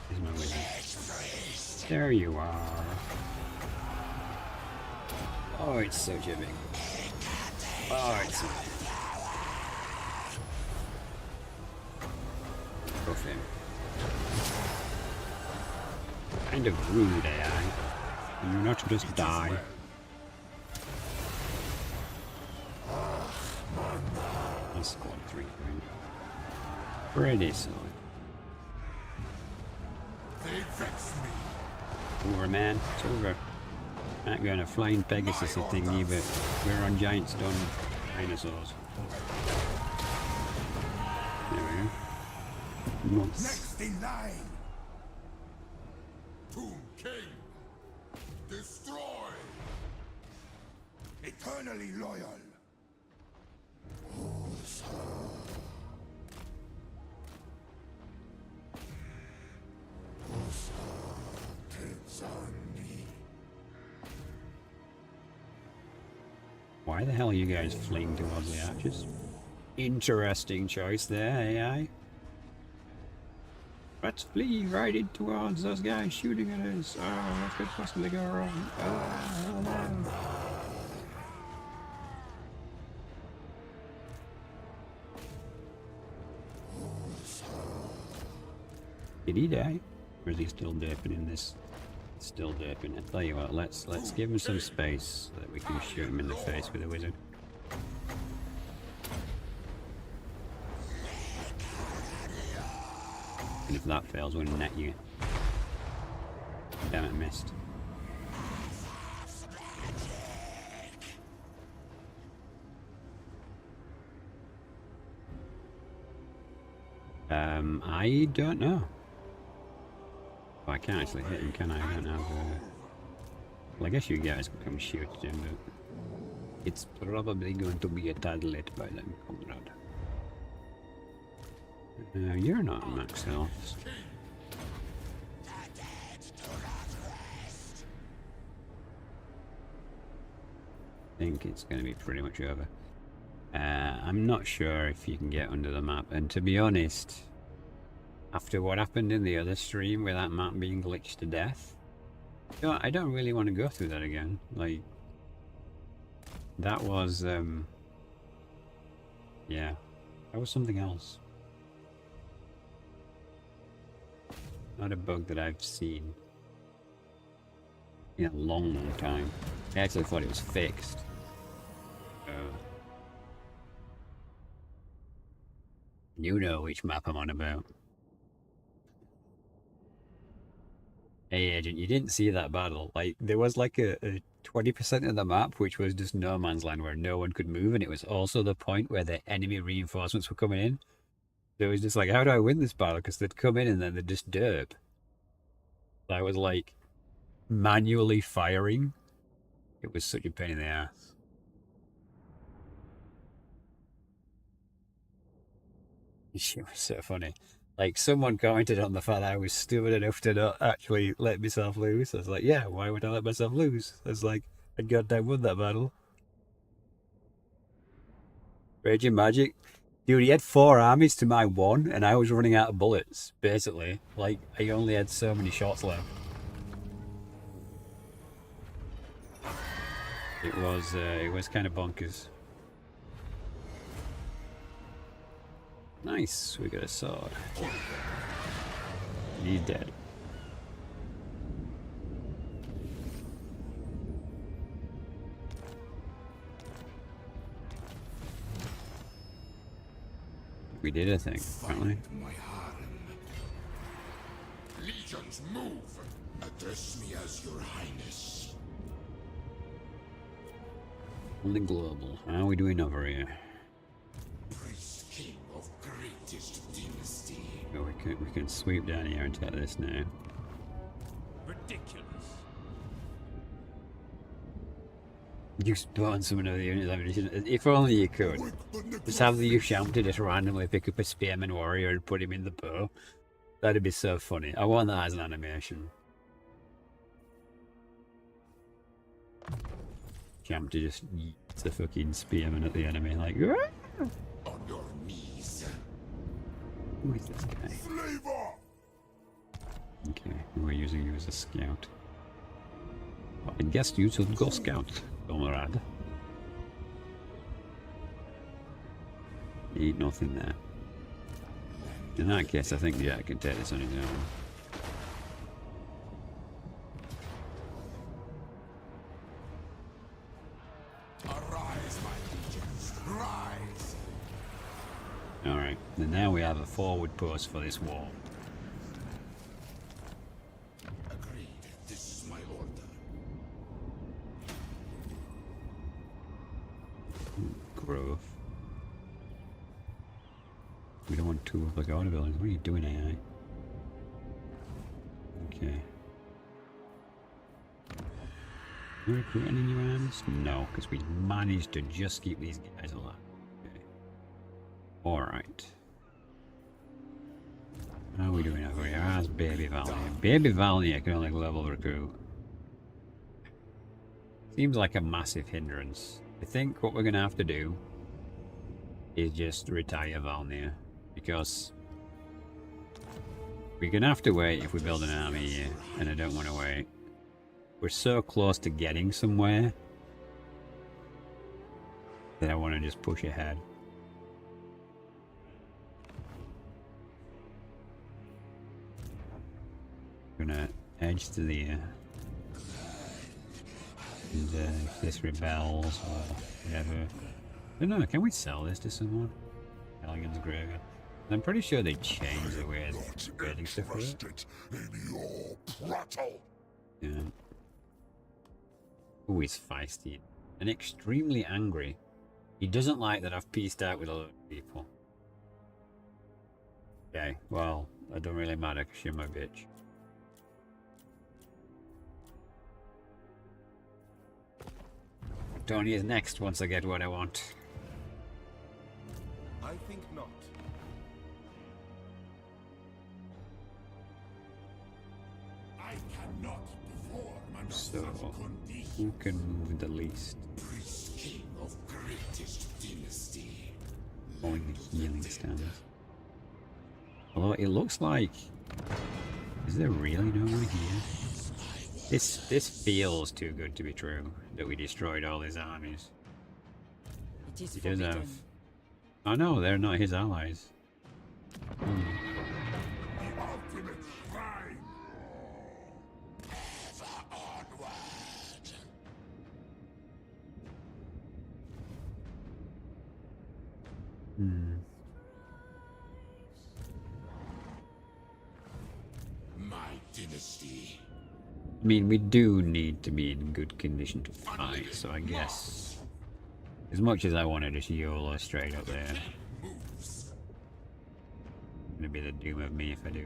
Here's my wizard. There you are. Oh, it's so jibbing. Oh, it's so... Buff him. Kind of rude AI. And you're not just die. That's squad 3 point. Pretty solid. They vex me. Over, man. It's over. Not going to flying Pegasus thingy, but we're on giant stone dinosaurs. There we go. Nice. Next in line. Tomb King. Destroy. Eternally loyal. Why the hell are you guys fleeing towards the archers? Interesting choice there, AI. Let's flee right in towards those guys shooting at us. Oh, what could possibly go wrong? Oh, no. Did he die? Or is he still derping in this? Still derping. I tell you what, let's give him some space so that we can shoot him in the face with a wizard. And if that fails, we'll net you. Damn it, missed. I don't know. Well, I can't actually hit him, can I? I don't have. Well, I guess you guys can come shoot him, but it's probably going to be a tad late by then, comrade. You're not max health. I think it's going to be pretty much over. I'm not sure if you can get under the map, and to be honest, after what happened in the other stream with that map being glitched to death, I don't really want to go through that again. Like, that was, yeah, that was something else. Not a bug that I've seen in a long, long time. I actually thought it was fixed. You know which map I'm on about. Hey agent, you didn't see that battle. Like, there was like a 20% of the map which was just no man's land where no one could move, and it was also the point where the enemy reinforcements were coming in. So it was just like, how do I win this battle? Because they'd come in and then they'd just derp. So I was like manually firing. It was such a pain in the ass. It was so funny. Like, someone commented on the fact that I was stupid enough to not actually let myself lose. I was like, yeah, why would I let myself lose? I was like, I goddamn won that battle. Raging Magic. Dude, he had 4 armies to my 1, and I was running out of bullets, basically. Like, I only had so many shots left. It was kind of bonkers. Nice, we got a sword. He's dead. We did a thing, apparently. My harem. Legions, move! Address me as your highness. Only global. How are we doing over here? Priest king of greatest dynasty. Oh, we can sweep down here and take this now. Ridiculous. You spawn some of the units ammunition. If only you could. Just have the Hierophant to just randomly pick up a spearman warrior and put him in the bow. That'd be so funny. I want that as an animation. Champ to just yeet the fucking spearman at the enemy, like, "Aah!" On your knees. Who is this guy? Flavor! Okay, we're using you as a scout. Well, I guess you should go scout, comrade. Ain't nothing there. In that case, I think Jack can take this on his own. Arise, my legions, rise! Alright, and now we have a forward post for this war. Agreed, this is my order. Grove. We don't want 2 of the guard buildings. What are you doing, AI? Okay. You recruit any new armies? No, because we managed to just keep these guys alive. Okay. Alright. How are we doing over here? How's Baby Valnia? Baby Valnia can only level recruit. Seems like a massive hindrance. I think what we're going to have to do is just retire Valnia. Because we're going to have to wait if we build an army here, and I don't want to wait. We're so close to getting somewhere that I want to just push ahead. I'm going to edge to the and if this rebels or whatever. I don't know, can we sell this to someone? Elegant's Graveyard. I'm pretty sure they changed the way they're grading stuff for it. In your prattle. Yeah. Oh, he's feisty and extremely angry. He doesn't like that I've pieced out with a lot of people. Okay, well, that don't really matter because you're my bitch. Tony is next once I get what I want. I think not. I cannot perform under So, such conditions. who can move the least? Priest king of greatest dynasty. Going the healing stance. Although it looks like... Is there really no one here? This feels too good to be true, that we destroyed all his armies. It is He does forbidden. have... Oh no, they're not his allies. The ultimate shrine. Ever onward. Hmm. My dynasty. I mean, we do need to be in good condition to fight, so I guess... As much as I want to just YOLO straight up there, Moves. it'll be the doom of me if I do.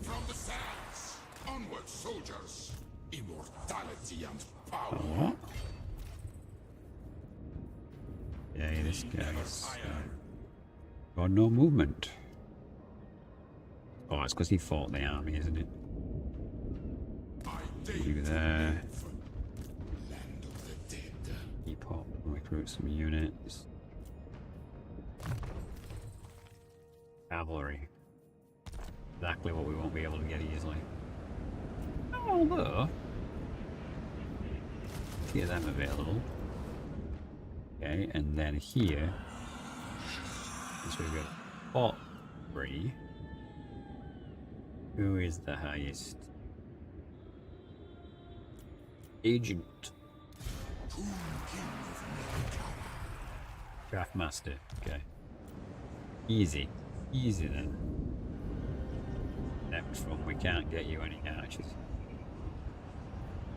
From the sands. Onward, soldiers. Immortality and power. What? Yeah, this guy's got no movement. Oh, it's because he fought the army, isn't it? You there. Land of the dead. Keep up, recruit some units. Cavalry. Exactly what we won't be able to get easily. Although, get them available. Okay, and then here, so we've got pot 3. Who is the highest? Agent. Craftmaster. Okay. Easy. Easy then. Next one, we can't get you any archers.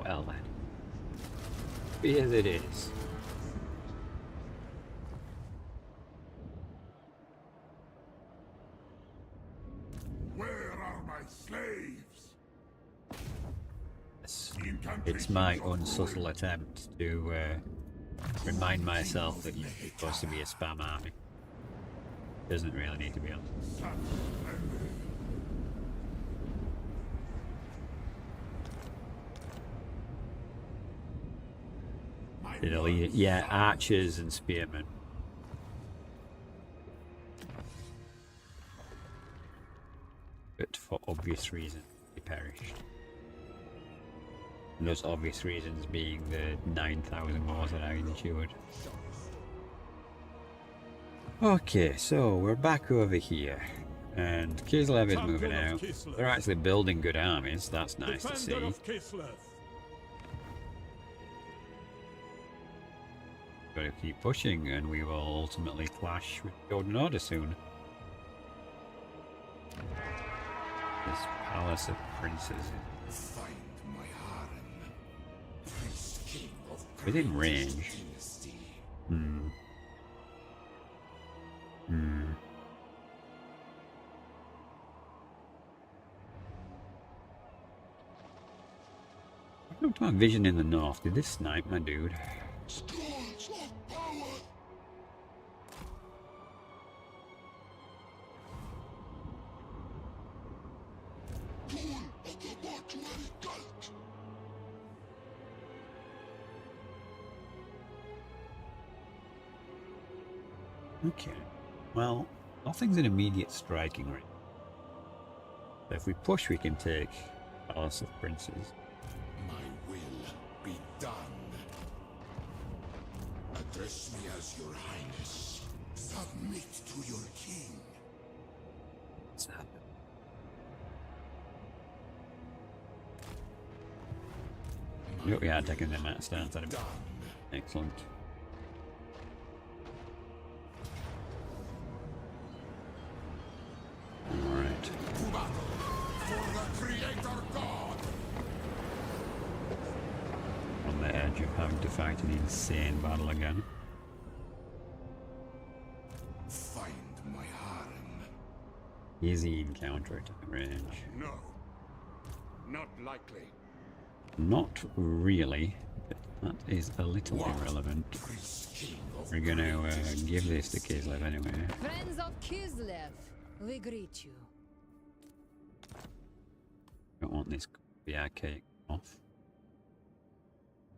Well then. Be as it is. Where are my slaves? It's my unsubtle attempt to remind myself that you're supposed to be a spam army. Doesn't really need to be on. Yeah, archers and spearmen. But for obvious reasons, they perished. And those obvious reasons being the 9,000 wars that I endured. Okay, so we're back over here. And Kislev is moving out. They're actually building good armies, that's nice to see. Gotta keep pushing, and we will ultimately clash with Golden Order soon. This Palace of Princes. Find my harem. Priest king of Within greatest range. dynasty. I looked at my vision in the north. Did this snipe my dude? Scrolls of power. Tool of the mortuary cult. Okay. Well, nothing's in immediate striking range. So if we push, we can take Palace of Princes. My will be done. Address me as your highness. Submit to your king. What's happened? Yep, we are taking them out of stance. Done. Excellent. Alright. To battle for the Creator God. On the edge of having to fight an insane battle again. Find my harem. Easy encounter attack range. No. Not likely. Not really, but that is a little irrelevant. We're gonna give this to Kislev anyway. Friends of Kislev, we greet you. Don't want this cake off.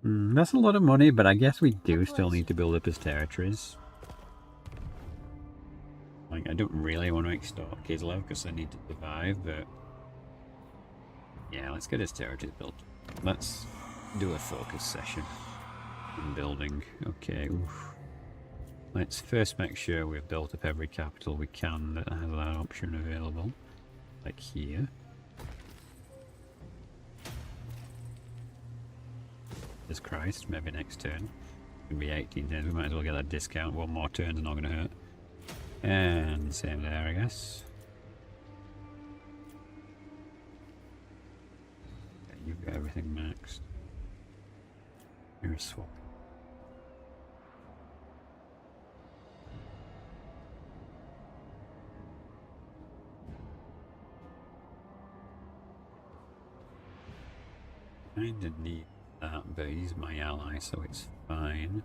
That's a lot of money, but I guess we do still need to build up his territories. Like, I don't really want to extort Kislev because I need to survive, but yeah, let's get his territories built. Let's do a focus session in building. Okay, oof. Let's first make sure we've built up every capital we can that has that option available. Like here. Jesus Christ, maybe next turn. It's gonna be 18 turns, we might as well get that discount. One more turn's not gonna hurt. And same there, I guess. Okay, you've got everything maxed. Here's a swap. Kinda need that, but he's my ally, so it's fine.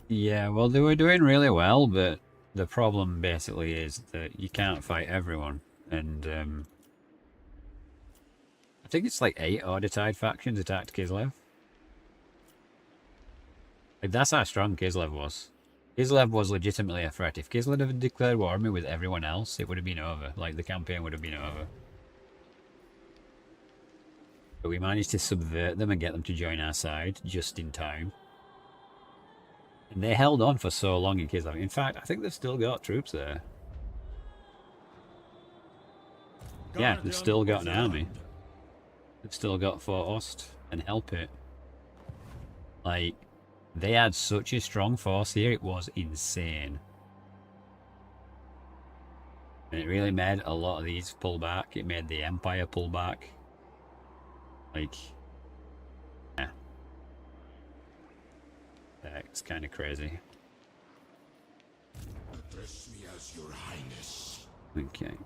Yeah, well, they were doing really well, but the problem basically is that you can't fight everyone, and I think it's like 8 Ordertide factions attacked Kislev. Like, that's how strong Kislev was. Kislev was legitimately a threat. If Kislev had declared war on me with everyone else, it would have been over. Like, the campaign would have been over. But we managed to subvert them and get them to join our side just in time. And they held on for so long in Kislev. In fact, I think they've still got troops there. Yeah, they've still got an army. They've still got Fort Ost and Help It. Like, they had such a strong force here, it was insane. And it really made a lot of these pull back. It made the Empire pull back. Like, yeah. It's kind of crazy. Address me as your highness. Okay.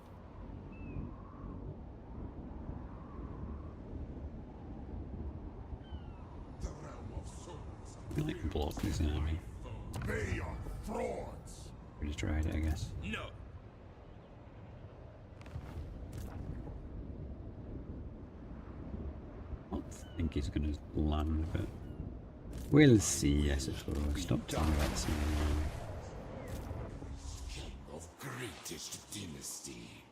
The realm of souls. I really can block this army. They are frauds. We just tried it, I guess. No. I don't think he's going to land, but we'll see, I suppose. Stop talking about this army. King of greatest dynasty.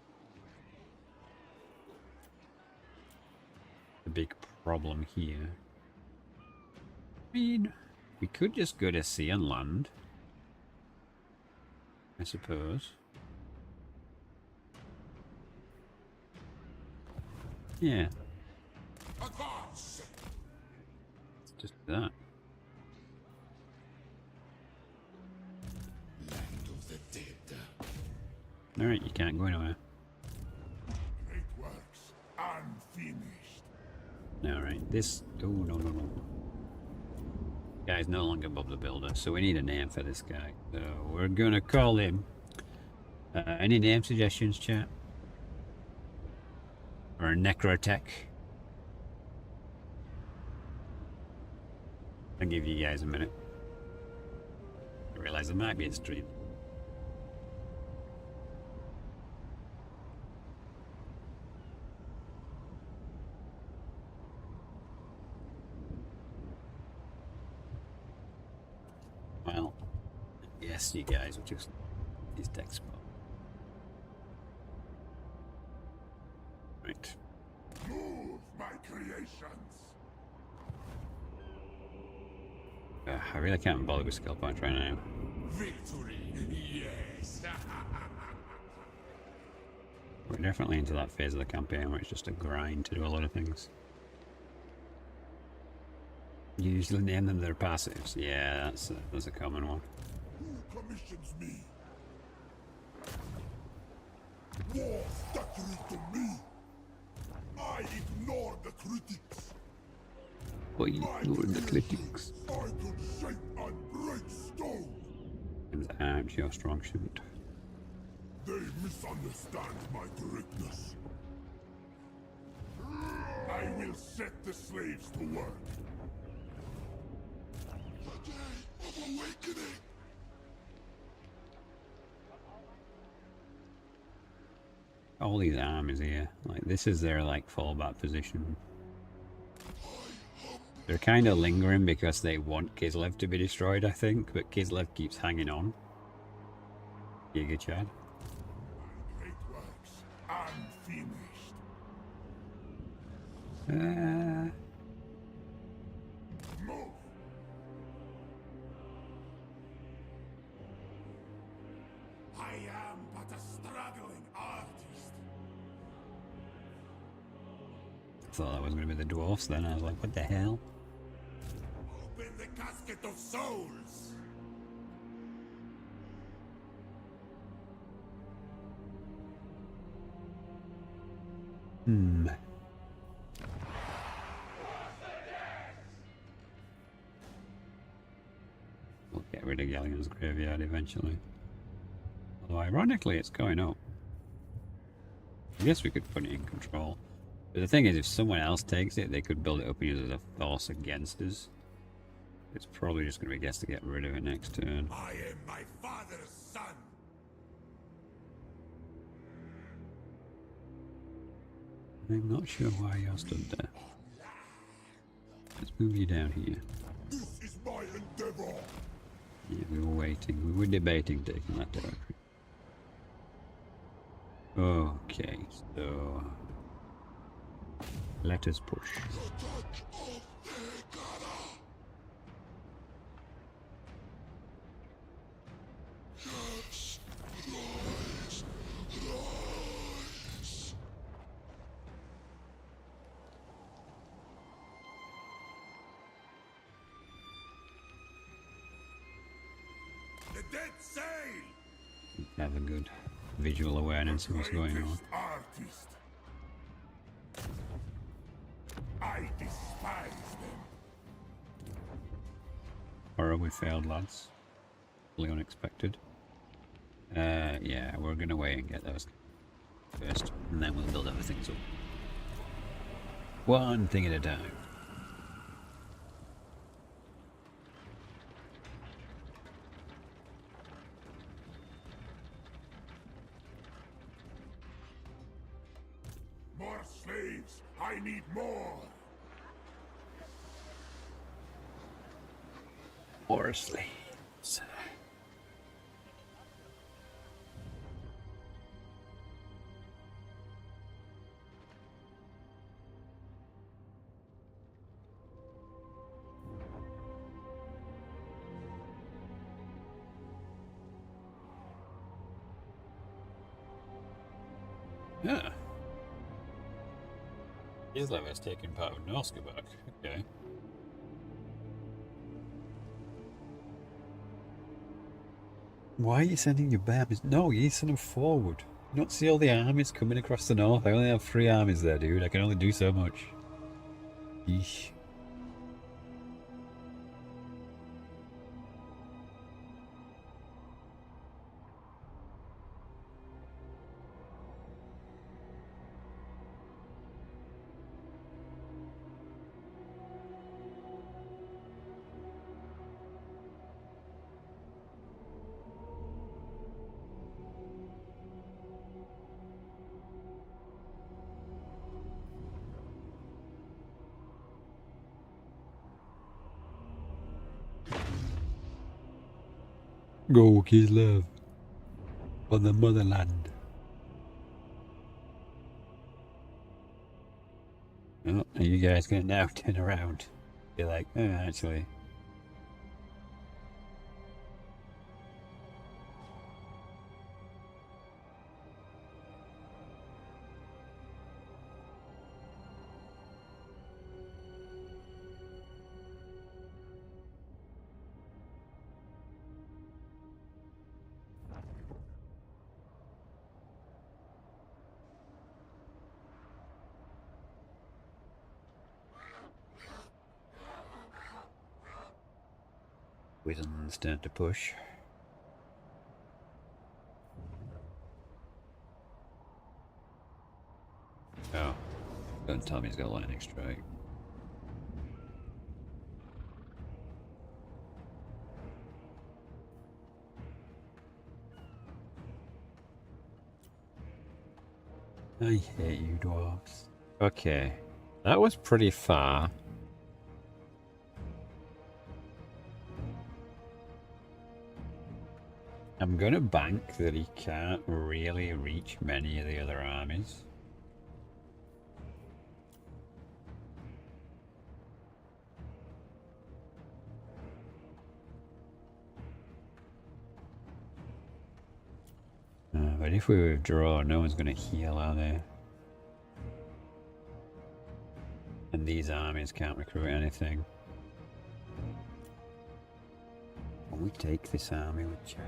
The big problem here. I mean, we could just go to sea and land, I suppose. Yeah. Advance. It's just that. Land of the dead. Alright, you can't go anywhere. Great works unfinished. Alright, this... Oh, no, no, no. Guy's no longer Bob the Builder, so we need a name for this guy. So we're gonna call him... any name suggestions, chat? Or a Necrotech? I'll give you guys a minute. I realize there might be a stream. Well, yes, you guys will just these text spot. Right. Move, my creations. I really can't bother with skill points right now. Victory, yes. We're definitely into that phase of the campaign where it's just a grind to do a lot of things. You usually name them their passives. Yeah, that's a common one. Who commissions me? War statutory to me. I ignore the critics. Boy, you're in the critics. I could shape and break stone. And I'm your strong suit. They misunderstand my greatness. I will set the slaves to work. The day of awakening. All these armies here, like this is their like fallback position. They're kind of lingering because they want Kislev to be destroyed, I think, but Kislev keeps hanging on. Giga Chad. Great works unfinished. Move. I am but a struggling artist. I thought that was going to be the dwarfs then. I was like, what the hell? Open the casket of souls. Hmm. We'll get rid of Galleon's graveyard eventually. Although ironically it's going up. I guess we could put it in control. But the thing is, if someone else takes it, they could build it up and use it as a force against us. It's probably just going to be best to get rid of it next turn. I am my father's son. I'm not sure why you're stood there. Let's move you down here. This is my endeavor. Yeah, we were waiting. We were debating taking that territory. Okay, so let us push. The dead sail. Have a good visual awareness of what's going on. Greatest artist. I despise them. Horribly failed, lads. Totally unexpected. Yeah, we're gonna wait and get those first, and then we'll build everything up. One thing at a time. More slaves. I need more. More slaves. Yeah. Kislev has taken part of Norska back. Okay. Why are you sending your armies? No, you send them forward. You don't see all the armies coming across the north. I only have 3 armies there, dude. I can only do so much. Yeesh. Go, Kislev. On the motherland. Oh, are you guys gonna now turn around? Be like, oh, actually. Wizards turn to push. Oh. Don't tell me he's got a lightning strike. I hate you dwarves. Okay. That was pretty far. I'm gonna bank that he can't really reach many of the other armies. But if we withdraw, no one's gonna heal, are they? And these armies can't recruit anything. When we take this army, we check.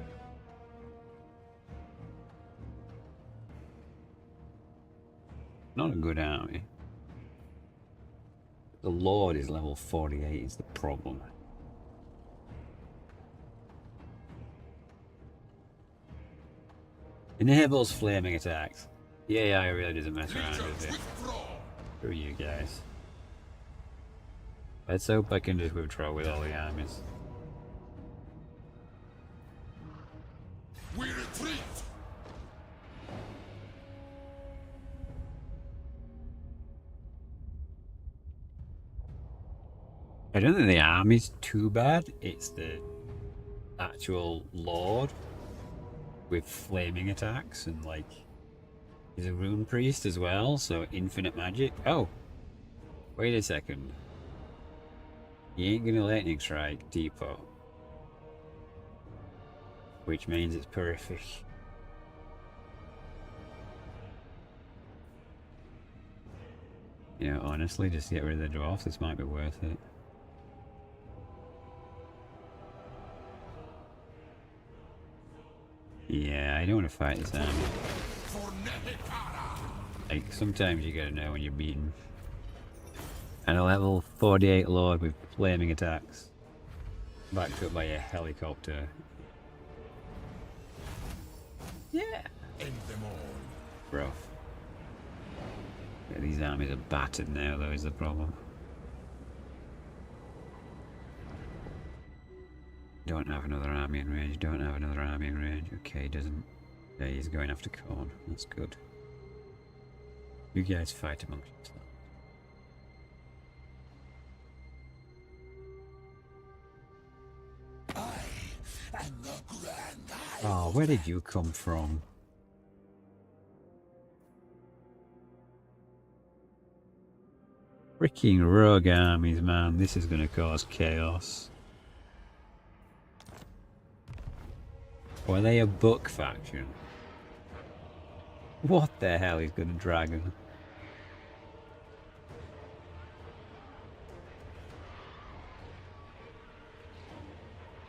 Not a good army. The Lord is level 48 is the problem. Enables flaming attacks. The AI really doesn't mess around with it. Screw you guys. Let's hope I can just withdraw with all the armies. We retreat! I don't think the army's too bad. It's the actual Lord with flaming attacks and like he's a rune priest as well, so infinite magic. Oh, wait a second. He ain't gonna lightning strike Depot, which means it's horrific. You know, honestly, just get rid of the dwarfs. This might be worth it. Yeah, I don't want to fight this army. Like, sometimes you gotta know when you're beaten. And a level 48 Lord with flaming attacks. Backed up by a helicopter. Yeah! End them all. Rough. Yeah, these armies are battered now, though, is the problem. Don't have another army in range, don't have another army in range. Okay, doesn't. Yeah, he's going after Corn. That's good. You guys fight amongst yourselves. Oh, where did you come from? Freaking rogue armies, man. This is gonna cause chaos. Or are they a book faction? What the hell is got a dragon?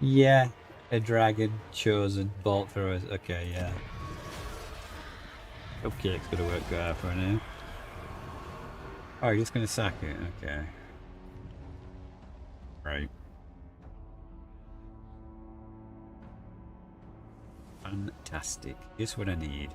Yeah, a dragon chosen bolt throwers. Okay, yeah. Cupcake's gonna work good for now. Oh, you're just gonna sack it? Okay. Right. Fantastic. Just what I need.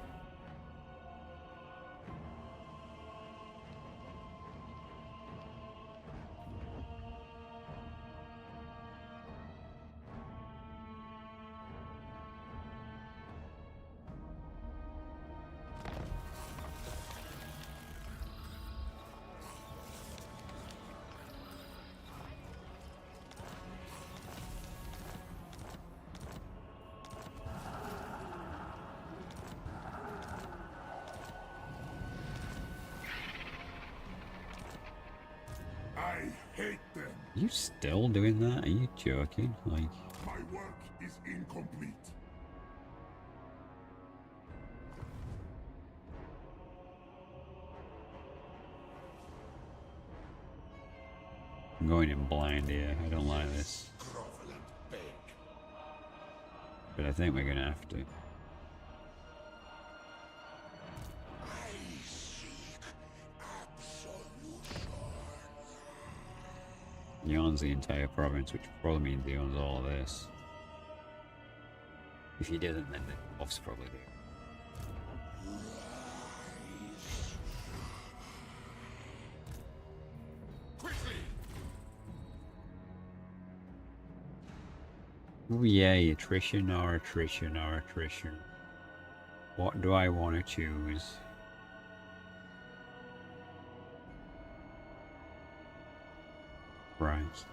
I hate them. You still doing that? Are you joking? Like, My work is incomplete. I'm going in blind here. I don't like this. Grovel and beg. But I think we're gonna have to. I seek absolution. he owns the entire province, which probably means he owns all of this. If he doesn't, then the dwarves probably do. Oh yay, attrition or attrition or attrition. What do I want to choose? Right.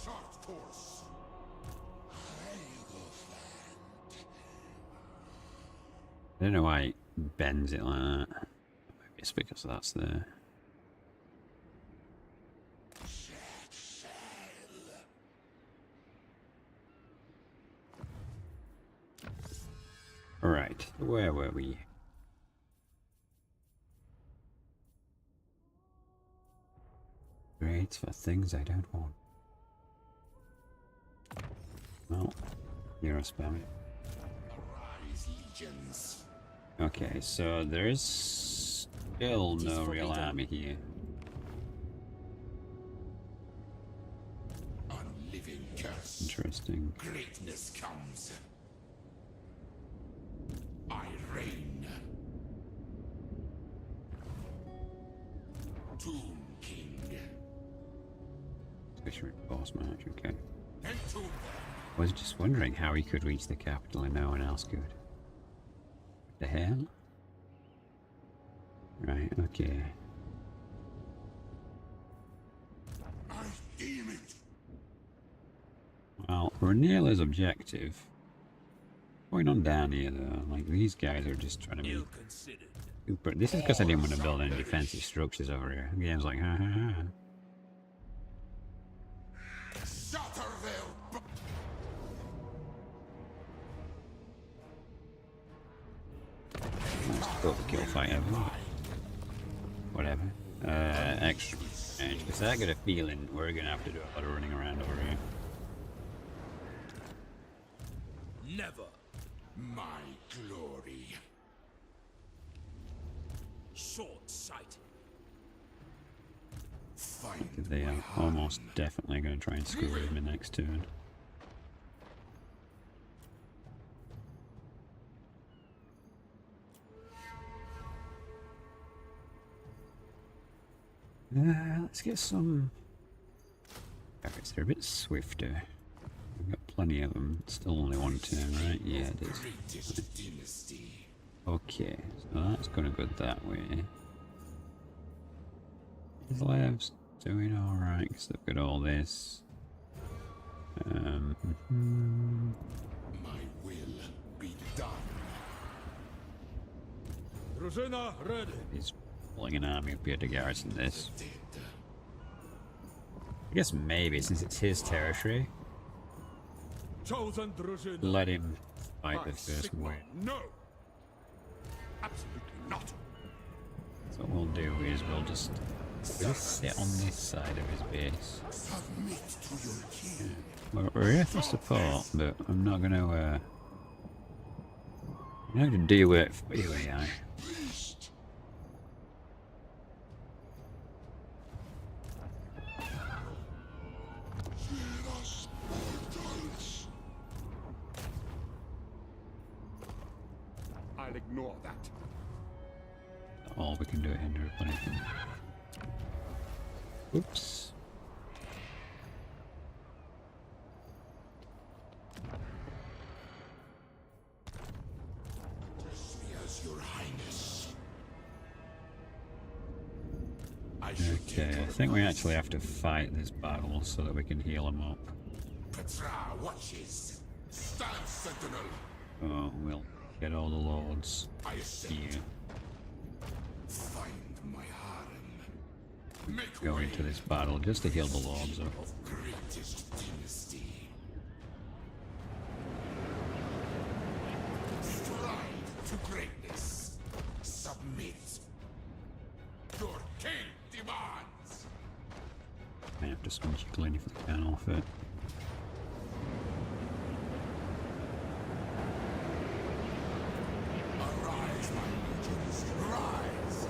Short force. I don't know why it bends it like that. Maybe it's because that's there. Alright, where were we? Great for things I don't want. Well, you're a spammy. Arise, legions. Okay, so there's still no real army here. Unliving curse. Interesting. Greatness comes. I reign. Tomb King. Fisher boss match, okay. Entomb them. I was just wondering how he could reach the capital and no one else could. What the hell? Right, okay. I deem it. Well, we're near his objective. What's going on down here though? Like, these guys are just trying to be super. This is because I didn't want to build any defensive structures over here. The game's like, ha ha ha. Shatter their. Let's go for kill fight ever. Whatever. Extra. Because I got a feeling we're gonna have to do a lot of running around over here. Never. My glory. Short-sighted. Find They are almost definitely going to try and screw with me next turn. Let's get some. Carrots, they're a bit swifter. We've got plenty of them. Still only one turn, right? Yeah, it is. greatest dynasty. Okay, so that's going to go that way. The lab's doing alright because they've got all this. My will be done. Drużyna ready. He's pulling an army up here to garrison this. Dead. I guess maybe since it's his territory, Chosen drużyna. let him fight By the first Sigma. wave. No. Absolutely not. So what we'll do is we'll just sit on this side of his base. Submit to your king. We're here for support, but I'm not gonna do it for you, AI. Beast. Hear us, mortals. I'll ignore that. All we can do to hinder anything. Oops. Yes, your highness. Okay, I think we actually have to fight this battle so that we can heal him up. Petra watches. Stand, sentinel. Oh, we'll get all the lords I assent. here. Find my harem. Make Go way into this battle just to heal the lords up. of greatest dynasty. Strive to greatness. Submit. Your king demands. I have to switch a clean if they can off it. Arise, my legions. Rise.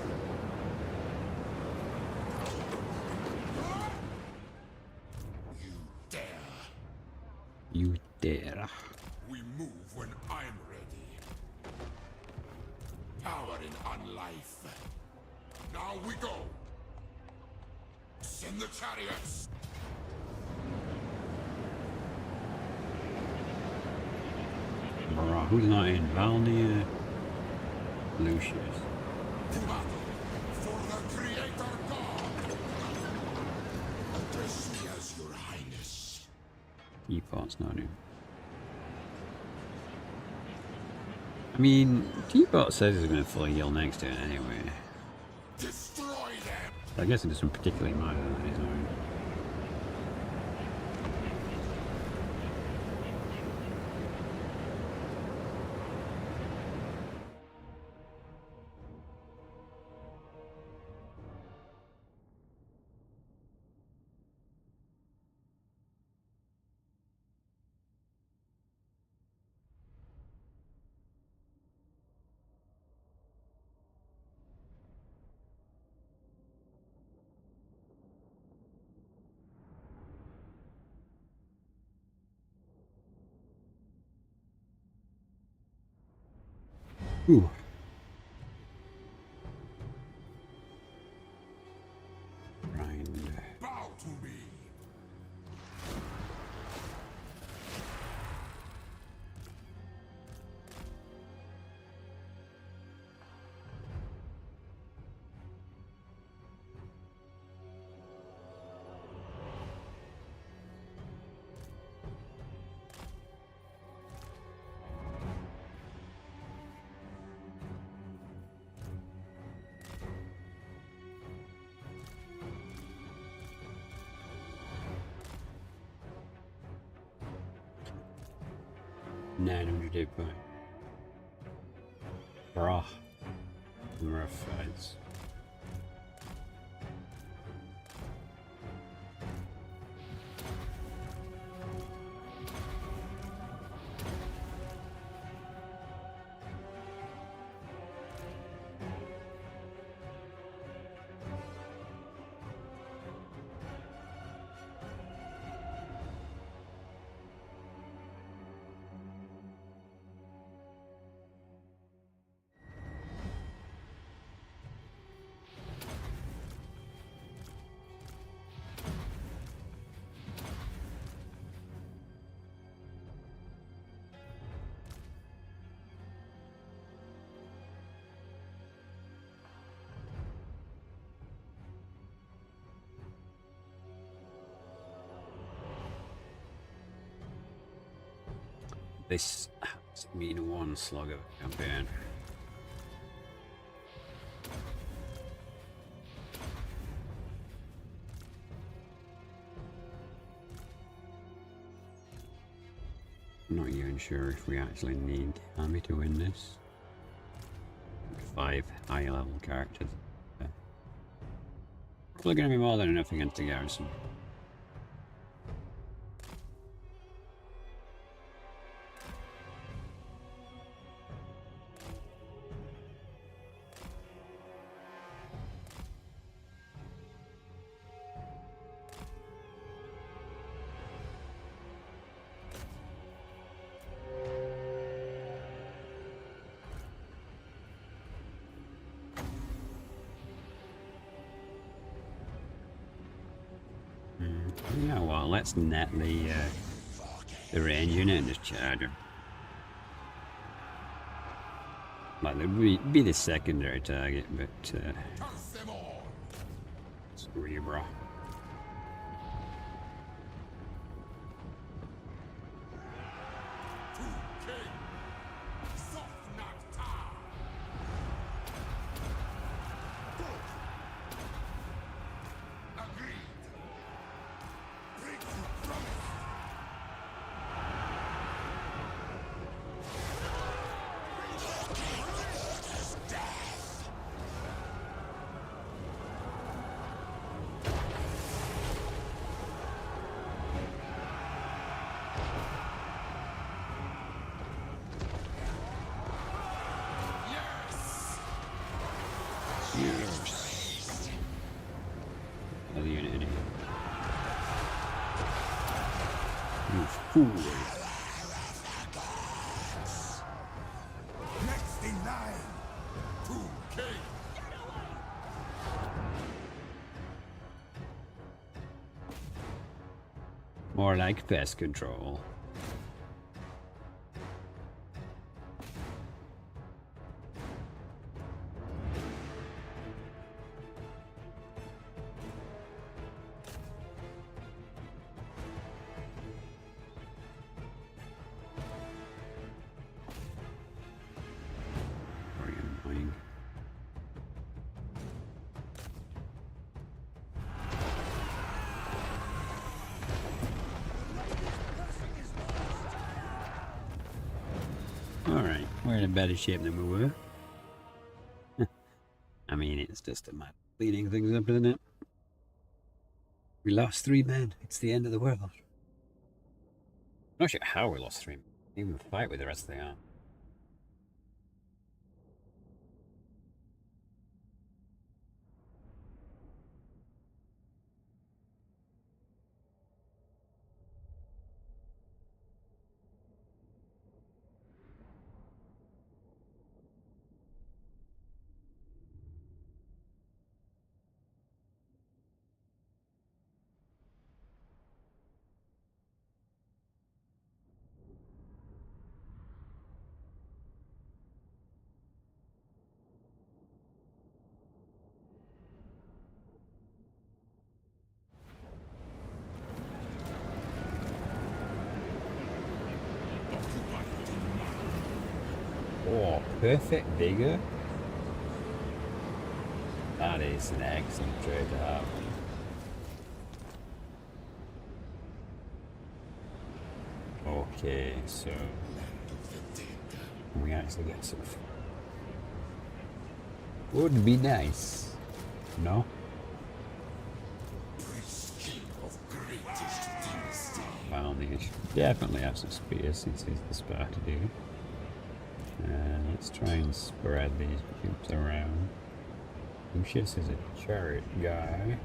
You dare. We move when I'm ready. Power in unlife. Now we go. Send the chariots. Bruh, who's not in? Valnia? Lucius. To battle for the Creator God. Address me as your highness. Teapot's not in. I mean, Teapot says he's going to full heal next turn anyway. Destroy them. I guess it doesn't particularly matter that he's not in. Ooh. Grind. Bow to me. $900 point. Bruh. Rough fights. This has been one slog of a campaign. I'm not even sure if we actually need army to win this. 5 high level characters. Probably going to be more than enough against the garrison. Yeah, well, let's net the range unit and just charge her. Like, it would be the secondary target, but Curse them all. screw you, bro. To king. Soft-knocked tar. Agreed. Breakthrough promised. You fool. Next in line. Tomb King. More like pest control. Very annoying. Alright, we're in a better shape than we were. I mean, it's just a matter of cleaning things up, isn't it? We lost 3 men. It's the end of the world. I'm not sure how we lost 3 men. Even fight with the rest of the army. Oh, perfect vigor? That is an excellent trait to have. Okay, so we actually get some. Would be nice, no? King of greatest dynasty. Well, they should definitely have some spears since he's the Sparta dude. Let's try and spread these troops around. Lucius is a chariot guy.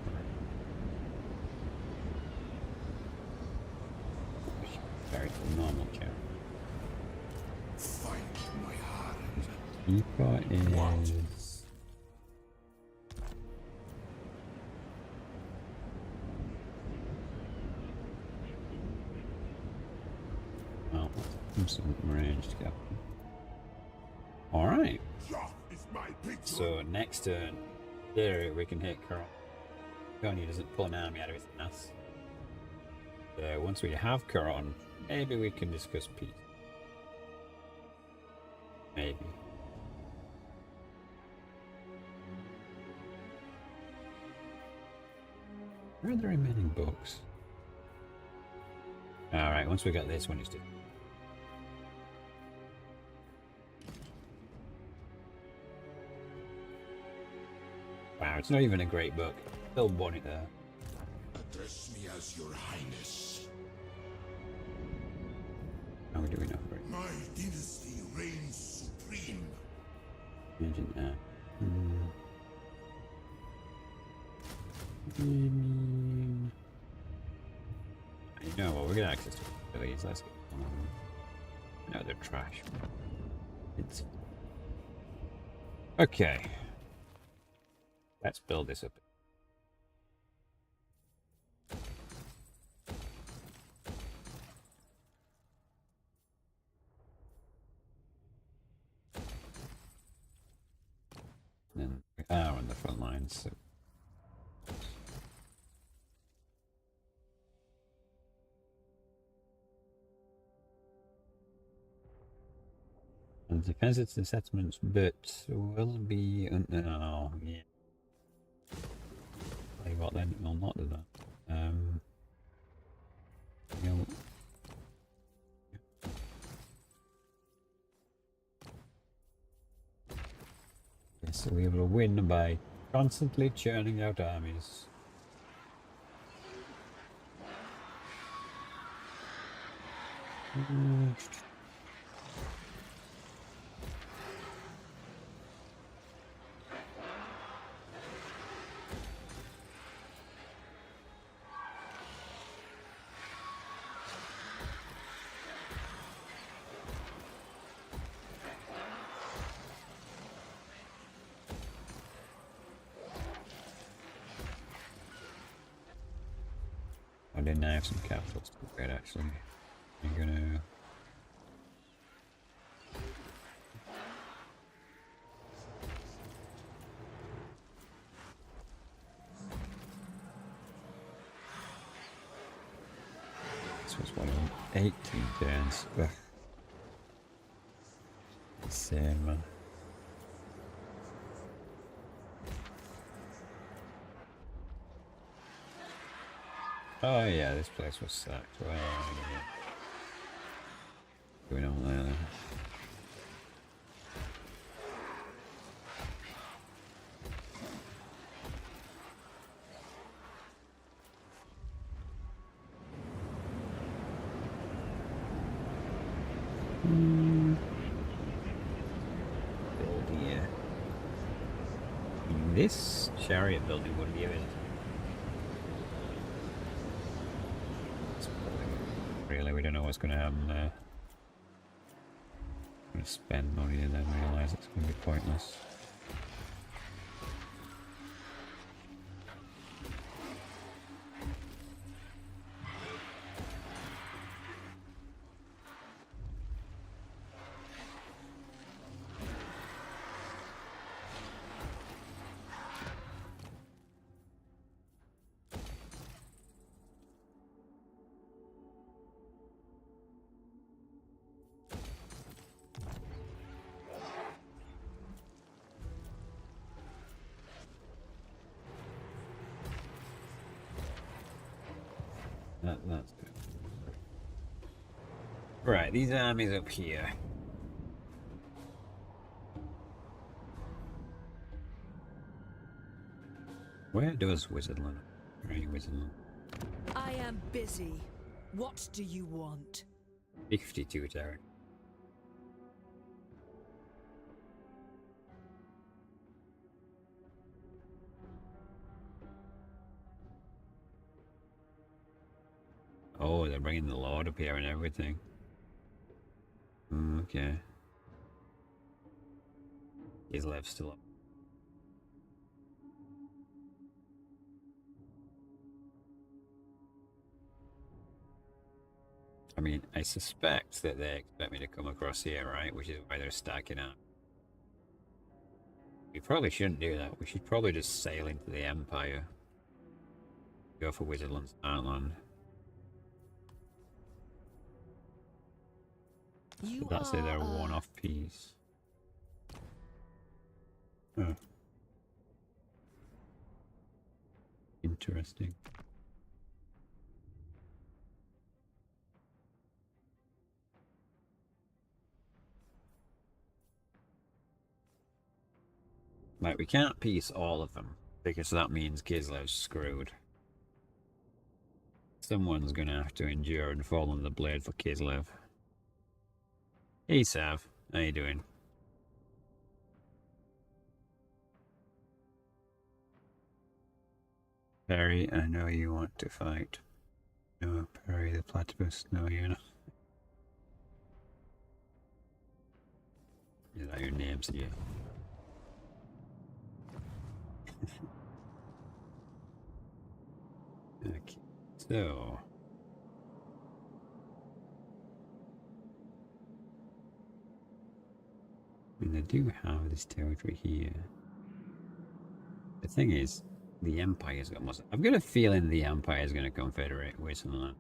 Very normal chariot. Fight my heart. Keeper is. Well, some ranged captain. Alright. Is my picture. So next turn, there we can hit Caron. Caron doesn't pull an army out of his ass. Once we have Caron, maybe we can discuss peace. Maybe. Where are the remaining books? Alright, once we got this one, just do. Wow, it's not even a great book. Still want it there. Address me as your highness. How are we doing over it? My dynasty reigns supreme. Imagine that. You know what, we're gonna access to these. Let's get on. No, they're trash. It's okay. Let's build this up. And we are on the front lines, so. And depends it's the settlements, but will be oh yeah. Tell you what then, we'll not do that. You'll yes, so we will win by constantly churning out armies. didn't I have some capitals to get actually? I'm gonna. This was one of them. 18 turns. Ugh. Insane, man. Oh yeah, this place was sacked. Well, going on there. Build here. This chariot building would be able. Really, we don't know what's going to happen there. I'm going to spend money and then realise it's going to be pointless. That's good. Right, these armies up here. Where does Wizardland? Right, Wizardland. I am busy. What do you want? 52 tower. Oh, they're bringing the Lord up here and everything. Okay. His left still up. I mean, I suspect that they expect me to come across here, right? Which is why they're stacking up. We probably shouldn't do that. We should probably just sail into the Empire. Go for Wizardland's Heartland. But that's it, they're a one-off piece. Oh. Interesting. Like, we can't piece all of them, because that means Kislev's screwed. Someone's gonna have to endure and fall on the blade for Kislev. Hey Sav, how you doing? Perry, I know you want to fight. No, Perry the platypus, no you're not. Is that your name, CJ? Okay, so... I mean, they do have this territory here. The thing is, the Empire's got most... I've got a feeling the Empire's going to confederate with something like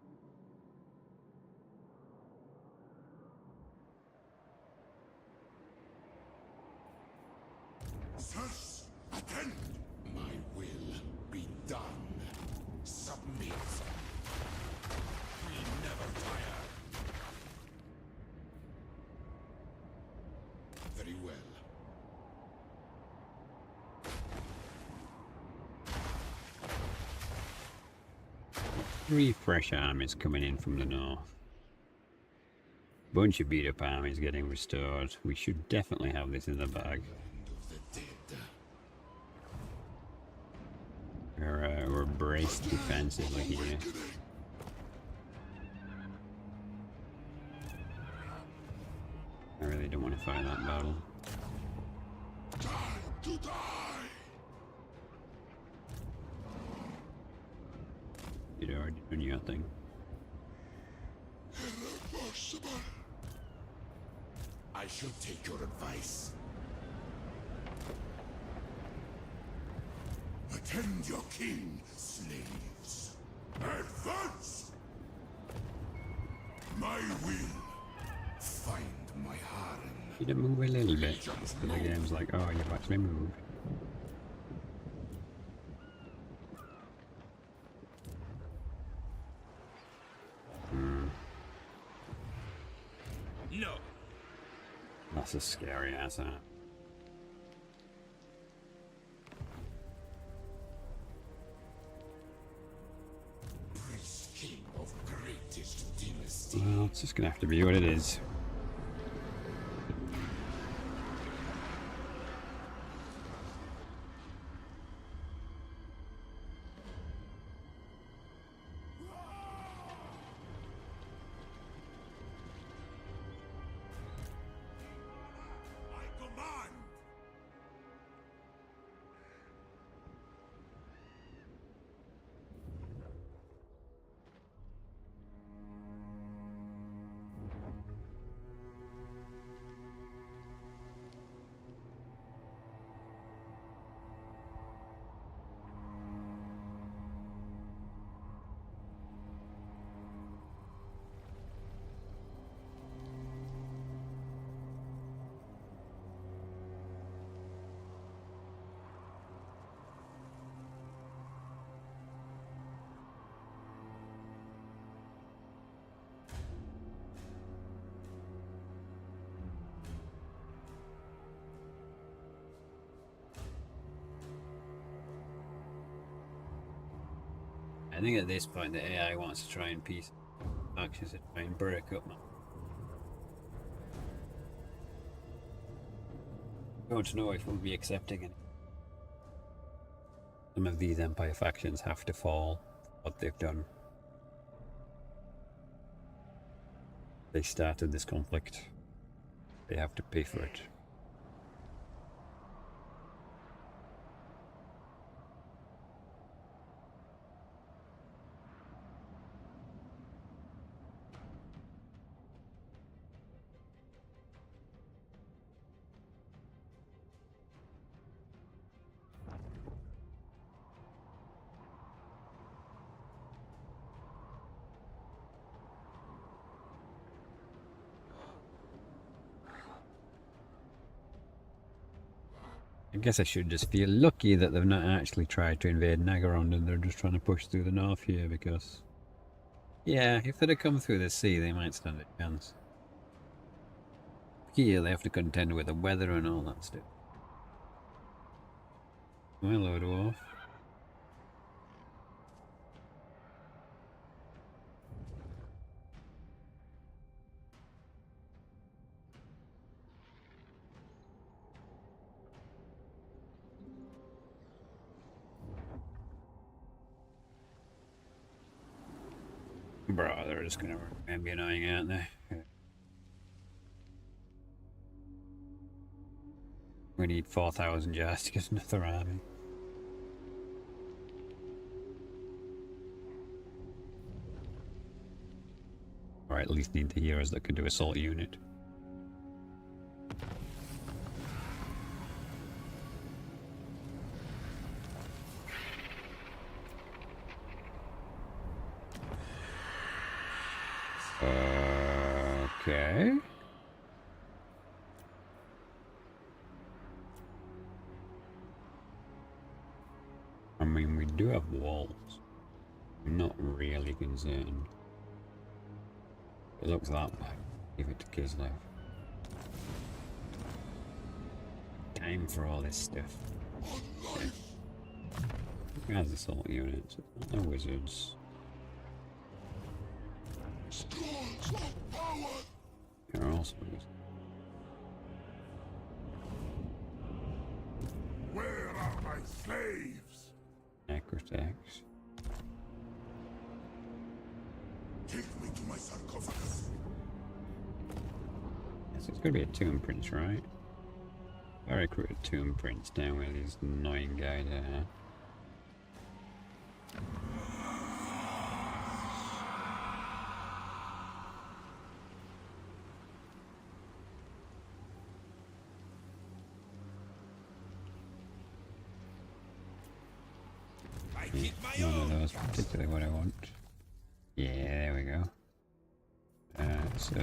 that. Sirs, attend! My will be done. Submit. We never tire. Very well. Three fresh armies coming in from the north. Bunch of beat up armies getting restored. We should definitely have this in the bag. We're braced defensively here. I really don't want to fight that battle. Time to die! You'd already new thing. I should take your advice. Attend your king, slaves. Advance! My will. Find my harem. You didn't move a little bit. So the game's like, oh, you've actually moved. No. That's a scary ass app. Priest king of greatest dynasty. Well, it's just gonna have to be what it is. I command. I think at this point the AI wants to try and piece actions to try and break up. Don't know if we'll be accepting it. Some of these Empire factions have to fall for what they've done. They started this conflict. They have to pay for it. I guess I should just feel lucky that they've not actually tried to invade Nagaron and they're just trying to push through the north here because... yeah, if they'd have come through the sea they might stand a chance. Here they have to contend with the weather and all that stuff. Hello, dwarf. Bro, they're just gonna be annoying, aren't they? We need 4,000 jars to get another army. Or at least need the heroes that can do assault unit. Okay. I mean, we do have walls. I'm not really concerned. It looks that bad. Give it to Kislev. Time for all this stuff. Who has assault units? It's not the wizards. They're also wizards. Where are my slaves? Necrotex. Take me to my sarcophagus. Yes, it's gonna be a tomb prince, right? I recruited a tomb prince down with these annoying guys there. hit my None of own. those particularly what I want. Yeah, there we go. So,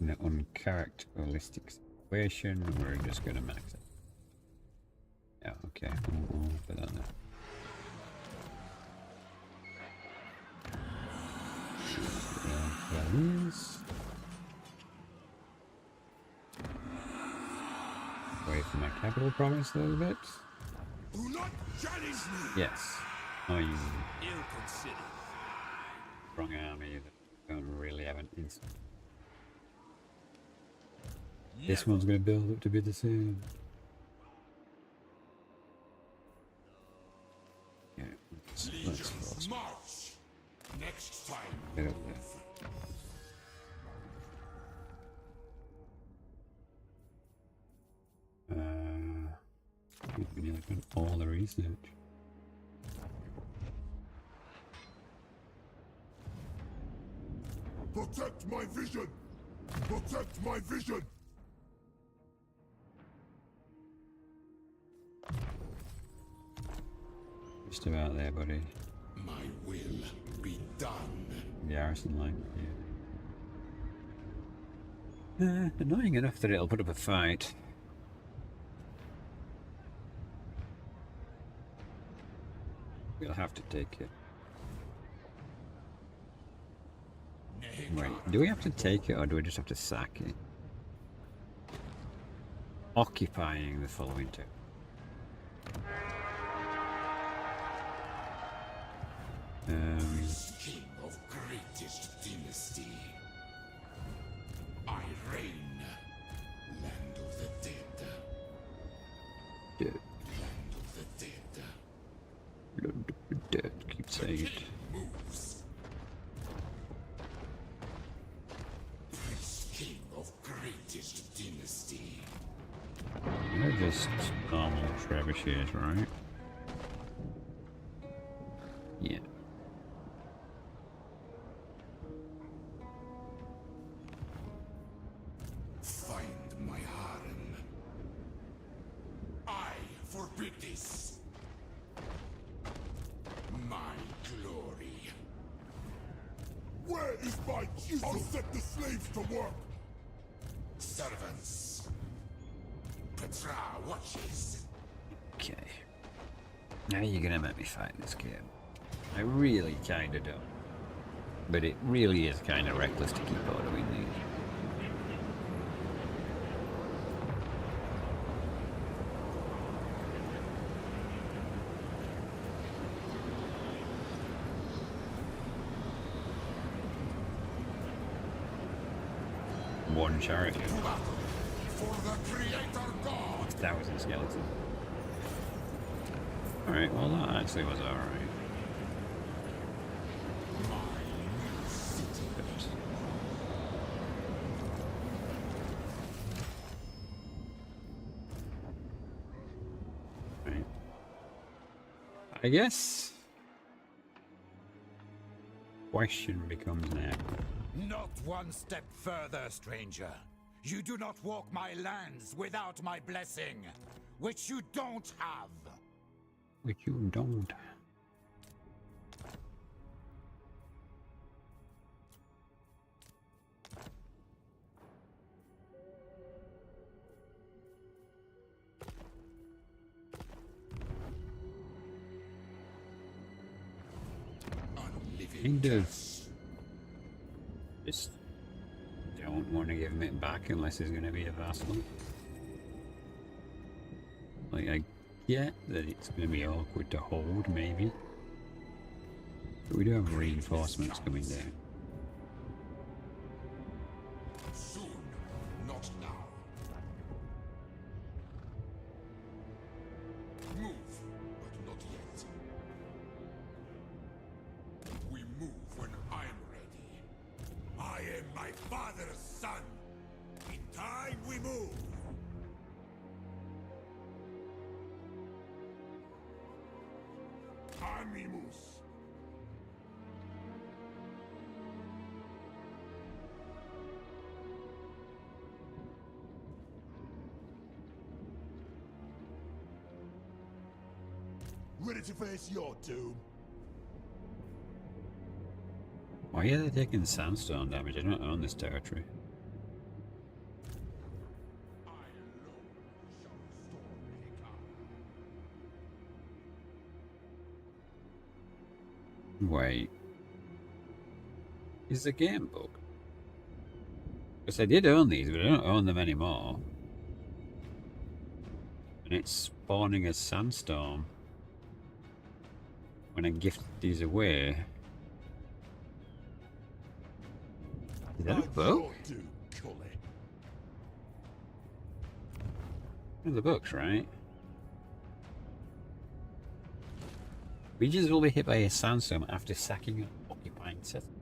in an uncharacteristic situation, we're just going to max it. Yeah, okay. We'll put that there. Wait for my capital province a little bit. Do not challenge me. Yes. Oh, you Ill considered. strong army that don't really have an instant. This one's going to build up to be the same. Yeah, let's Legions march. Next time. get up there. We nearly done all the research. Protect my vision. Protect my vision. Just about there, buddy. My will be done. The arson line. Yeah. Annoying enough that it'll put up a fight. We'll have to take it. Wait, do we have to take it or do we just have to sack it? Occupying the following two. King of greatest dynasty. I reign. Land of the dead. Dead. Land of the dead. Land of the dead. Keep saying it. Moves. Priest King of greatest dynasty. They're just normal trebuchets, right? Yeah. Find my harem. I forbid this. My glory. Where is my chisel? I'll set the slaves to work. Servants. Petra watches. Okay. Now you're gonna make me fight this game. I really kinda don't. But it really is kinda reckless to keep autoing these. One chariot. To battle for the Creator God. 1,000 skeletons. Alright, well that actually was alright. My new city. Right. I guess question becomes now. Not one step further, stranger. You do not walk my lands without my blessing, which you don't have. Which you don't. Unliving Kind of. deaths. Just don't want to give him it back unless he's going to be a vassal. Like, I get that it's going to be awkward to hold, maybe. But we do have reinforcements coming down. Soon, not now. Move, but not yet. We move when I'm ready. I am my father's son. In time we move. Animus. ready to face your doom? Why are they taking sandstone damage? I don't own this territory. I alone shall restore Hekar. Wait. Is the game bug? Because I did own these, but I don't own them anymore. And it's spawning a sandstorm when I gift these away. Is that a bug? They're the bugs, right? Regions will be hit by a sandstorm after sacking an occupying settlement.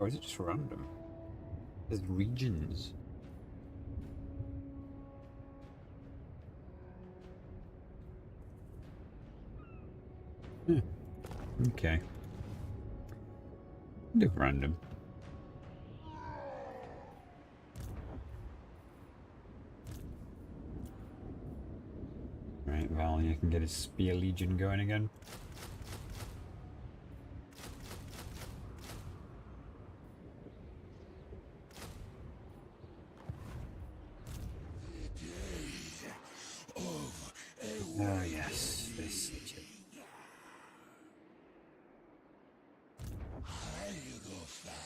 Or is it just random? There's regions. Okay. Do random. Right, Val, you can get his Spear Legion going again. Oh yes, this Legion. Hierophant.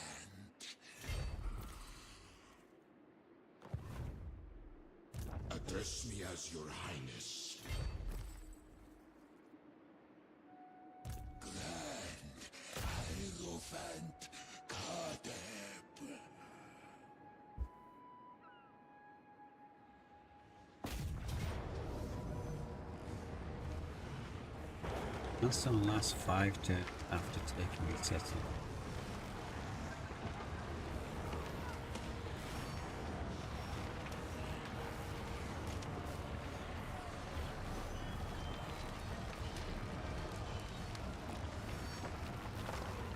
Address me as your highness. Grand Hierophant Khatep. That's on the last 5 turns after taking the settle.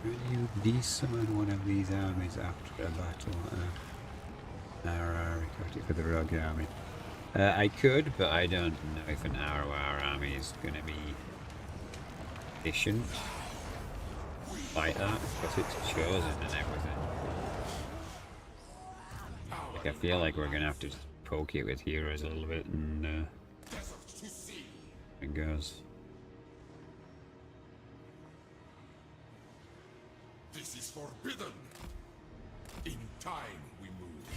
Will you desummon one of these armies after a battle? Recruit it for the rogue army. I could, but I don't know if an ROR army is going to be efficient like that, because it's chosen and everything. Like, I feel like we're going to have to just poke it with heroes a little bit and it goes. This is forbidden. In time we move.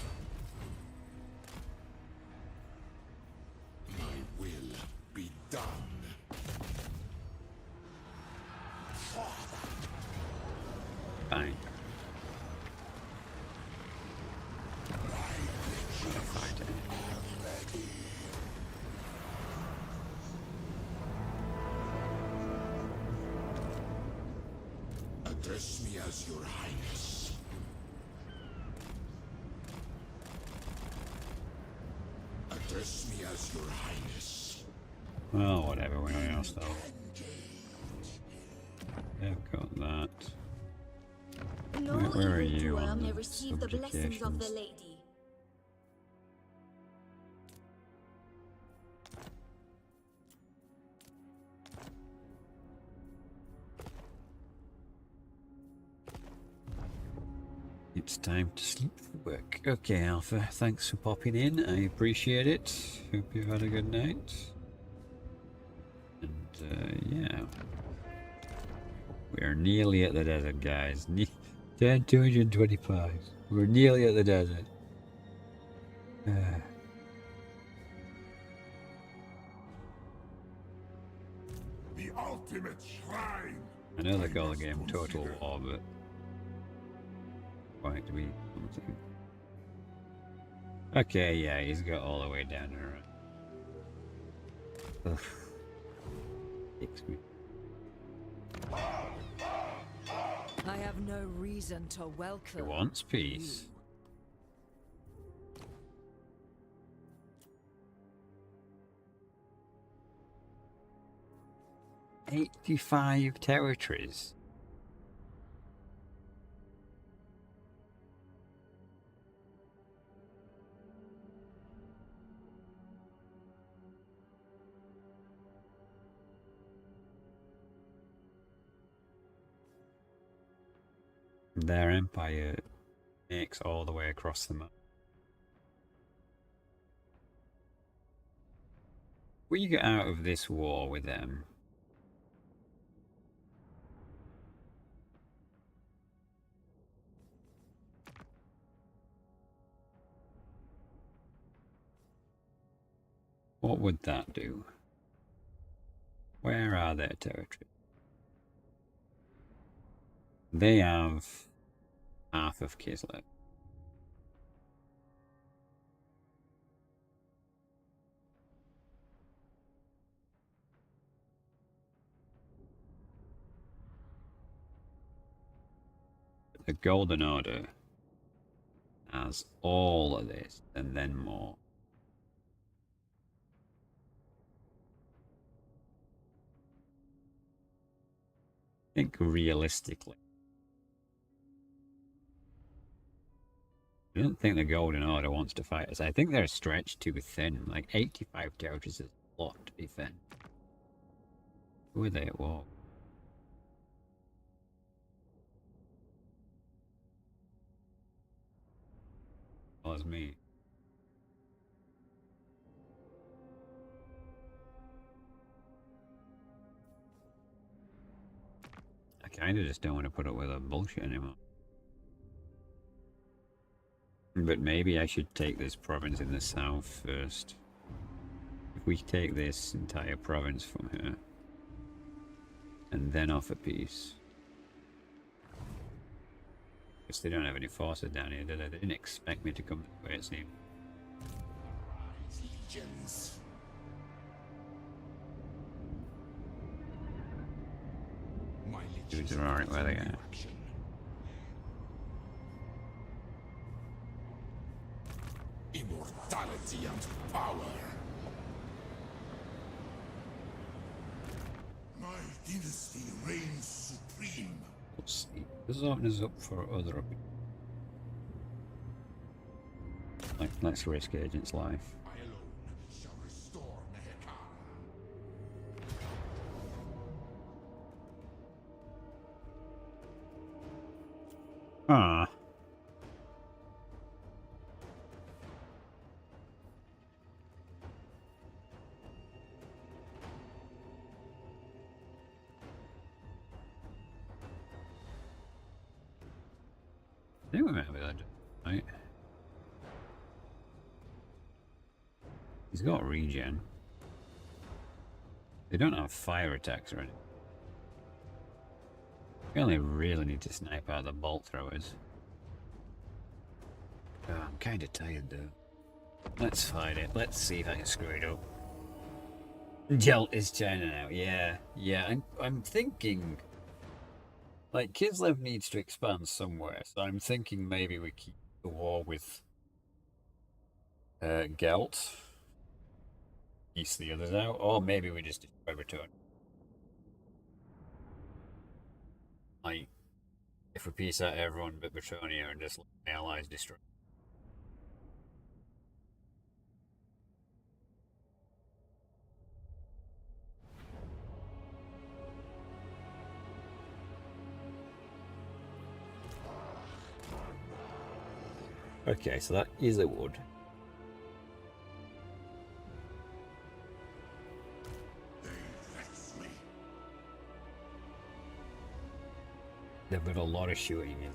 My will be done. Fine. Address me as your highness. Address me as your highness. Well, whatever, we're not stuff. I've got that. No Where are you evildoer on may the receive the blessings of the subjugations? lady. It's time to sleep for work. Okay, Alpha, thanks for popping in. I appreciate it. Hope you've had a good night. And, yeah. We're nearly at the desert, guys. 225. We're nearly at the desert. The ultimate shrine. I know they call the game Total War, but quite to be something. Okay, yeah, he's got all the way down there. Ugh. Kicks me. I have no reason to He welcome. wants peace. You. 85 territories. Their empire makes all the way across the map. We get out of this war with them. What would that do? Where are their territories? They have half of Kislev. The Golden Order has all of this and then more. I think realistically, I don't think the Golden Order wants to fight us. I think they're stretched too thin. Like 85 territories is a lot to be thin. Who are they at war? Well, as me. I kinda just don't want to put up with that bullshit anymore. But maybe I should take this province in the south first. If we take this entire province from here, and then offer peace. Because they don't have any forces down here, do they? They didn't expect me to come this way, it seems. Legions. My Dudes are alright where they are. Immortality and power. My dynasty reigns supreme. Let's see. This is opening us up for other opinions. Like, let's risk Agent's life. I alone shall restore Mehekara. Ah. I think we might have that, right? He's got regen. They don't have fire attacks or anything. We only really need to snipe out the bolt throwers. Oh, I'm kind of tired though. Let's fight it. Let's see if I can screw it up. Jolt is China now. Yeah, yeah. I'm thinking. Like, Kislev needs to expand somewhere, so I'm thinking maybe we keep the war with Gelt, east the others out, or maybe we just destroy Return. Like, if we peace out everyone but Bretonnia and just let the allies destroy. Okay, so that is a wood. They've got a lot of shooting in.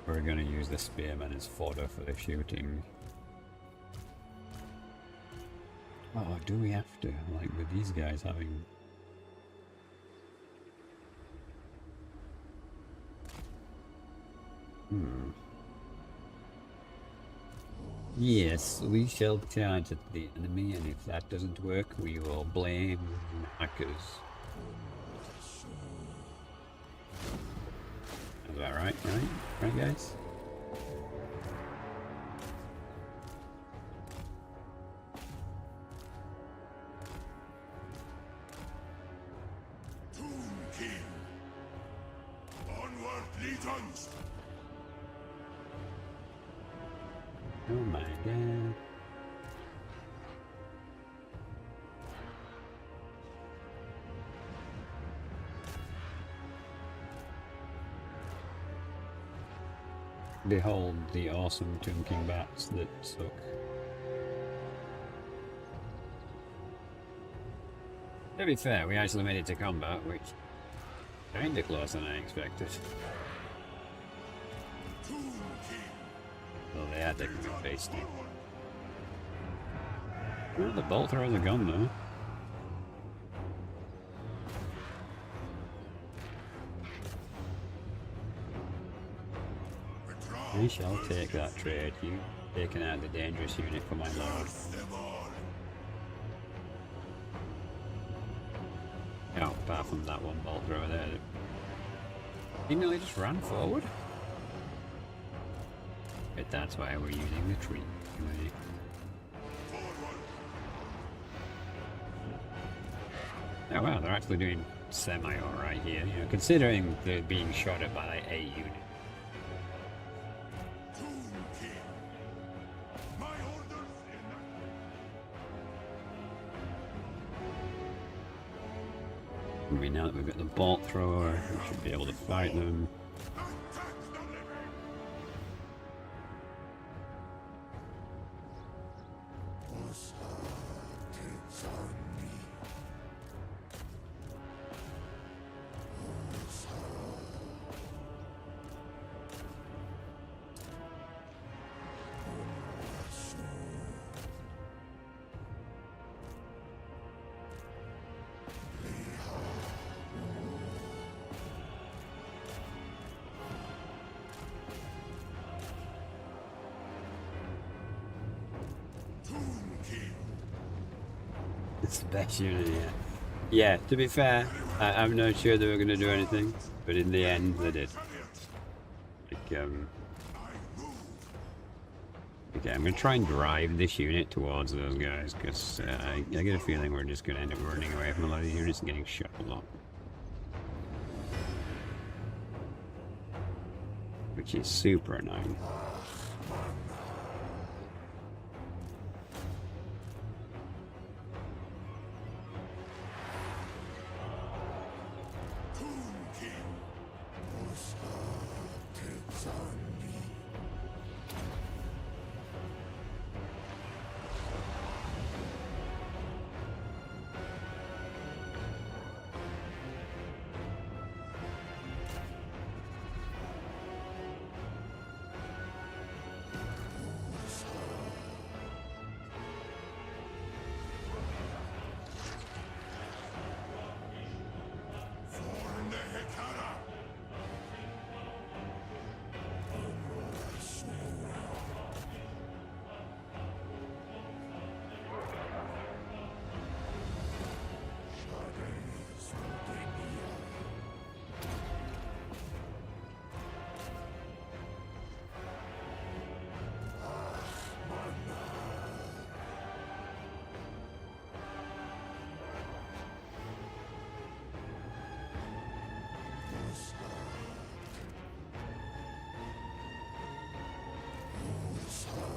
We're going to use the spearmen as fodder for the shooting. Oh, do we have to? Like, with these guys having... Yes, we shall charge at the enemy, and if that doesn't work, we will blame hackers. Is that right? Right, guys? Tomb King. Onward, legions. Oh my god. behold the awesome Tomb King bats that suck. To be fair, we actually made it to combat, which kinda closer than I expected. Well, they had to face me. Well, the bolt throws a gun though. We shall take that trade. You taken out the dangerous unit for my lord. Oh, apart from that one bolt thrower there. He nearly just ran forward. But that's why we're using the tree. Oh wow, they're actually doing semi-alright here, you know, considering they're being shot at by like 8 units. I mean, now that we've got the bolt thrower, we should be able to fight them. It's the best unit, yeah. Yeah, to be fair, I'm not sure they were going to do anything, but in the end they did. Like, okay, I'm going to try and drive this unit towards those guys, because I get a feeling we're just going to end up running away from a lot of these units and getting shot a lot. Which is super annoying.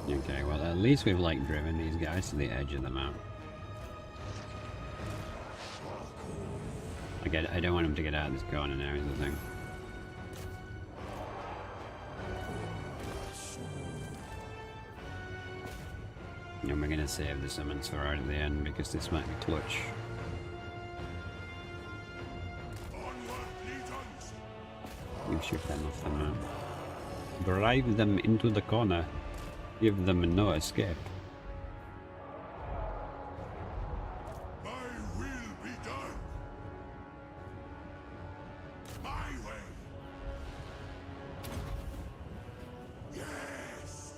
Okay, well at least we've like driven these guys to the edge of the map. I don't want them to get out of this corner now is the thing. And we're gonna save the summons for right at the end because this might be clutch. You shoot them off the map. Drive them into the corner. Give them no escape. My will be done. My way. Yes.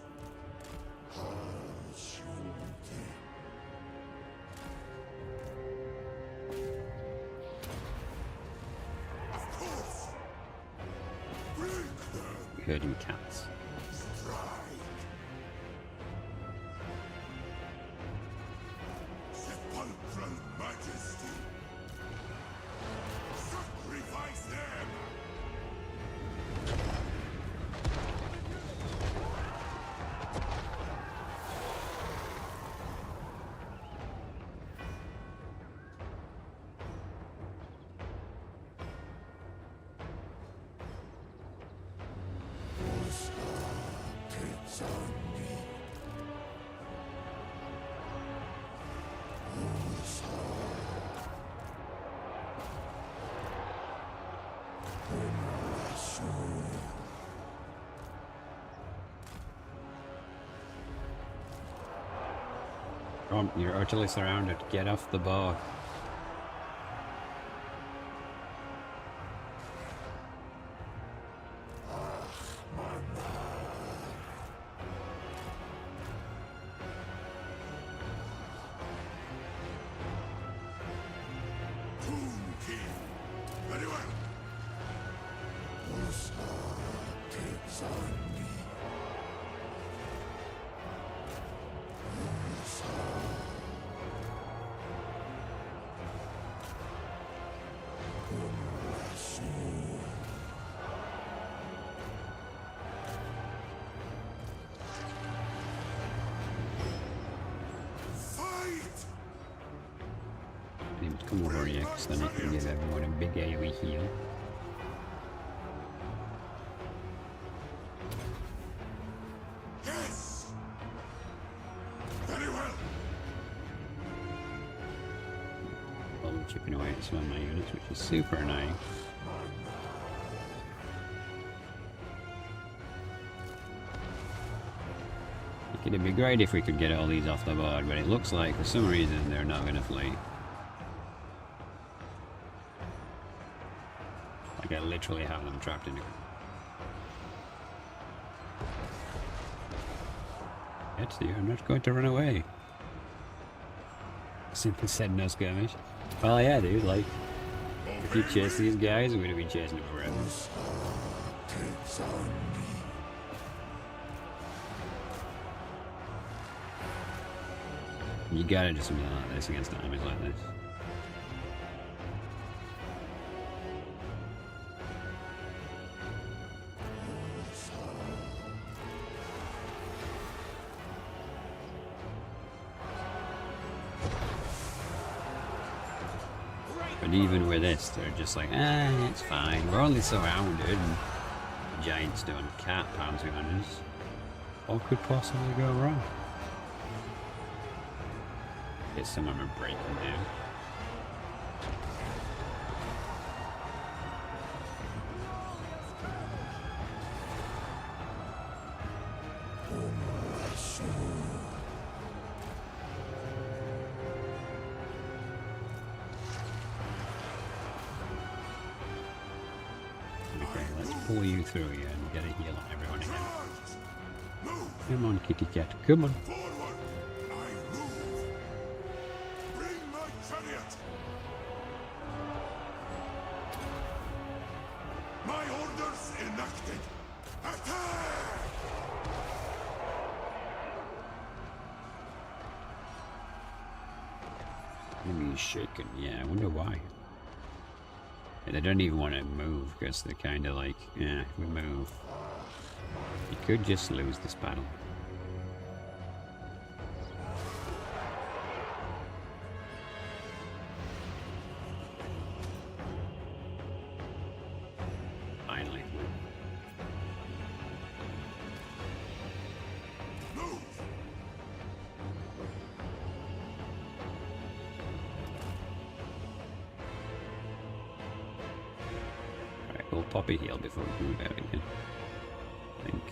Of course. Herding cats. Sepulchral majesty. Sacrifice them. Come, you're utterly surrounded. Get off the board. Very well. Takes on me. Fight! I need to come over here because then I can give everyone a big AoE heal. Yes! Very well. Well, I'm chipping away at some of my units, which is super annoying. It'd be great if we could get all these off the board, but it looks like for some reason they're not going to flee. Like I literally have them trapped in it. That's you, I'm not going to run away. Simply said no skirmish. Well yeah dude, like, if you chase these guys, we would have been chasing them forever. Takes on me. You gotta do something like this against armies like this. But even with this, they're just like, it's fine. We're only surrounded. And the giant stone cat pouncing on us. What could possibly go wrong? Get some of them breaking down. Okay, let's pull you through here and get a heal on everyone again. Come on, kitty cat, come on. Forward. I move. Bring my chariot. My orders enacted. Attack! Enemy's shaking. Yeah, I wonder why. They don't even want to move because they're kind of like, yeah, if we move, you could just lose this battle. Finally. Move. Alright, we'll pop a heal before we move out again. I think.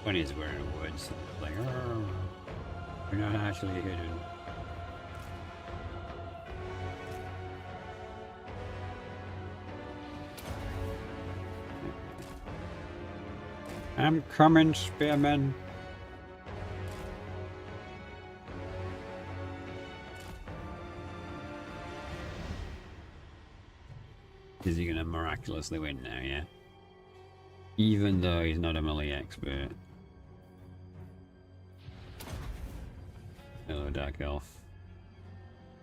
Funny is we're in the woods, like, oh, we're not actually hidden. I'm coming, spearman. Is he gonna miraculously win now, yeah? Even though he's not a melee expert. Hello, Dark Elf.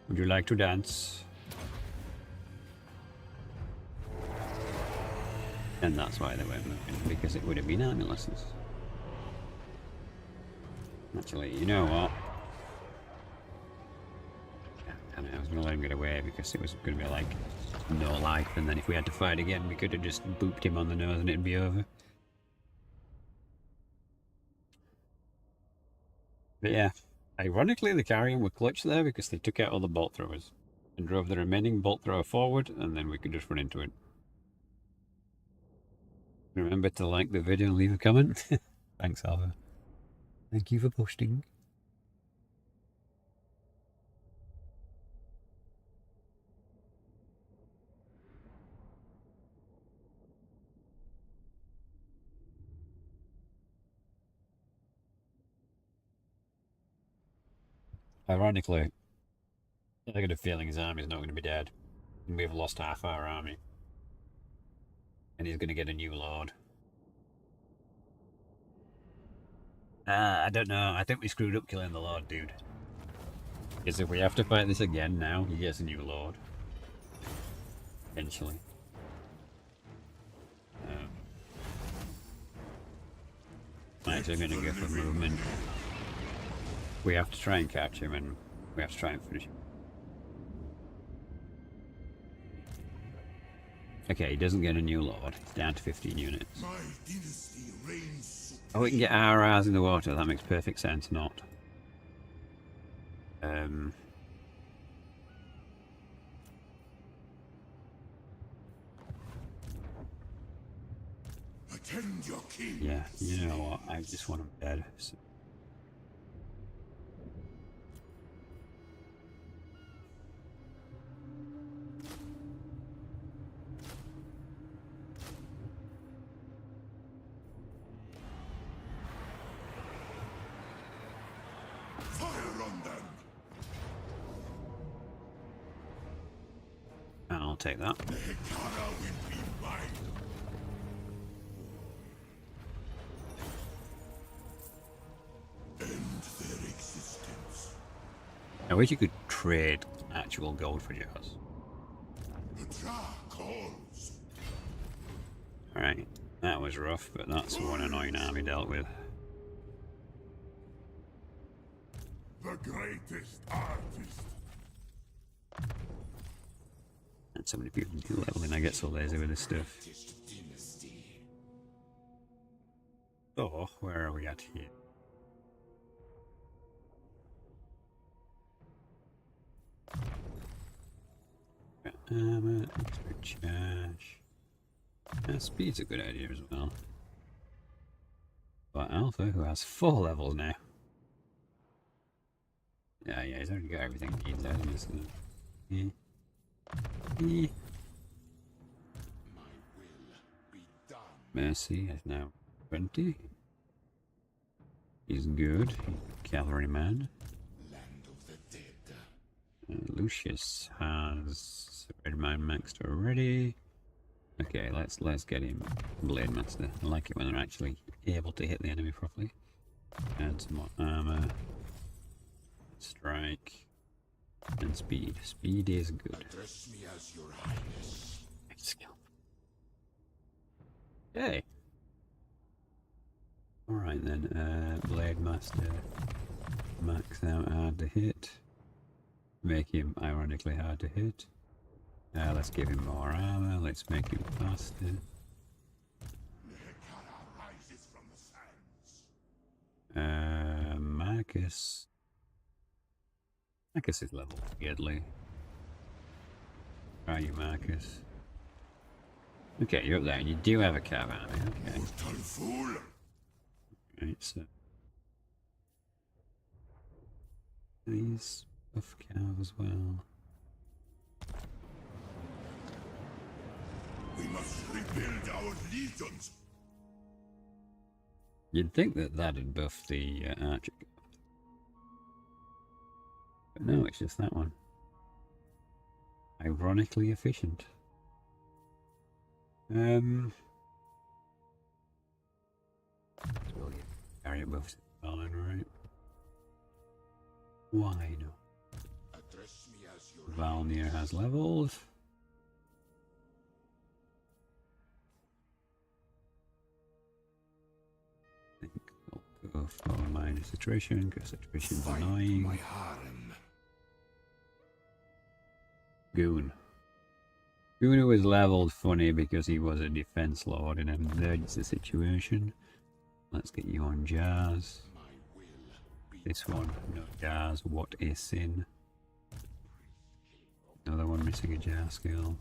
Would you like to dance? And that's why they weren't moving, because it would have been army lessons. Actually, you know what? I was going to let him get away because it was going to be like no life, and then if we had to fight again, we could have just booped him on the nose and it'd be over. But yeah, ironically, the carrion were clutch there because they took out all the bolt throwers and drove the remaining bolt thrower forward, and then we could just run into it. Remember to like the video and leave a comment. Thanks, Alva. Thank you for posting. Ironically, I got a feeling his army's not going to be dead. And we've lost half our army. And he's going to get a new lord. I don't know. I think we screwed up killing the lord, dude. Because if we have to fight this again now, he gets a new lord. Eventually. I'm actually going to go for movement. We have to try and catch him, and we have to try and finish him. Okay, he doesn't get a new lord. He's down to 15 units. My dynasty reigns. Oh, we can get our hours in the water. That makes perfect sense, not. Attend your king. Yeah, you know what? I just want him dead. So. Fire on them. I'll take that. The Hekara will be mine. End their existence. I wish you could trade actual gold for jars. The Tra calls. Alright, that was rough, but that's one annoying army dealt with. The greatest artist. And so many people do leveling, I get so lazy with this stuff. Dynasty. Oh, where are we at here? Armor, expert charge. Speed's a good idea as well. But Alpha, who has 4 levels now. Yeah, he's already got everything he needs out of this. Yeah. Yeah. My will be done. Mercy is now 20. He's good. He's a cavalryman. Land of the dead. Lucius has red mine maxed already. Okay, let's get him Blade Master. I like it when they're actually able to hit the enemy properly. Add some more armor, strike, and speed. Speed is good. Address me as your highness. Skill. Okay. Alright then, Blade Master. Max out hard to hit. Make him ironically hard to hit. Let's give him more armor. Let's make him faster. The Hekara rises from the sands. Marcus. Marcus is level weirdly. Try you, Marcus. Okay, you're up there. You do have a cav army. Okay. Mortal fool. Right, so these buff cav as well. We must rebuild our legions. You'd think that that'd buff the archer, but no, it's just that one. Ironically efficient. Carry it buffs Stalin, right? Why not? Address me as your Valnir has levels. I think I'll go for minus attrition, because attrition's annoying. my harem. Goon. Goon was leveled funny because he was a defense lord in an emergency situation. Let's get you on jars. My will be This one, no jars. What a sin. Another one missing a jar skill.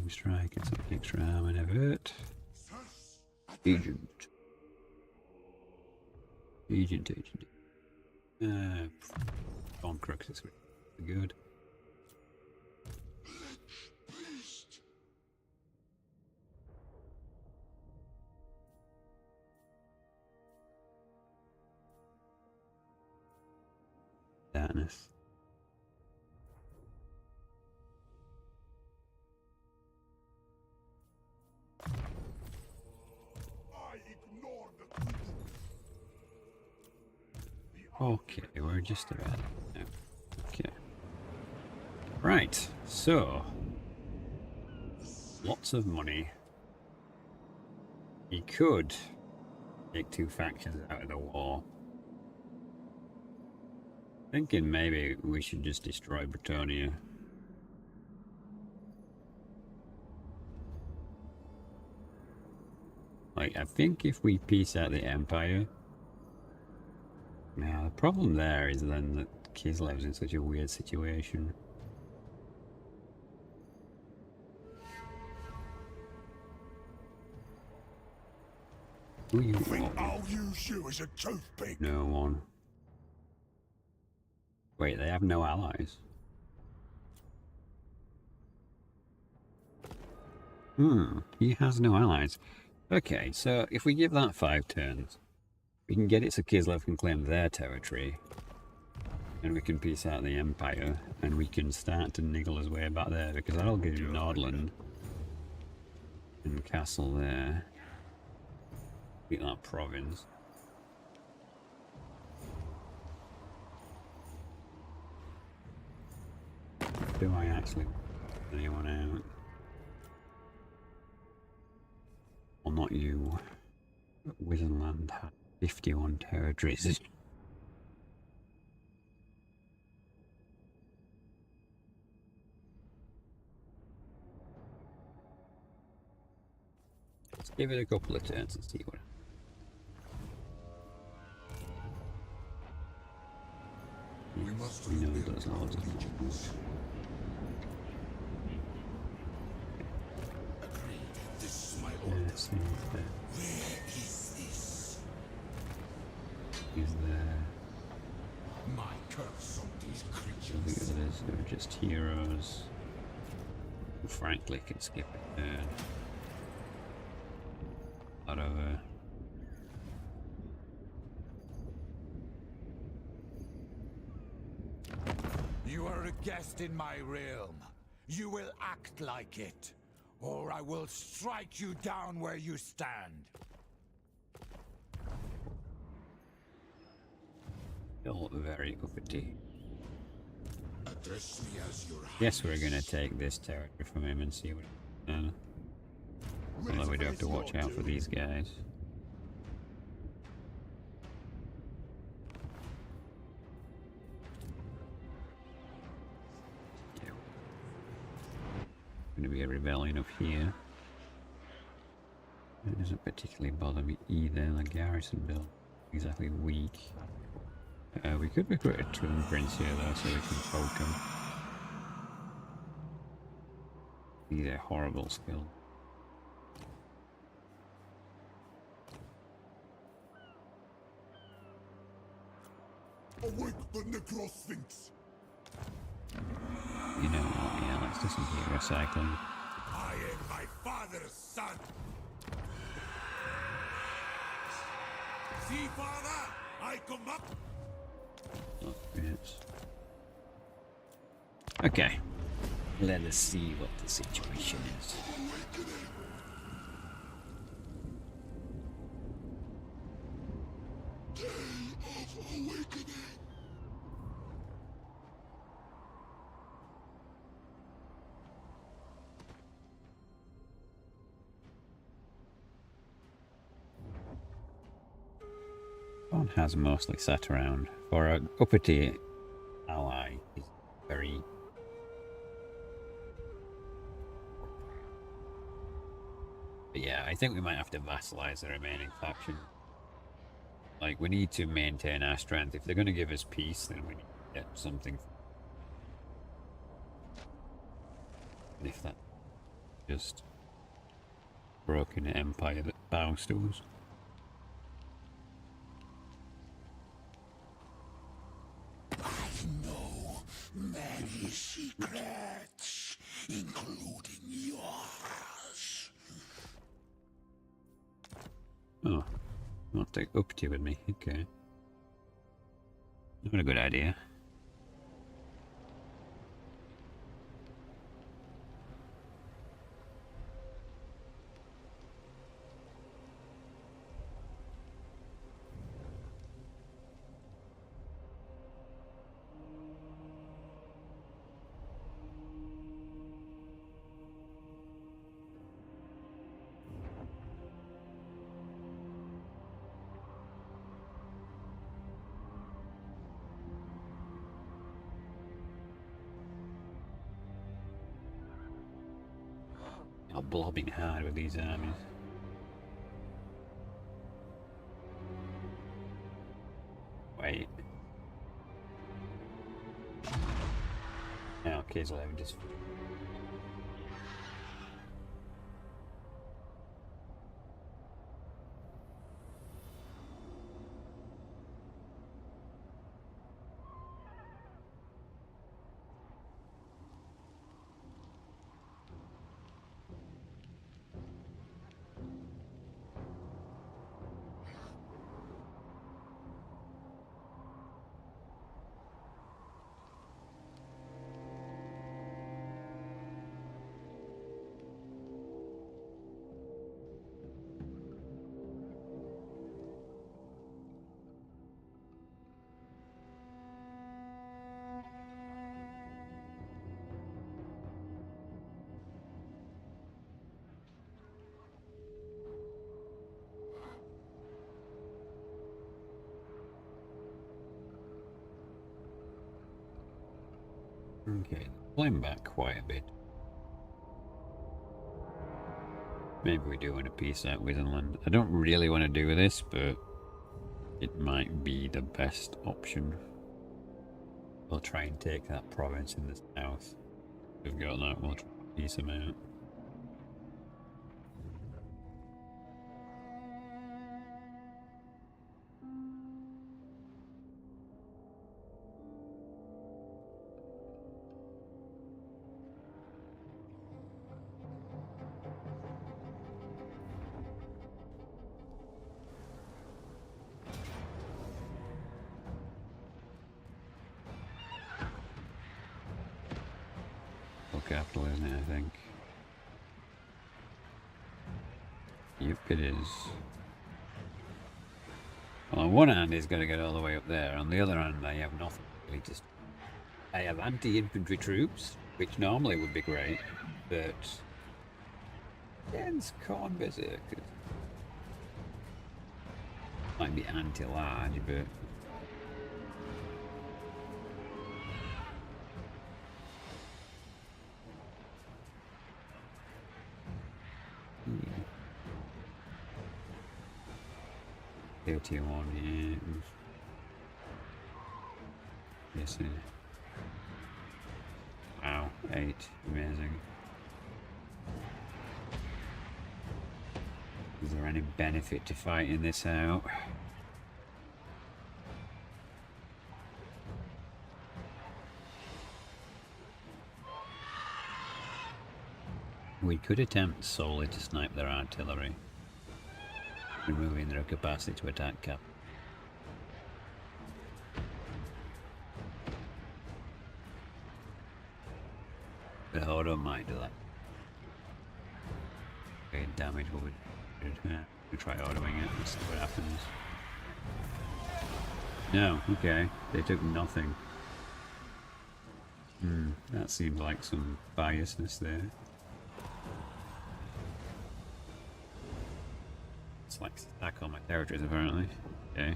Strike, it's an extra arm and avert. Agent. Agent. Bomb Crux is good. Darkness. Okay, we're just about now. Okay. Right, so lots of money. He could take 2 factions out of the war. Thinking maybe we should just destroy Bretonnia. Like, I think if we piece out the Empire... Now, the problem there is then that Kislev's in such a weird situation. Who you Think I'll use you as a toothpick? No one. Wait, they have no allies. He has no allies. Okay, so if we give that 5 turns, we can get it so Kislev can claim their territory, and we can piece out the Empire, and we can start to niggle his way back there, because that'll give you Nordland and Castle there. Beat that province. Do I actually want anyone out? Well, not you. Wizenland had 51 territories. Let's give it a couple of turns and see what. We must know rebuild there's our loads of legions. Agreed. This is my order. Let's see if there Where is this? is there. My curse on these Look creatures. at this, they're just heroes. Who frankly can skip a turn. Out of You are a guest in my realm. You will act like it, or I will strike you down where you stand. still very uppity. Address me as your Guess we're gonna take this territory from him and see what he's done. Although we do have to watch out for these guys. Going to be a rebellion up here. It doesn't particularly bother me either. The garrison build exactly weak. We could recruit a Toon Prince here though, so we can poke him. These are horrible skill. Awake the Necrosphinx! You know what, yeah, let's do some hero cycling. I am my father's son! See, father? I come up! Oh, yes. Okay. Let us see what the situation is. One has mostly sat around. For an uppity ally, is very. But yeah, I think we might have to vassalize the remaining faction. Like, we need to maintain our strength. If they're going to give us peace, then we need to get something. And if that just broken empire that bows to us. I know many secrets, including yours. Oh, I'll take Upti with me. Okay. Not a good idea. You're blobbing hard with these armies. Wait. Now, okay, so let me just. Okay, pulling back quite a bit. Maybe we do want to piece out Witherland. I don't really want to do this, but it might be the best option. We'll try and take that province in the south. We've got that, we'll try to piece them out. Capital, isn't it, I think? Yep, it is. Well, on one hand, he's got to get all the way up there. On the other hand, I have nothing. Really, just I have anti-infantry troops, which normally would be great, but dense corn berserkers might be anti-large, but. Tier 1, yeah. Yes, wow, 8, amazing. Is there any benefit to fighting this out? We could attempt solely to snipe their artillery, removing their capacity to attack cap. The Horde might do that. Okay, damage what we did. We try autoing it and see what happens. No, okay. They took nothing. That seems like some biasness there. It's like stack on my territories apparently. Okay.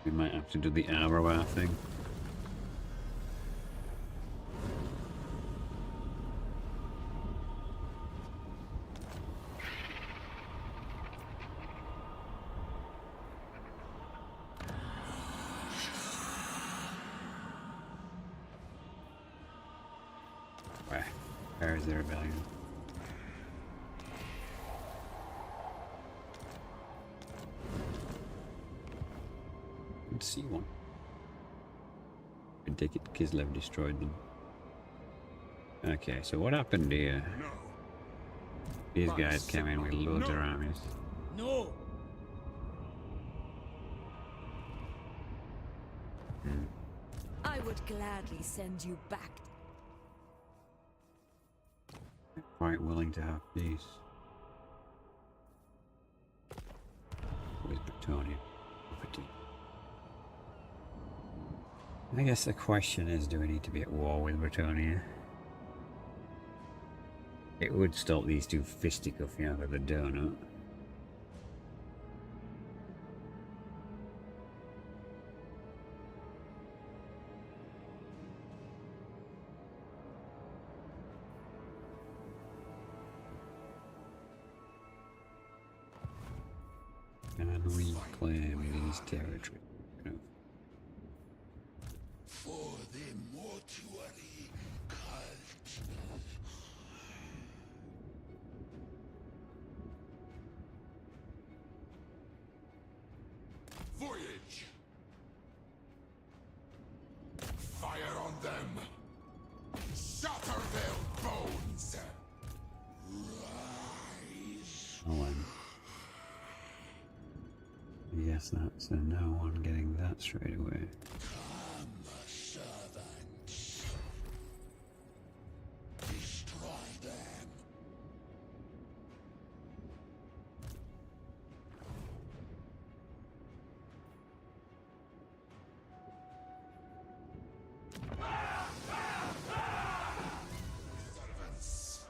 We might have to do the hour thing. organize the rebellion. Let's see one. I take it Kislev destroyed them. Okay, so what happened here? No. These guys came in with loads of armies. No! I would gladly send you back. Quite willing to have peace. With Bretonnia. I guess the question is, do we need to be at war with Bretonnia? It would stop these two fisticuffing out of the donut. Can we claim these territories? No. For the mortuary cult. Voyage! Fire on them! Shatter their bones! Rise! Oh, yes, that's a no one getting that straight away. Come, servants. Destroy them. Servants.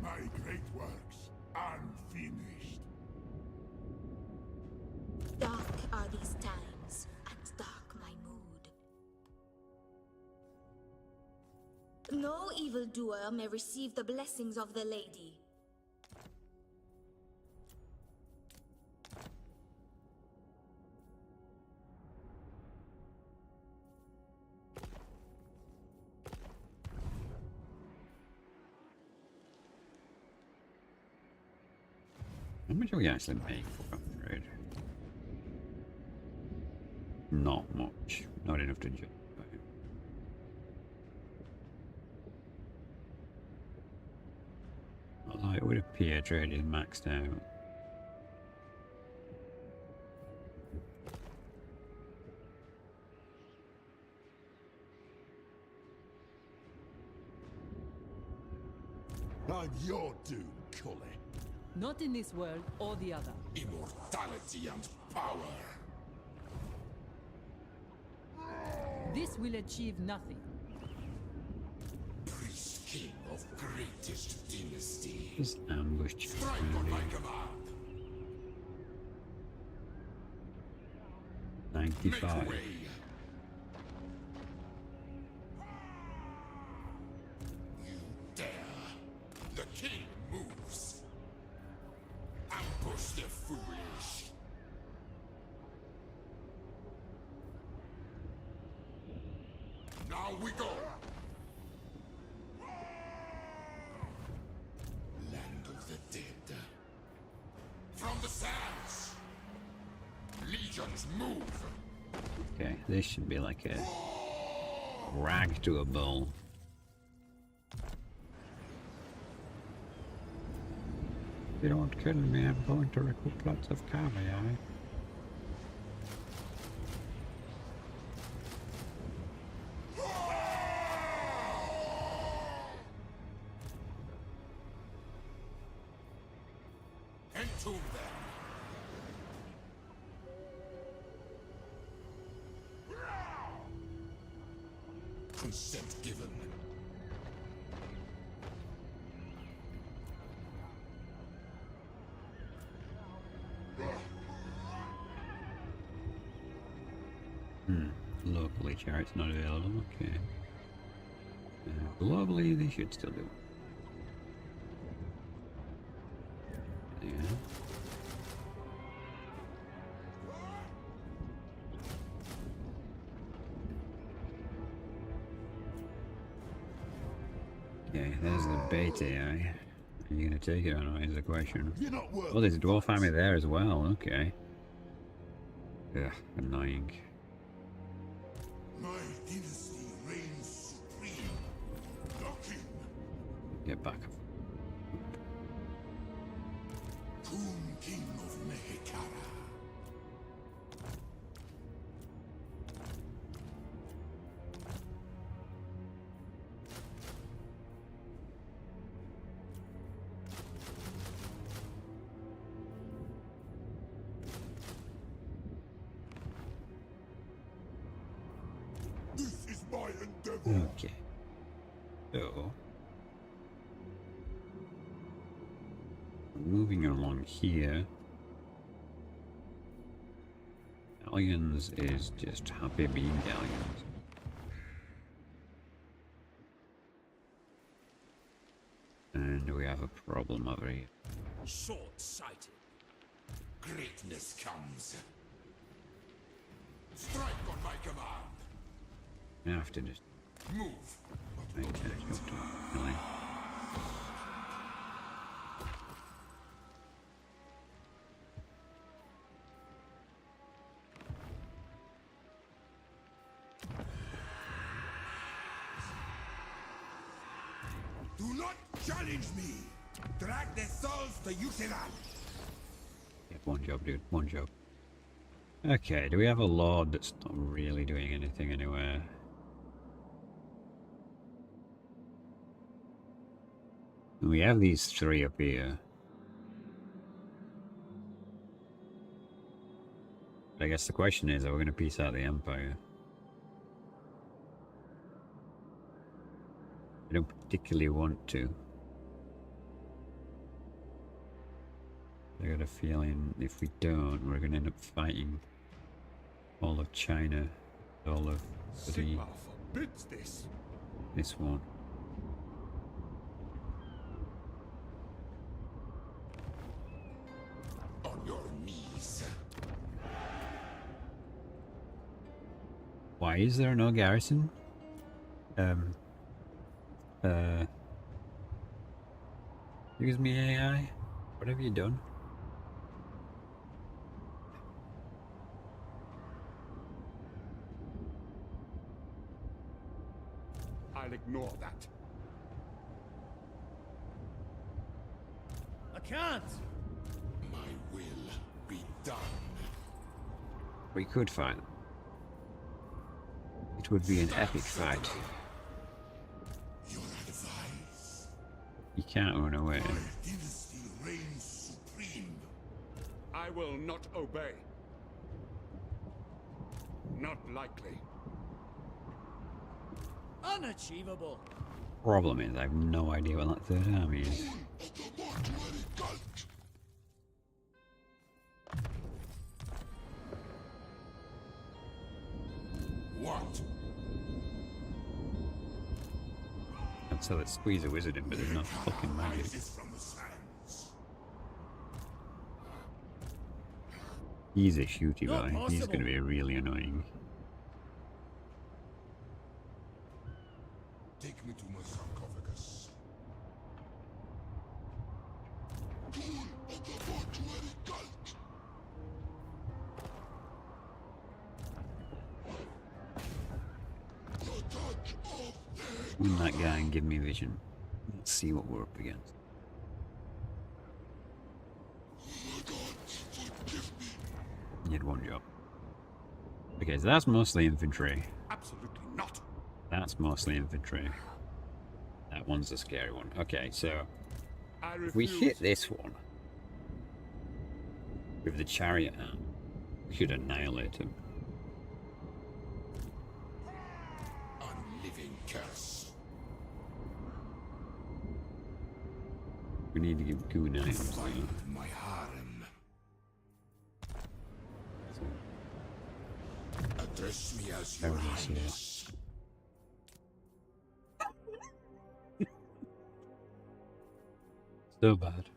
My great works unfinished. Dark are these times, and dark my mood. No evildoer may receive the blessings of the lady. How much are we actually paying for upgrade? Not much. Not enough to justify. Although it would appear trade is maxed out. I'm your doom, Cully. Not in this world or the other. Immortality and power. This will achieve nothing. Priest king of greatest dynasty. Just ambush Strike on my command. 95. Make way. You dare. The king moves. Ambush the foolish. Now we go. Land of the dead. From the sands. Legions move. Okay, this should be like a rag to a bull. If you don't kill me, I'm going to recoup lots of caviar. Entomb them. Consent given. Locally, chariots not available. Okay. Globally, they should still do it. Yeah. Okay, there's the bait AI. Are you gonna take it or not is the question. You're not worth Oh, there's a dwarf army there as well, okay. Ugh, annoying. My dynasty reigns supreme. Knocking. Get back. Tomb King of Mehekara. This is my endeavor. Okay. So moving along here. Galleons is just happy being galleons. And we have a problem over here. Short-sighted. Greatness comes. Strike on my command. I have to just Move. try and catch up to it, really. Do not challenge me. Drag their souls to Yusiran. Yeah, one job, dude. One job. Okay, do we have a lord that's not really doing anything anywhere? We have these three up here. But I guess the question is, are we going to piece out the Empire? I don't particularly want to. I got a feeling if we don't, we're going to end up fighting all of China, all of Sigma forbids this. this one. On your knees. Why is there no garrison? Excuse me, AI. What have you done? I'll ignore that. I can't. My will be done. We could fight them. It would be an epic fight. Your advice. You can't run away. My dynasty reigns supreme. I will not obey. Not likely. Unachievable. Problem is, I have no idea what that third army is. What? And so let's squeeze a wizard in, but there's no fucking magic. Rises from the sands. He's a shooty Not boy. He's possible. going to be really annoying. Take me to my sarcophagus. Win that guy and give me vision. Let's see what we're up against. You had one job. Okay, so that's mostly infantry. Absolutely not. That's mostly infantry. That one's the scary one. Okay, so I if we refuse. hit this one with the chariot arm, we should annihilate him. Unliving curse. We need to give Goon items. Find my harem. Address me as your There it is, yeah. highness. So bad.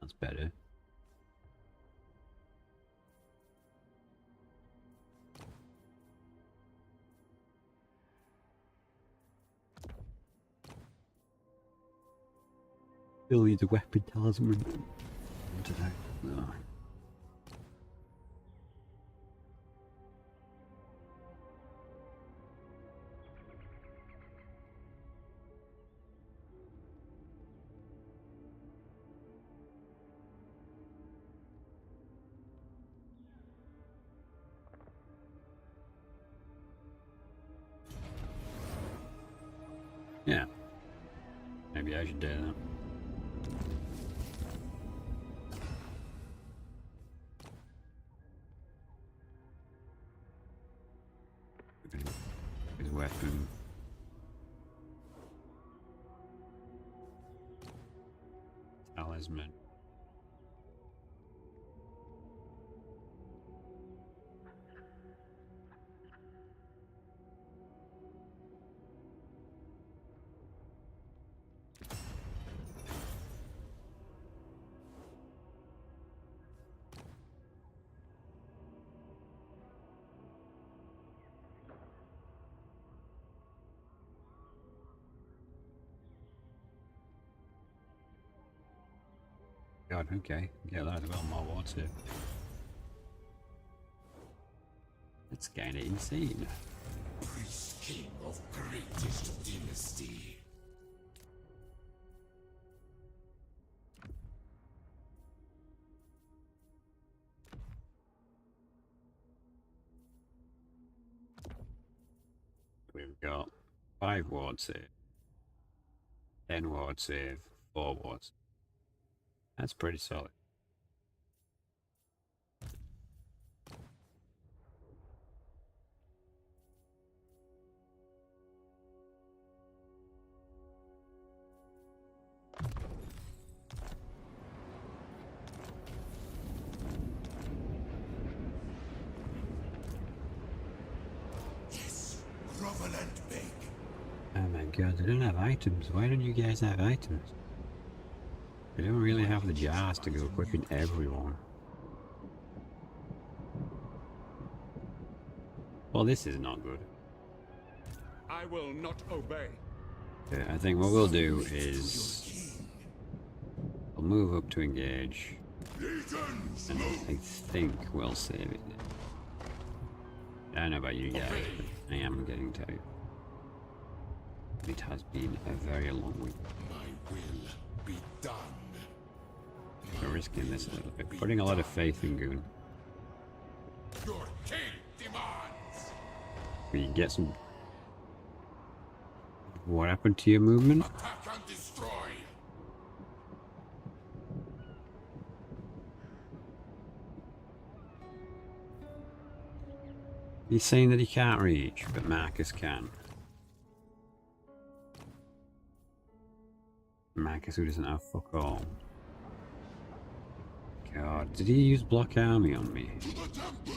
That's better. Still need a weapon talisman. What did I? No. Yeah. Maybe I should do that. His weapon. Talisman. God, okay. Get that as well, more water. That's kinda insane. Priest king of greatest dynasty. We've got 5 ward save, 10 ward save, 4 wards. That's pretty solid. Yes, grovel and beg. Oh my god, they don't have items. Why don't you guys have items? They don't really have the jars to go equipping everyone. Well, this is not good. I will not obey. I think what we'll do is we'll move up to engage, and I think we'll save it. I don't know about you guys, but I am getting tired. It has been a very long week. My will be done. We're risking this a little bit. Putting a lot of faith in Goon. Your king demands. We get some. What happened to your movement? Attack and destroy. He's saying that he can't reach, but Marcus can. Marcus, who doesn't have fuck all. God, did he use block army on me? To the temple.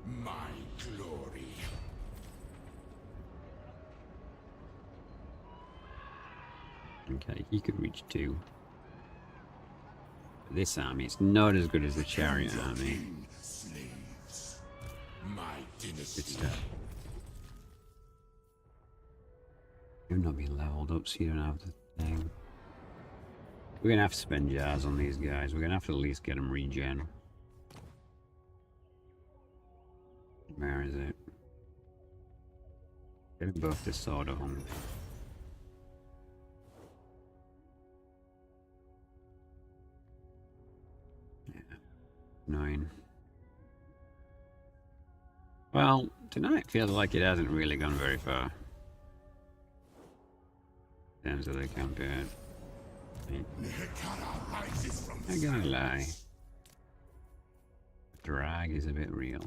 My glory. Okay, he could reach 2. But this army is not as good as the chariot army. Slaves. My Good dynasty. stuff. You've not been leveled up, so you don't have the thing. We're gonna have to spend jars on these guys. We're gonna have to at least get them regen. Where is it? Get them both to sword of hunger. Yeah. 9. Well, tonight feels like it hasn't really gone very far. In terms of the campaign. Nekara rises from I gotta lie. Drag is a bit real.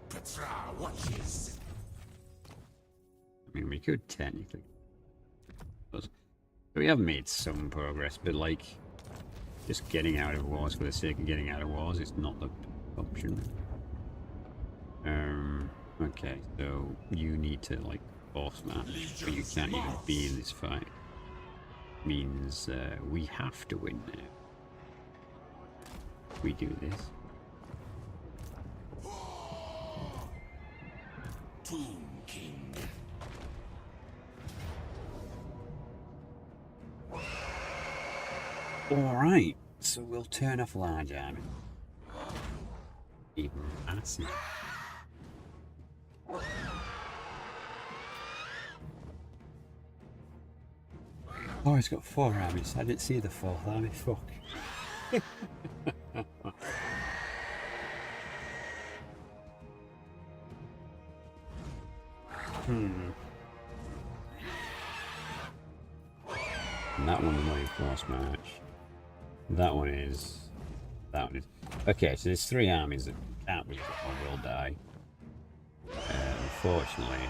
Petra watches. I mean, we could technically. But we have made some progress, but like, just getting out of wars for the sake of getting out of wars is not the option. Okay, so you need to like force match, but you can't even be in this fight. Means we have to win now. We do this. Tomb King. Alright, so we'll turn off large army. Even massive. Oh, he's got 4 armies. I didn't see the 4th army. Fuck. And that one's not a force march. That one is. That one is. Okay, so there's 3 armies that can't be or will die. Unfortunately,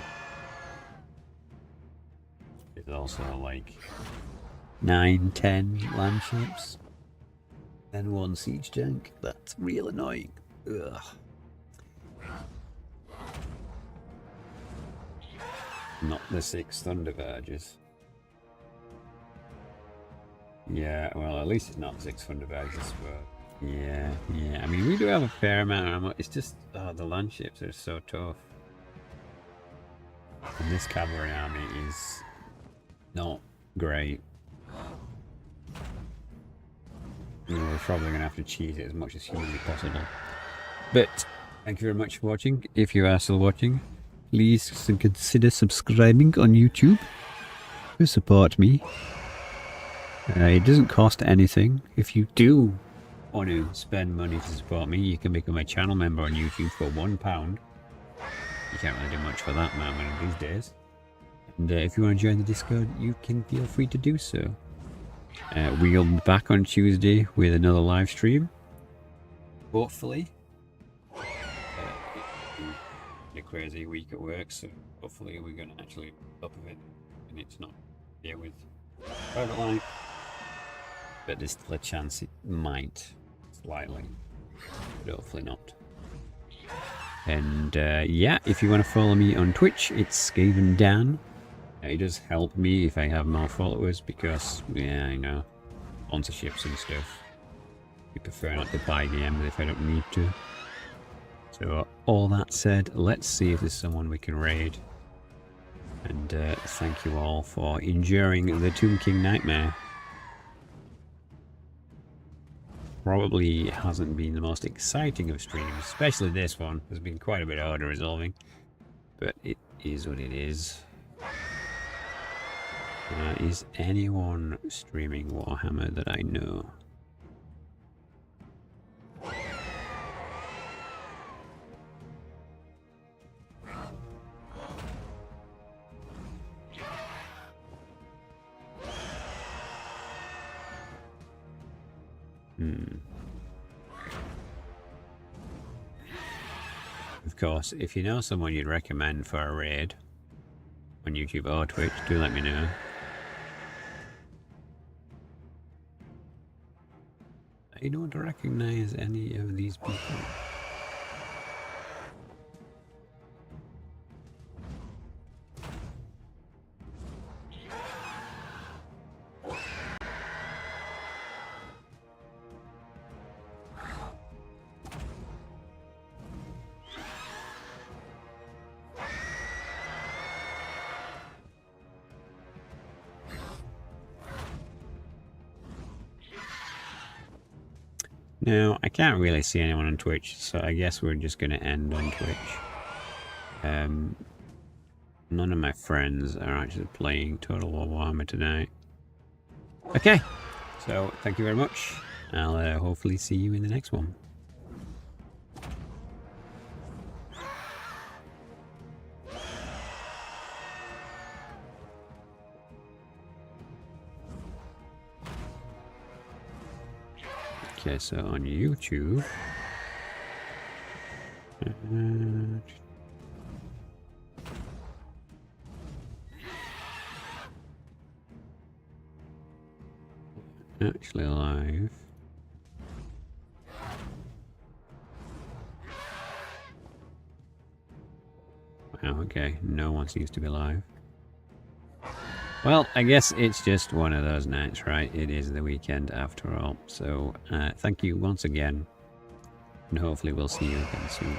there's also like 9, 10 land ships, and 1 siege tank. That's real annoying. Ugh. Not the 6 Thunderverges. Yeah, well, at least it's not 6 Thunderverges, but yeah. I mean, we do have a fair amount of ammo. It's just, the land ships are so tough. And this cavalry army is not great. You know, we're probably going to have to cheese it as much as humanly possible. But thank you very much for watching. If you are still watching, please consider subscribing on YouTube to support me. It doesn't cost anything. If you do want to spend money to support me, you can become a channel member on YouTube for £1. You can't really do much for that amount of money these days. And if you want to join the Discord, you can feel free to do so. We'll be back on Tuesday with another live stream. Hopefully. A crazy week at work, so hopefully we're going to actually up of it and it's not here with private life. But there's still a chance it might, slightly, but hopefully not. And yeah, if you want to follow me on Twitch, it's Skaven Dan. It does help me if I have more followers because, yeah, I know, sponsorships and stuff. I prefer not to buy games if I don't need to. So all that said, let's see if there's someone we can raid. And thank you all for enduring the Tomb King nightmare. Probably hasn't been the most exciting of streams, especially this one. There's been quite a bit of order resolving, but it is what it is. Is anyone streaming Warhammer that I know? Of course, if you know someone you'd recommend for a raid on YouTube or Twitch, do let me know. I don't recognize any of these people. Now, I can't really see anyone on Twitch, so I guess we're just going to end on Twitch. None of my friends are actually playing Total War Warhammer tonight. Okay, so thank you very much. I'll hopefully see you in the next one. Okay, so on YouTube, actually live. Wow, okay, no one seems to be live. Well, I guess it's just one of those nights, right? It is the weekend after all. So, thank you once again. And hopefully we'll see you again soon.